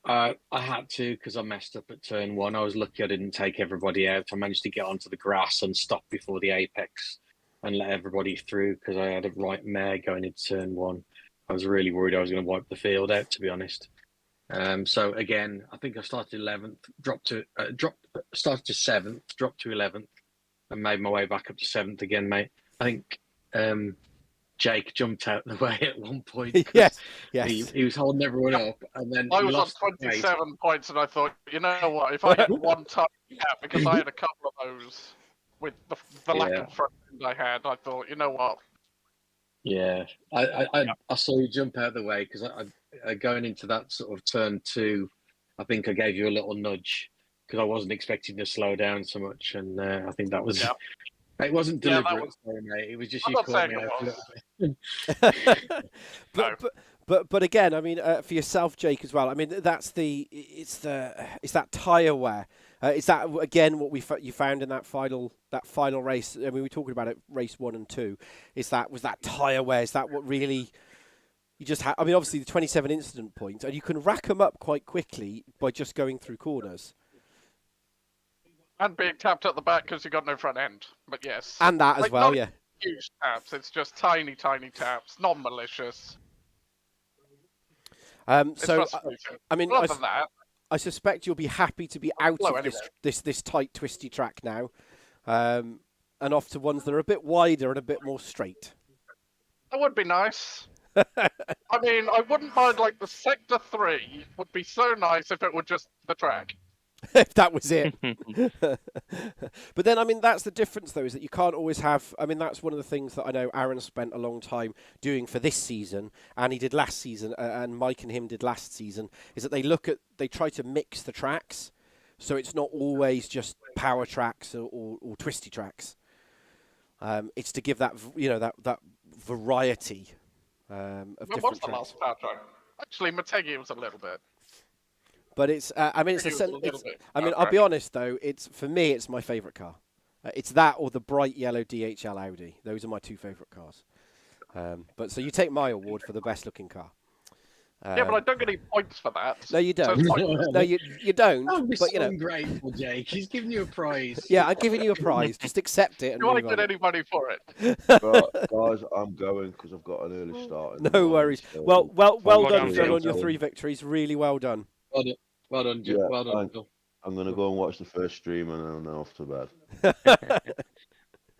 I had to because I messed up at turn 1. I was lucky I didn't take everybody out. I managed to get onto the grass and stop before the apex and let everybody through because I had a right mare going into turn 1. I was really worried I was going to wipe the field out, to be honest. So again, I think I started 11th, started to 7th, dropped to 11th, and made my way back up to 7th again, mate. I think Jake jumped out the way at one point. 'cause Yes, yes. He was holding everyone up, and then I he was on lost the pace. 27 points, and I thought, you know what? If I get one time gap, because I had a couple of those with the lack Yeah. of front end I had, I thought, you know what? Yeah, I saw you jump out the way because I going into that sort of turn 2, I think I gave you a little nudge because I wasn't expecting to slow down so much, and I think that was. Yeah. It wasn't Yeah, that deliberate, was- sorry, mate. It was just I'm you not caught saying me it out a was. little bit. But again, I mean, for yourself, Jake, as well. I mean, it's that tyre wear. Is that again what you found in that final race? I mean, we were talking about it, race 1 and 2. Was that tyre wear? Is that what really you just had? I mean, obviously the 27 incident points, and you can rack them up quite quickly by just going through corners. And being tapped at the back because you got no front end. But yes. And that as Like, well, not yeah. Huge taps. It's just tiny taps, non-malicious. It's So, frustrating. I mean, Other than that, I suspect you'll be happy to be out Hello, of anyway. this tight, twisty track now, and off to ones that are a bit wider and a bit more straight. that would be nice. I mean, I wouldn't mind, like, the Sector 3 would be so nice if it were just the track. If that was it. But then, I mean, that's the difference, though, is that you can't always have... I mean, that's one of the things that I know Aaron spent a long time doing for this season, and he did last season, and Mike and him did last season, is that they try to mix the tracks, so it's not always just power tracks or twisty tracks. It's to give that, that variety of What different was the tracks. last power track? Actually, Motegi was a little bit. But it's, I mean, it's Maybe it was a little bit. I'll be honest though. For me, it's my favourite car. It's that or the bright yellow DHL Audi. Those are my 2 favourite cars. But so you take my award for the best looking car. Yeah, but I don't get any points for that. No, you So don't. it's pointless. No, you don't. Don't be But so ungrateful, Jake. He's giving you a prize. yeah, I'm giving you a prize. Just accept it and Do I move get on. any money for it? But guys, I'm going because I've got an early start. in the No morning, worries. so- Well Well done, done, Phil, Phil. on your 3 victories. Really well done. Well done, Jim. Yeah, Well done, thanks. Phil. I'm gonna go and watch the first stream and then off to bed.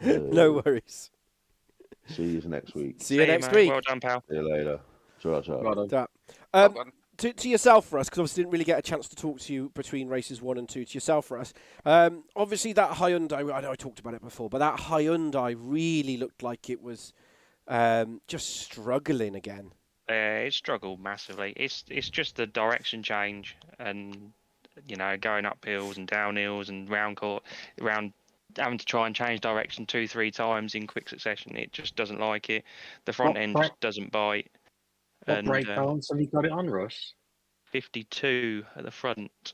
No worries. See you next week. See you next mate. week. Well done, pal. See you later. Ciao, ciao. Well done. Ta. Well done. To yourself, Russ, because obviously didn't really get a chance to talk to you between races 1 and 2. To yourself, Russ, obviously that Hyundai, I know I talked about it before, but that Hyundai really looked like it was just struggling again. It struggled massively. It's just the direction change and going up hills and down hills and round having to try and change direction 2-3 times in quick succession. It just doesn't like it. The front What end brake- just doesn't bite. What And brake balance have you got it on, Russ? 52 at the front.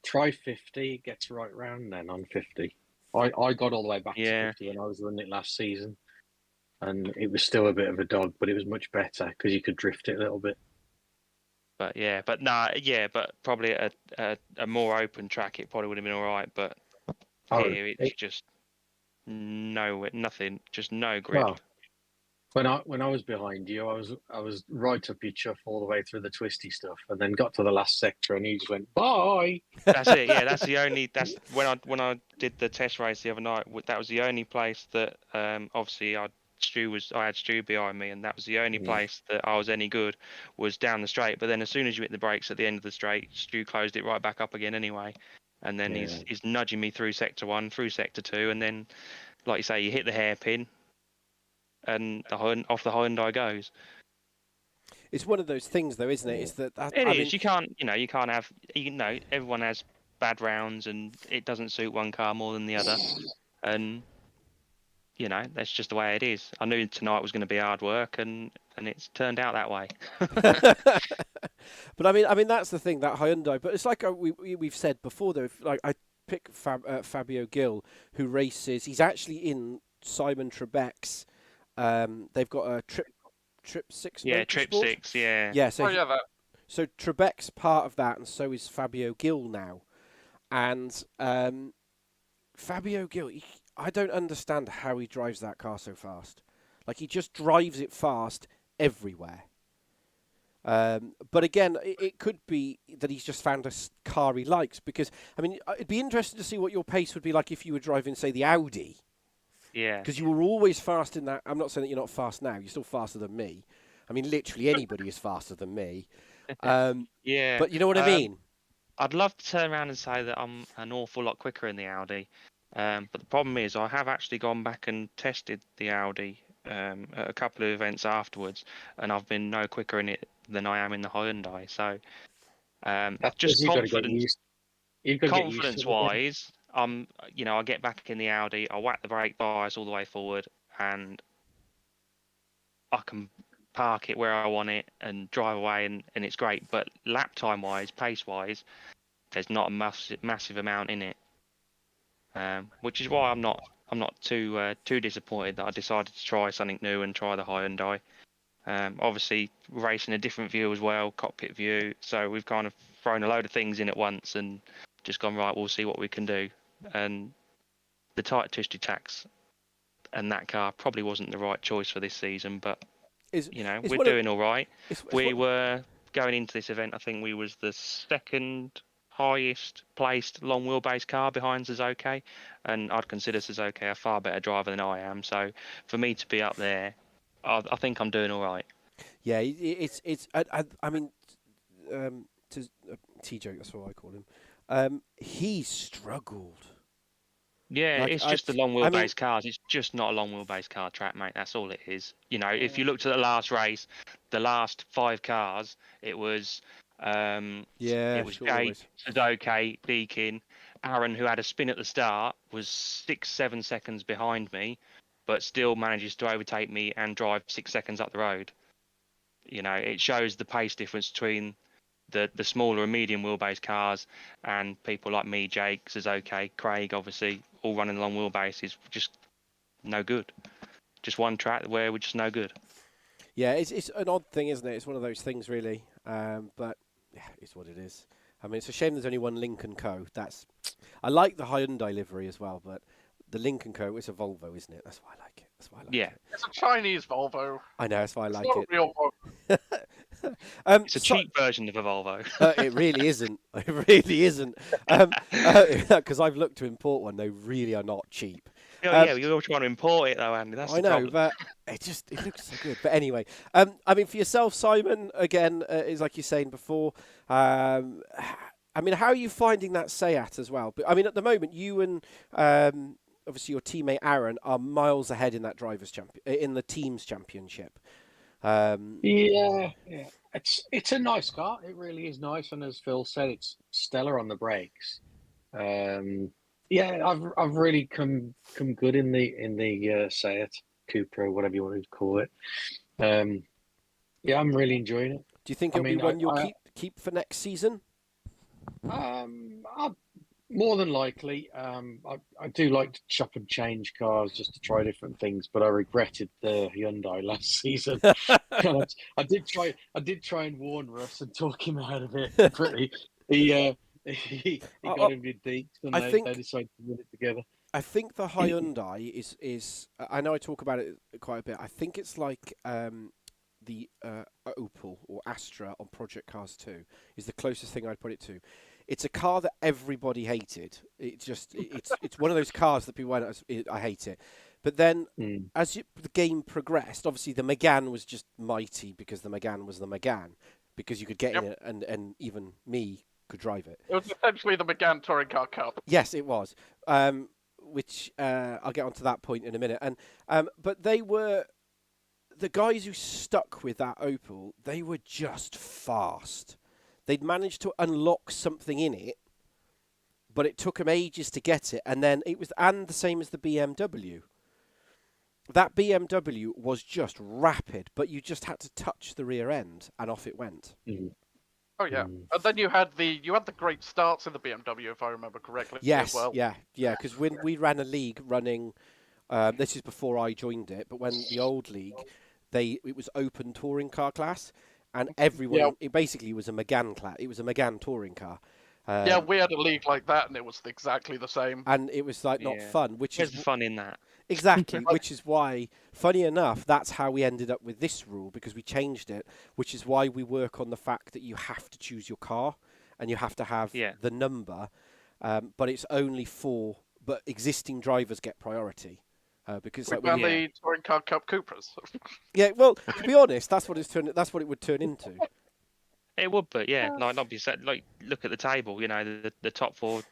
Try 50, it gets right round then on 50. I got all the way back Yeah. to 50 when I was running it last season. And it was still a bit of a dog, but it was much better because you could drift it a little bit. But probably at a more open track, it probably would have been all right. But here, it's just nothing, just no grip. Well, when I was behind you, I was right up your chuff all the way through the twisty stuff, and then got to the last sector, and you just went bye. That's it. Yeah, that's the only. That's when I did the test race the other night. That was the only place that obviously I had Stu behind me, and that was the only place that I was any good was down the straight. But then as soon as you hit the brakes at the end of the straight, Stu closed it right back up again anyway. And then he's nudging me through sector 1, through sector 2, and then, like you say, you hit the hairpin, and off the Hyundai goes. It's one of those things, though, isn't it? It's that It is. You can't have. Everyone has bad rounds, and it doesn't suit one car more than the other, and that's just the way it is. I knew tonight was going to be hard work, and it's turned out that way. But I mean that's the thing, that Hyundai. But it's like we've said before, though. Like I pick Fabio Gil, who races. He's actually in Simon Trebek's. They've got a Trip 6. Yeah, Trip Motorsport. 6. Yeah. Yeah. So that. so Trebek's part of that, and so is Fabio Gil now. And Fabio Gil, I don't understand how he drives that car so fast. Like, he just drives it fast everywhere. But again, it could be that he's just found a car he likes, because, I mean, it'd be interesting to see what your pace would be like if you were driving, say, the Audi. Yeah. Because you were always fast in that. I'm not saying that you're not fast now. You're still faster than me. I mean, literally anybody is faster than me. Yeah. But you know what I mean? I'd love to turn around and say that I'm an awful lot quicker in the Audi. But the problem is I have actually gone back and tested the Audi at a couple of events afterwards, and I've been no quicker in it than I am in the Hyundai. So That's just because you've got to get confidence. used. You've got to get used to Confidence it. Again. wise, I get back in the Audi, I whack the brake bias all the way forward, and I can park it where I want it and drive away, and it's great. But lap time wise, pace wise, there's not a massive amount in it, which is why I'm not too disappointed that I decided to try something new and try the Hyundai. Obviously, racing a different view as well, cockpit view. So we've kind of thrown a load of things in at once and just gone, right, we'll see what we can do. And the tight twisty tax and that car probably wasn't the right choice for this season, but we're doing all right. We were going into this event, I think we was the second highest placed long wheelbase car behind Suzuki, and I'd consider Suzuki a far better driver than I am. So for me to be up there, I think I'm doing all right. Yeah, I mean, T-Joke, that's what I call him. He struggled. Yeah, Like, it's just the long wheelbase cars. It's just not a long wheelbase car track, mate. That's all it is. If you looked at the last race, the last 5 cars, it was Jake, Suzuki, Deakin, Aaron, who had a spin at the start, was 6-7 seconds behind me, but still manages to overtake me and drive 6 seconds up the road. It shows the pace difference between the smaller and medium wheelbase cars and people like me, Jake, Suzuki, Craig, obviously, all running long wheelbases, just no good. Just one track where we're just no good. Yeah, it's an odd thing, isn't it? It's one of those things, really. But yeah, it's what it is. I mean, it's a shame there's only one Lincoln Co. I like the Hyundai livery as well, but the Lincoln Co. is a Volvo, isn't it? That's why I like it. It's a Chinese Volvo. I know, that's why I like It's not it. a real Volvo. It's a cheap version of a Volvo. It really isn't. It really isn't. Because I've looked to import one. They really are not cheap. You're all trying to import it though, Andy. That's the problem. But it looks so good. But anyway, I mean, for yourself, Simon, again, is like you're saying before. I mean, how are you finding that Seat as well? But I mean, at the moment, you and obviously your teammate Aaron are miles ahead in that in the team's championship. Yeah, it's a nice car. It really is nice, and as Phil said, it's stellar on the brakes. Yeah, I've really come good in the Seat Cupra, whatever you want to call it. Yeah, I'm really enjoying it. Do you think it'll be one you'll keep for next season? More than likely. I do like to chop and change cars just to try different things, but I regretted the Hyundai last season. I did try and warn Russ and talk him out of it. But he got him with Deeks, and they decided to put it together. I think the Hyundai is. I know I talk about it quite a bit. I think it's like the Opel or Astra on Project Cars 2 is the closest thing I'd put it to. It's a car that everybody hated. It's one of those cars that people went, I hate it. But then as the game progressed, obviously the Megane was just mighty because the Megane was the Megane, because you could get in it and even me could drive it. It was essentially the Megane Touring Car Cup. Yes, it was. Which I'll get onto that point in a minute. And but they were the guys who stuck with that Opel. They were just fast. They'd managed to unlock something in it, but it took them ages to get it. And then it was the same as the BMW. That BMW was just rapid, but you just had to touch the rear end, and off it went. Oh yeah, and then you had the great starts in the BMW, if I remember correctly. Yes, as well. yeah. Because when we ran a league running, this is before I joined it, but when the old league, it was open touring car class, and everyone it basically was a Megane class. It was a Megane touring car. Yeah, we had a league like that, and it was exactly the same. And it was like not fun, There's fun in that. Exactly, which is why, funny enough, that's how we ended up with this rule, because we changed it, which is why we work on the fact that you have to choose your car and you have to have the number, but it's only but existing drivers get priority. because We like found Yeah. the Touring Car Cup Cupras. yeah, well, to be honest, that's what it would turn into. It would, but yeah, like you said, like look at the table. You know, the top four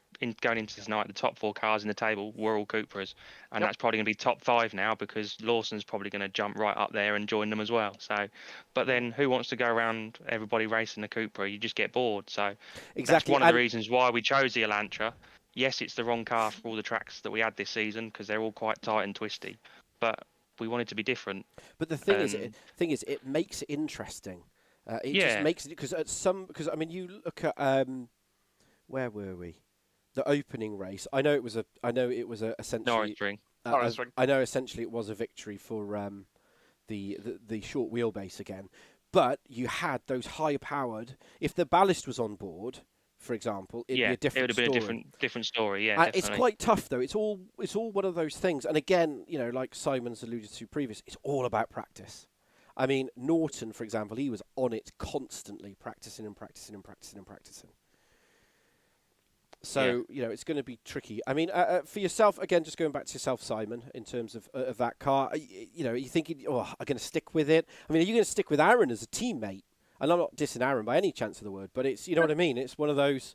going into tonight, the top 4 cars in the table were all Cupras, and Yep. that's probably going to be top 5 now because Lawson's probably going to jump right up there and join them as well. So, but then who wants to go around everybody racing the Cupra? You just get bored. So Exactly. that's one of the and- reasons why we chose the Elantra. Yes, it's the wrong car for all the tracks that we had this season because they're all quite tight and twisty, but we wanted to be different. But the thing is, it makes it interesting. It just Yeah. makes it because I mean, you look at where were we? The opening race. I know it was essentially. Norrisring. Norrisring. I know essentially it was a victory for the short wheelbase again, but you had those high powered. If the ballast was on board, for example, it'd be a It different would have been story. a different story. Yeah, And it's definitely. quite tough though. It's all one of those things. And again, like Simon's alluded to previous, it's all about practice. I mean, Norton, for example, he was on it constantly, practicing and practicing and practicing and practicing. So, it's going to be tricky. I mean, for yourself, again, just going back to yourself, Simon, in terms of that car, are you thinking, I'm going to stick with it? I mean, are you going to stick with Aaron as a teammate? And I'm not dissing Aaron by any chance of the word, but it's, you know what I mean? It's one of those,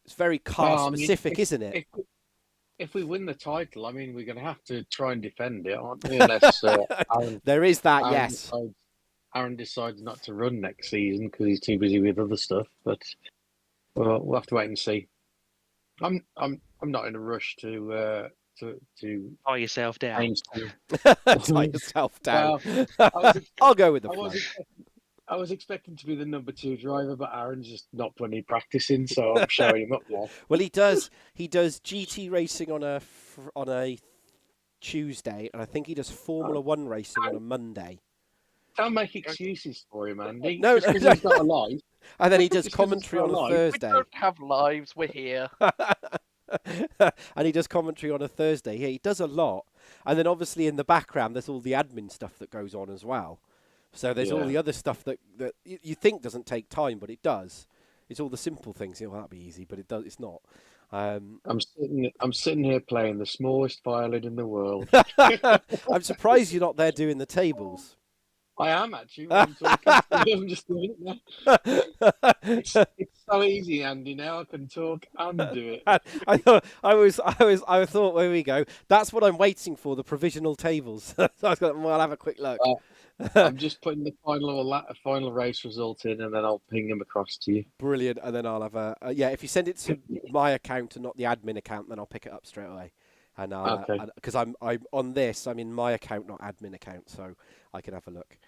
it's very car-specific, isn't it? If we win the title, I mean, we're going to have to try and defend it, aren't we? Unless There is that, Aaron yes. Aaron decides not to run next season because he's too busy with other stuff. But we'll have to wait and see. I'm not in a rush to Tie yourself down. change. Tie yourself down. Well, I'll go with the I flow. I was expecting to be the number 2 driver, but Aaron's just not putting any practice in, so I'm showing him up there. Well, he does GT racing on a Tuesday, and I think he does Formula One racing on a Monday. Don't make excuses for him, Andy. No, Just 'cause no. he's got a life. And then he does Just 'cause it's commentary on not a live. We Thursday. don't have lives. We're here. And he does commentary on a Thursday. Yeah, he does a lot. And then obviously in the background, there's all the admin stuff that goes on as well. So there's all Yeah. the other stuff that you think doesn't take time, but it does. It's all the simple things. Well, that'd be easy, but it does. It's not. I'm sitting here playing the smallest violin in the world. I'm surprised you're not there doing the tables. I am actually. When I'm talking. I'm just doing it now. It's so easy, Andy. Now I can talk and do it. I thought, where we go. That's what I'm waiting for, the provisional tables. So I was going, well, I'll have a quick look. I'm just putting the final race result in, and then I'll ping them across to you. Brilliant. And then I'll have if you send it to my account and not the admin account, then I'll pick it up straight away. And because I'm on this, I'm in my account, not admin account, so I can have a look.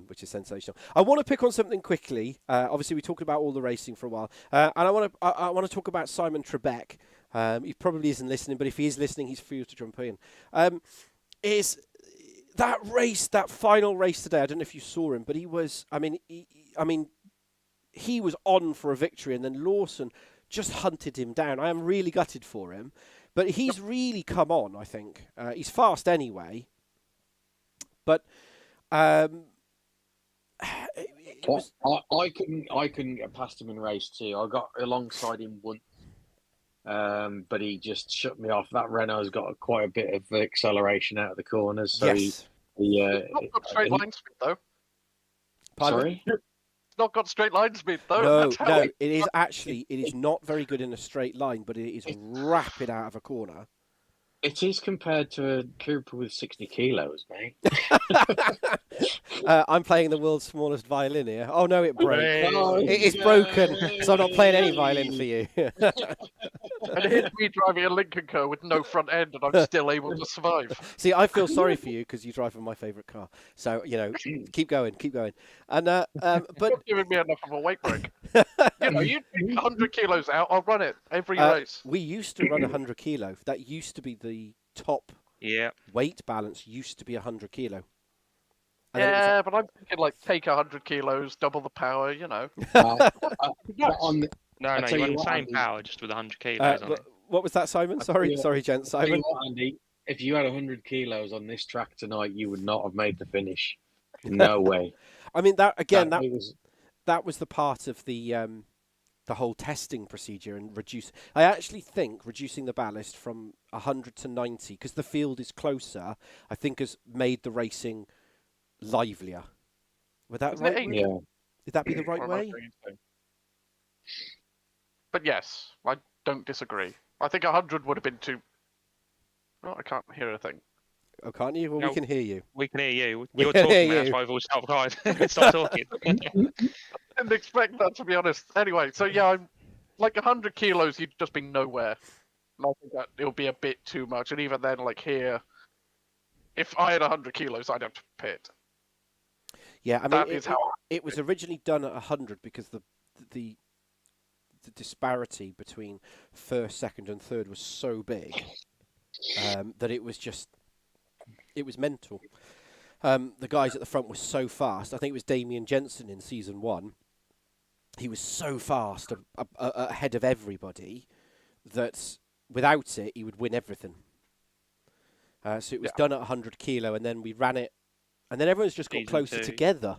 Which is sensational. I want to pick on something quickly. Obviously, we talked about all the racing for a while, and I want to talk about Simon Trebek. He probably isn't listening, but if he is listening, he's free to jump in. Is that race, that final race today? I don't know if you saw him, but he was. He was on for a victory, and then Lawson just hunted him down. I am really gutted for him, but he's really come on. I think he's fast anyway, but. I couldn't get past him in race 2. I got alongside him once, but he just shut me off. That Renault's got quite a bit of acceleration out of the corners, so Yes. Not got straight line speed though. Pardon? Sorry. It's not got straight line speed though. No, That's how it is not very good in a straight line, but it is rapid out of a corner. It is compared to a Cooper with 60 kilos, mate. I'm playing the world's smallest violin here. Oh no, it broke. Oh, It is yay. broken, so I'm not playing any violin for you. And here's me driving a Lincoln car with no front end, and I'm still able to survive. See, I feel sorry for you because you drive my favourite car. So keep going. And but You're giving me enough of a weight break. You take 100 kilos out, I'll run it every race. we used to run 100 kilo. That used to be the top Yeah. weight balance. Used to be 100 kilo. And then it was Yeah, but I'm thinking like take 100 kilos, double the power. On the, No, I'll no, tell you you run the what, same Andy. power, just with 100 kilos on it. what was that, Simon? tell you Sorry, gents. tell you Simon. what, Andy, if you had 100 kilos on this track tonight, you would not have made the finish. No way. I mean, that again. It was That was the part of the the whole testing procedure and reduce. I actually think reducing the ballast from 100 to 90, because the field is closer, I think has made the racing livelier. Would that Isn't right? it 80? Would Yeah. that be the right Or am I way? saying so? But yes, I don't disagree. I think 100 would have been too. Oh, I can't hear a thing. Oh, can't you? Well, No. we can hear you. We can hear you. We You're can talking, hear man. That's you. why we've all stopped, guys. Stop talking. Didn't expect that, to be honest. Anyway, so yeah, I'm like 100 kilos. You'd just be nowhere. And I think that it'll be a bit too much. And even then, like here, if I had 100 kilos, I'd have to pit. Yeah, I mean, That is how. it was originally done at 100 because the disparity between first, second, and third was so big that it was mental. The guys at the front were so fast. I think it was Damien Jensen in season 1. He was so fast ahead of everybody that without it, he would win everything. So it was done at 100 kilo, and then we ran it, and then everyone's just got Season closer 2. together.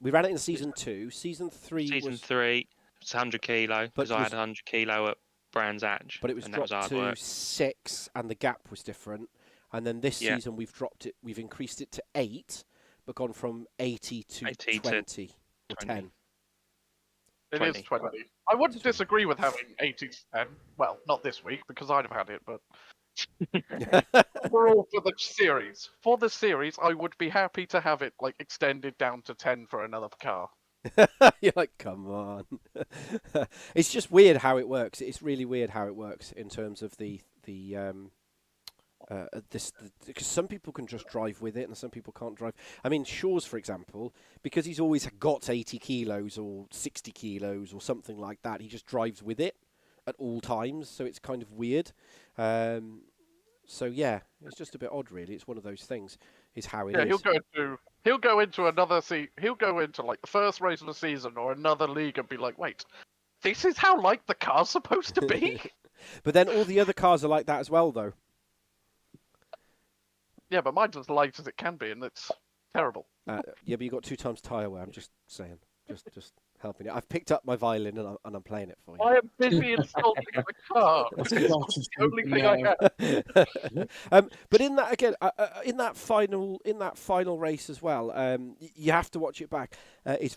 We ran it in season 2. Season 3 Season was 3, it's 100 kilo, But because it I was- had 100 kilo at Brands Hatch. but it was and that was dropped hard to work. 6, and the gap was different. And then this Yeah. season we've increased it to 8, but gone from 80 to 80 to 20 or 20. 10. It 20. is 20. I wouldn't disagree with having 80 to 10. Well, not this week because I'd have had it, but overall for the series. For the series, I would be happy to have it like extended down to 10 for another car. You're like, come on. It's just weird how it works. It's really weird how it works in terms of because some people can just drive with it and some people can't drive. I mean, Shaw's, for example, because he's always got 80 kilos or 60 kilos or something like that, he just drives with it at all times. So it's kind of weird. So yeah, it's just a bit odd, really. It's one of those things. Is how it is. He'll go into another he'll go into like the first race of the season or another league and be like, wait, this is how like the car's supposed to be. But then all the other cars are like that as well, though. Yeah, but mine's as light as it can be, and it's terrible. Yeah, but you got 2 times tyre wear. I'm just saying, just helping you. I've picked up my violin and I'm playing it for you. I am busy insulting the car. It's the only thing I have. But in that again, in that final race as well, you have to watch it back. It's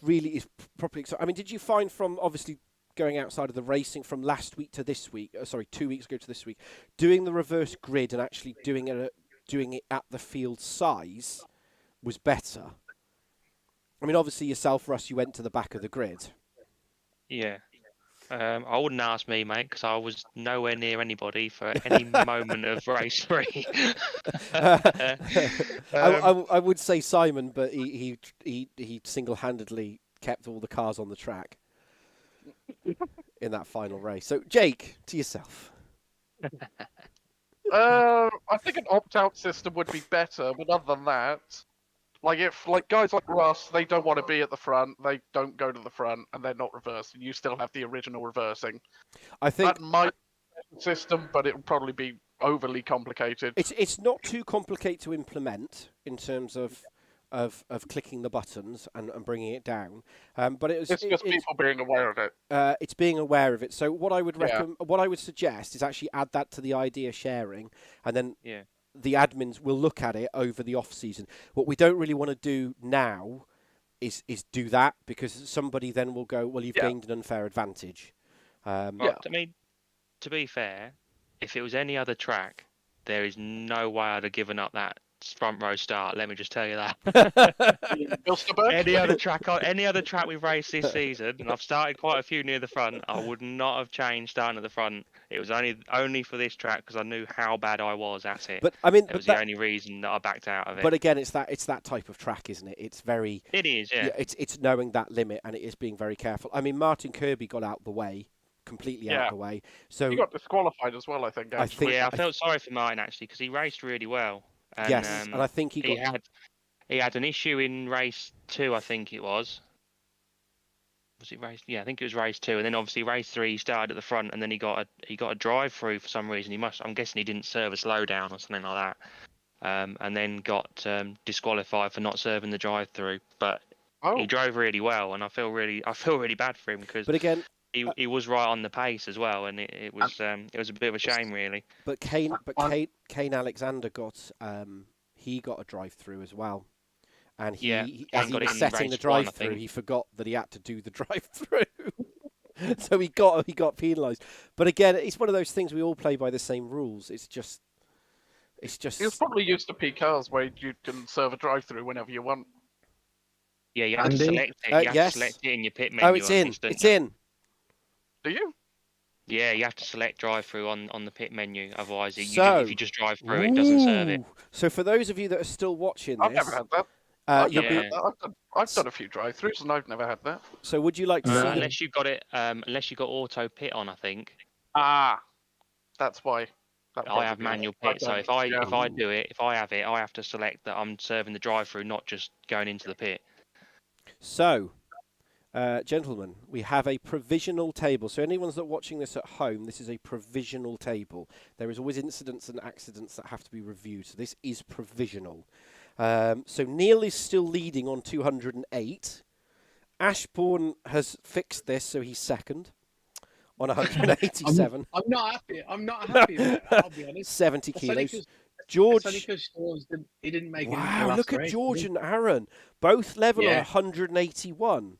properly exciting. I mean, did you find from obviously going outside of the racing from last week to this week? 2 weeks ago to this week, doing the reverse grid and actually doing it at the field size was better. I mean, obviously yourself, Russ, you went to the back of the grid. Yeah. I wouldn't ask me, mate, because I was nowhere near anybody for any moment of race 3. I would say Simon, but he single-handedly kept all the cars on the track in that final race. So, Jake, to yourself. I think an opt-out system would be better, but other than that, like if like guys like Russ, they don't want to be at the front, they don't go to the front, and they're not reversing. You still have the original reversing. I think That might be a system, but it would probably be overly complicated. it's not too complicated to implement in terms of clicking the buttons and bringing it down. But it's just people being aware of it. It's being aware of it. So what I would Yeah. what I would suggest is actually add that to the idea sharing, and then Yeah. the admins will look at it over the off season. What we don't really want to do now is do that, because somebody then will go, well, you've gained an unfair advantage. Well, I mean, to be fair, if it was any other track, there is no way I'd have given up that front row start. Let me just tell you that. any other track we've raced this season, and I've started quite a few near the front, I would not have changed starting at the front. It was only for this track because I knew how bad I was at it. But I mean, it was the only reason that I backed out of it. But again, it's that type of track, isn't it? It's very. It is, yeah. It's knowing that limit, and it is being very careful. I mean, Martin Kirby got out the way. Completely out of the way. So he got disqualified as well, I think. Actually. I felt sorry for Martin actually because he raced really well. And, yes, and I think he had an issue in race 2, I think it was. Was it race? Yeah, I think it was race 2, and then obviously race 3 he started at the front, and then he got a drive through for some reason. I'm guessing he didn't serve a slowdown or something like that, and then got disqualified for not serving the drive through. But Oh, He drove really well, and I feel really bad for him because But again, he was right on the pace as well, and it was a bit of a shame really. but Kane Alexander got he got a drive through as well, and Yeah, as Kane he got was it in setting the race one, I drive through, think. he forgot that he had to do the drive through, so he got penalised. But again, it's one of those things we all play by the same rules. It's just he was probably used to P cars where you can serve a drive-through whenever you want. Yeah, you have to Andy? select it. You have Yes. to select it in your pit menu. Oh, it's in. almost, don't It's you? in. Do you? Yeah, you have to select drive-through on the pit menu. Otherwise, So- if you just drive through, it doesn't serve it. Ooh. So for those of you that are still watching I've this, never had that. you'll Never be. had that. I've done a few drive-throughs and I've never had that. So would you like to see? the- Unless you got it, unless you got auto pit on, I think. Ah, that's why. That I have probably is. manual I've pit, so done if it, I yeah. if I do it, if I have it, I have to select that I'm serving the drive-through, not just going into the pit. So, gentlemen, we have a provisional table. So anyone that's watching this at home, this is a provisional table. There is always incidents and accidents that have to be reviewed. So this is provisional. So Neil is still leading on 208. Ashbourne has fixed this, so he's second on 187. I'm not happy. I'm not happy with it, I'll be honest. 70 That's only kilos. 'cause- George. that's only 'cause Stores he didn't make it into the Wow, last look at race, George did and Aaron. Both level on Yeah. 181.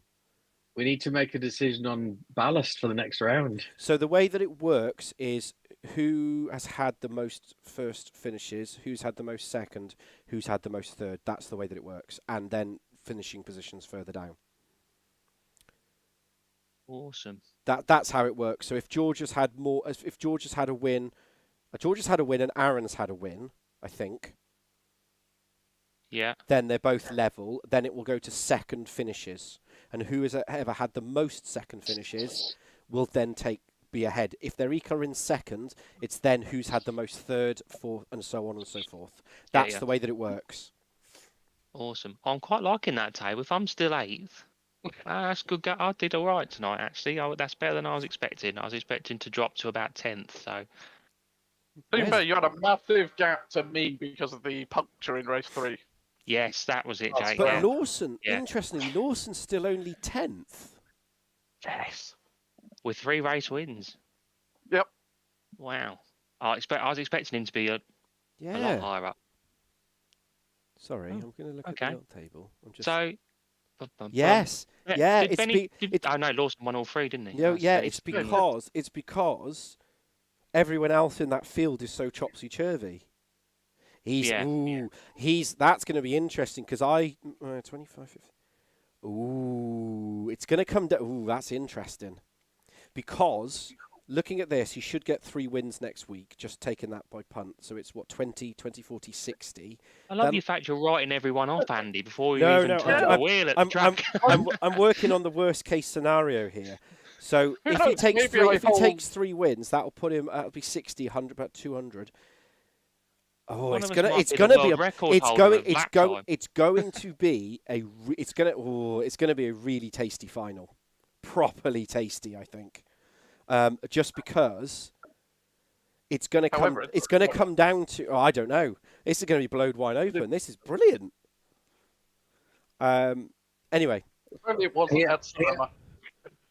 we need to make a decision on ballast for the next round. So the way that it works is who has had the most first finishes, who's had the most second, who's had the most third. That's the way that it works. And then finishing positions further down. Awesome. That's how it works. So if George has had more, if George has had a win, and Aaron's had a win, I think, Yeah. then they're both level. Then it will go to second finishes. And who has ever had the most second finishes will then be ahead. If they're equal in second, it's then who's had the most third, fourth, and so on and so forth. That's yeah. the way that it works. Awesome. I'm quite liking that table. If I'm still 8th, that's good. I did all right tonight, actually. That's better than I was expecting. I was expecting to drop to about 10th. So To be Yes. fair, you had a massive gap to me because of the puncture in race 3. yes, that was it, That's Jake. But Yeah. Lawson, Yeah. interestingly, Lawson's still only 10th. Yes. With 3 race wins. Yep. Wow. I was expecting him to be a lot Yeah. higher up. Sorry, Oh, I'm going to look okay. at the old table. I'm just. So. Yes. Yeah, Did it's Benny, be- I know Lawson won all 3, didn't he? No, That's yeah, Benny's it's brilliant. because everyone else in that field is so topsy turvy. That's going to be interesting because 25. 50. Ooh, it's going to come down. Ooh, that's interesting. Because looking at this, he should get 3 wins next week, just taking that by punt. So it's what, 20, 40, 60. I love Then- the fact you're writing everyone off, Andy, before you No, even no, turn I'm- the wheel at the I'm, track. I'm working on the worst case scenario here. So Who if he knows, takes maybe three, I if he hold- takes 3 wins, that'll put him. That'll be 60, 100, about 200. Oh, One it's of us gonna, might it's be the gonna be world a, record it's holder going, of it's lap going, time. it's going to be it's gonna be a really tasty final, properly tasty, I think. Just because it's gonna come, However, it's gonna come down to. Oh, I don't know. This is gonna be blowed wide open. This is brilliant. Anyway. If only it wasn't Yeah, that summer.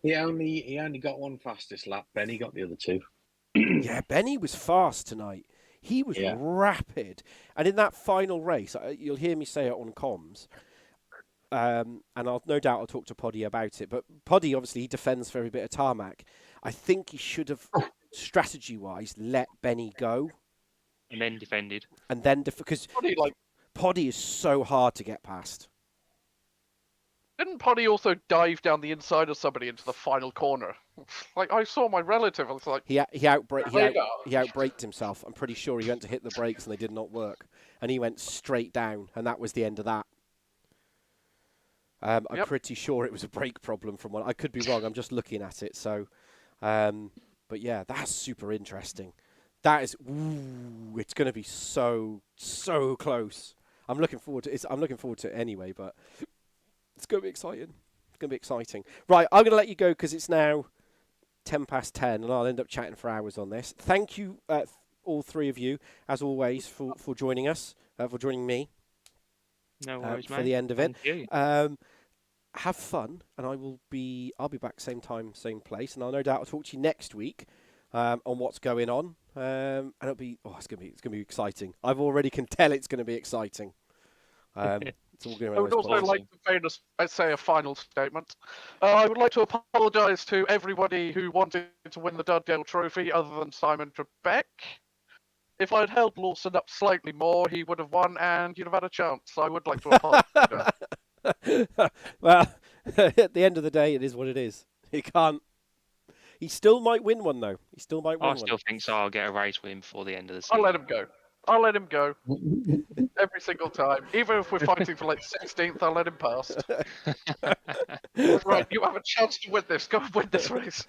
He only got one fastest lap. Benny got the other 2. Yeah, Benny was fast tonight. He was Yeah. rapid. And in that final race, you'll hear me say it on comms, and no doubt I'll talk to Poddy about it. But Poddy, obviously, he defends for every bit of tarmac. I think he should have, strategy-wise, let Benny go. And then defended. And then, because Poddy, like, Poddy is so hard to get past. didn't Poddy also dive down the inside of somebody into the final corner? Like, I saw my relative, I was like, He Radar. outbraked himself. I'm pretty sure he went to hit the brakes and they did not work. And he went straight down, and that was the end of that. I'm Yep. pretty sure it was a brake problem from one. I could be wrong. I'm just looking at it. So, but yeah, that's super interesting. That is, ooh, it's going to be so close. I'm looking forward to it. I'm looking forward to it anyway, but it's going to be exciting. It's going to be exciting. Right, I'm going to let you go because it's now 10 past 10, and I'll end up chatting for hours on this. Thank you, all 3 of you, as always, for joining us, for joining me. No worries, mate. For the end of it. Thank you. have fun, and I'll be back same time, same place, and I'll no doubt talk to you next week on what's going on. And it's gonna be exciting. I've already can tell it's gonna be exciting. It's all going to I would also like to say a final statement. I would like to apologise to everybody who wanted to win the Dugdale Trophy other than Simon Trebek. If I'd held Lawson up slightly more, he would have won and you'd have had a chance. I would like to apologise. Well, at the end of the day, it is what it is. He can't. He still might win one, though. He still might win one. I still think so. I'll get a race with him before the end of the season. I'll let him go. I'll let him go every single time. Even if we're fighting for like 16th, I'll let him pass. Right, you have a chance to win this. Go and win this race.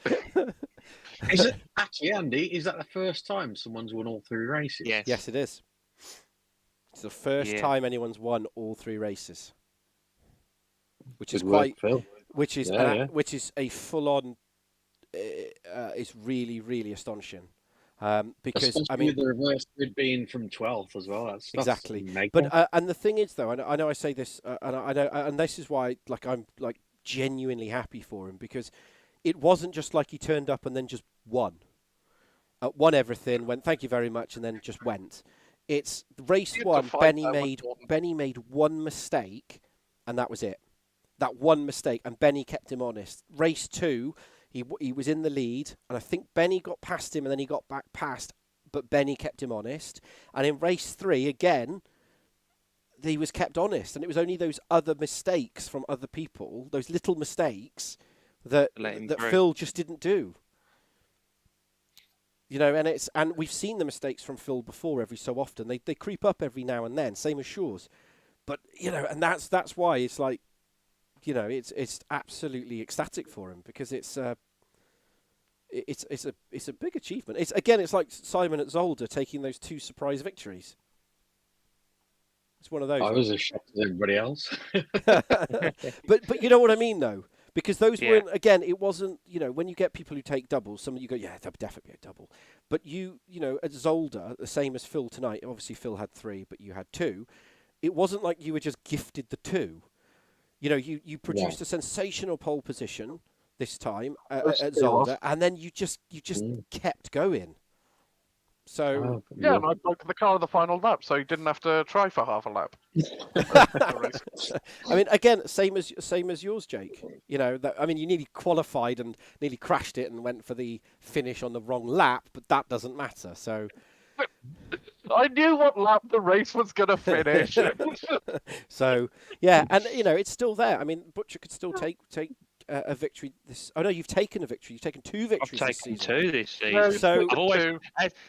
Is it actually, Andy? Is that the first time someone's won all 3 races? Yes. Yes, it is. It's the first time anyone's won all 3 races, which is which is a full-on. It's really, really astonishing. Because especially I mean, with the reverse grid being from 12th as well. That's exactly. mega. But and the thing is, though, I know I say this, and I know, and this is why, I'm genuinely happy for him, because it wasn't just like he turned up and then just won everything, went thank you very much, and then just went. It's race 1. Benny made one mistake, and that was it. That one mistake, and Benny kept him honest. Race 2. He was in the lead, and I think Benny got past him, and then he got back past, but Benny kept him honest. And in race 3, again, he was kept honest, and it was only those other mistakes from other people, those little mistakes that Phil just didn't do. You know, and we've seen the mistakes from Phil before every so often. They creep up every now and then, same as Shaw's. But you know, and that's why it's like, you know, it's absolutely ecstatic for him, because it's a big achievement. It's like Simon at Zolder taking those 2 surprise victories. It's one of those. I was as shocked as everybody else. but you know what I mean, though, because those weren't, again, it wasn't, you know, when you get people who take doubles, some of you go, yeah, they'll definitely be a double. But you know, at Zolder, the same as Phil tonight. Obviously, Phil had 3, but you had 2. It wasn't like you were just gifted the 2. You know, you produced a sensational pole position this time at Zolder, and then you just kept going. So and I broke the car in the final lap, so you didn't have to try for half a lap. I mean, again, same as yours, Jake. You know, I mean, you nearly qualified and nearly crashed it and went for the finish on the wrong lap, but that doesn't matter. So. I knew what lap the race was going to finish. So, yeah, and, you know, it's still there. I mean, Butcher could still take a victory. Oh, no, you've taken a victory. You've taken 2 victories this season. I've taken 2 this season. No, so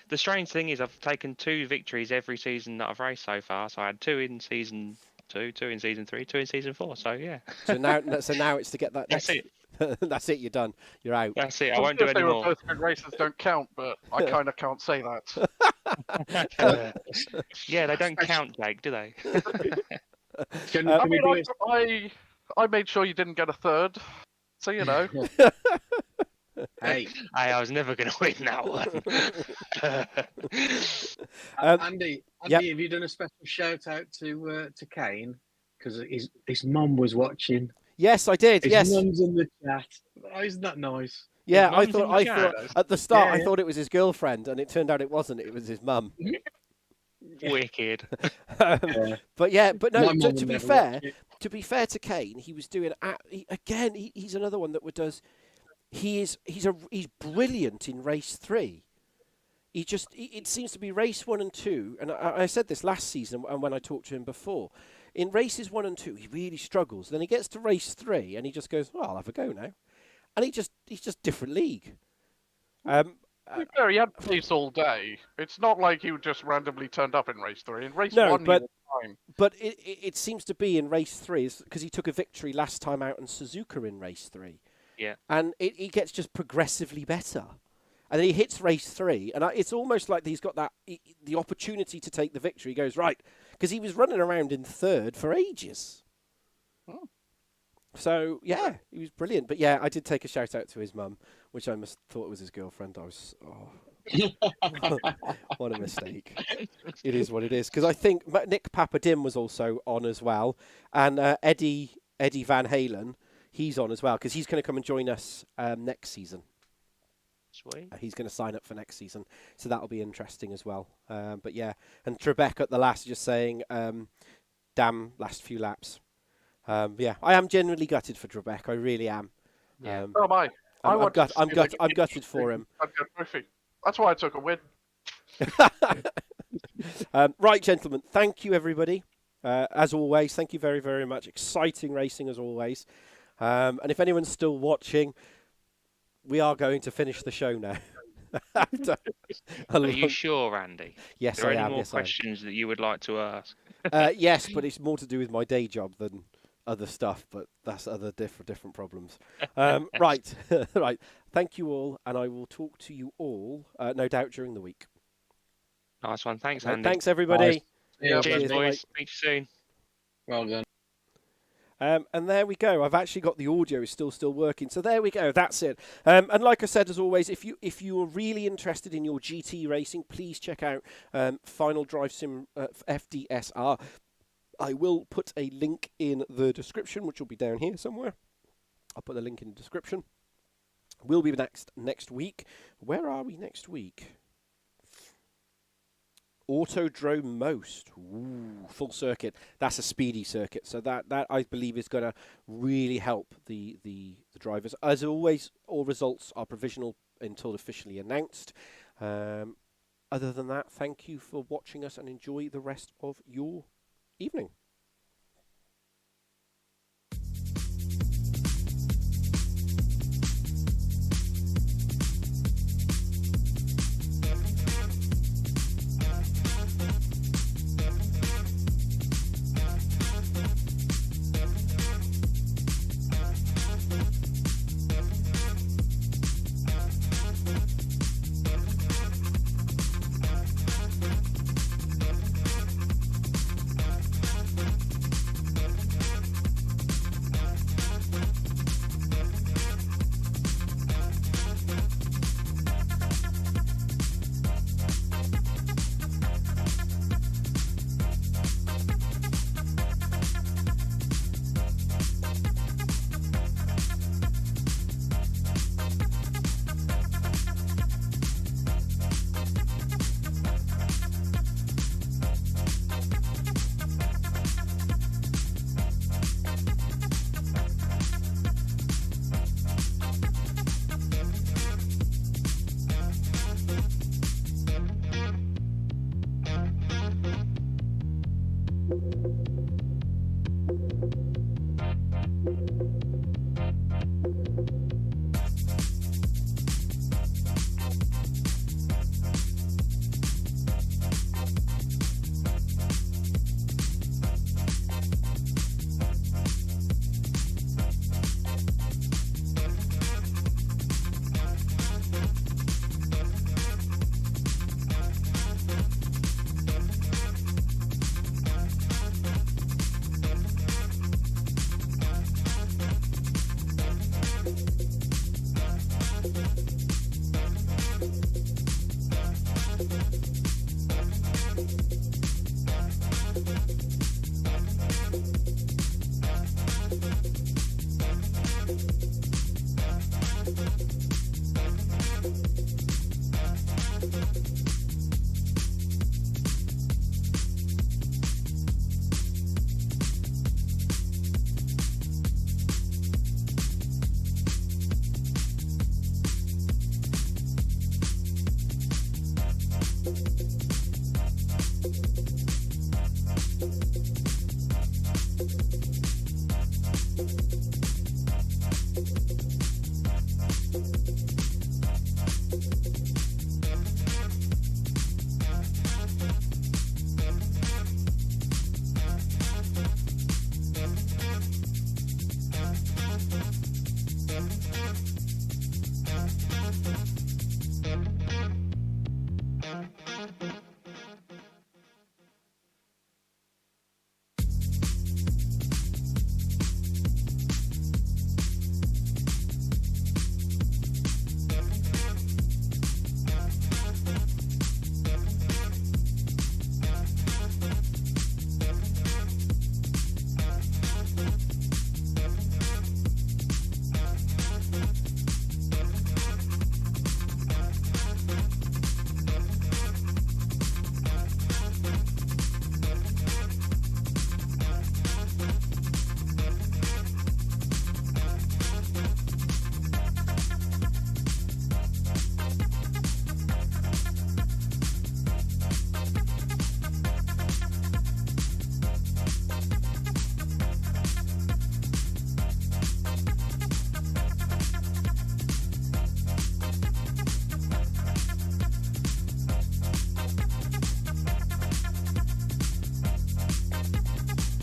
the strange thing is I've taken 2 victories every season that I've raced so far. So I had 2 in season 2, 2 in season 3, 2 in season 4. So, yeah. So now it's to get that next... That's it. That's it, you're done. You're out. That's it. I won't do any more. Both good races don't count, but I kind of can't say that. Yeah, they don't count, Jake, do they? I made sure you didn't get a 3rd, so you know. Hey, I was never going to win that one. Andy, have you done a special shout out to Kane, because his mum was watching? Yes, I did. His mum's in the chat. Oh, isn't that nice? Yeah, I thought at the start I thought it was his girlfriend, and it turned out it wasn't. It was his mum. Wicked. But no. To be fair to Kane, he was doing he's another one that does. He's brilliant in race 3. It seems to be race 1 and 2, and I said this last season and when I talked to him before. In races 1 and 2, he really struggles. Then he gets to race 3, and he just goes, "Well, I'll have a go now," and he's just different league. He had pace all day. It's not like he just randomly turned up in race 3. In race 1, he was fine. But it seems to be in race 3 because he took a victory last time out in Suzuka in race 3. Yeah, and he gets just progressively better. And then he hits race 3, and it's almost like he's got the opportunity to take the victory. He goes, right, because he was running around in 3rd for ages. Oh. So, yeah, he was brilliant. But, yeah, I did take a shout-out to his mum, which I thought was his girlfriend. I was, what a mistake. It is what it is. Because I think Nick Papadim was also on as well, and Eddie Van Halen. he's on as well, because he's going to come and join us next season. Sweet. He's going to sign up for next season, so that'll be interesting as well. But yeah, and Trebek at the last just saying, damn, last few laps. Yeah, I am genuinely gutted for Trebek. I really am. Yeah. So am I. I'm gutted for him. That's why I took a win. Right, gentlemen, thank you, everybody. As always, thank you very, very much. Exciting racing as always. And if anyone's still watching, we are going to finish the show now. Are you sure, Andy? Yes, Are there I any am. more Yes, I am. questions that you would like to ask? Yes, but it's more to do with my day job than other stuff, but that's other different problems. Right, right. Thank you all, and I will talk to you all, no doubt, during the week. Nice one. Thanks, Right, Andy. thanks, everybody. Yeah, Cheers, Cheers, boys. Speak to you soon. well done. And there we go. I've actually got the audio is still working. So there we go. That's it. And like I said, as always, if you are really interested in your GT racing, please check out Final Drive Sim FDSR. I will put a link in the description, which will be down here somewhere. I'll put a link in the description. We'll be next week. Where are we next week? Autodrome Most. Ooh, full circuit. That's a speedy circuit. So that I believe is going to really help the drivers. As always, all results are provisional until officially announced. Other than that, thank you for watching us and enjoy the rest of your evening.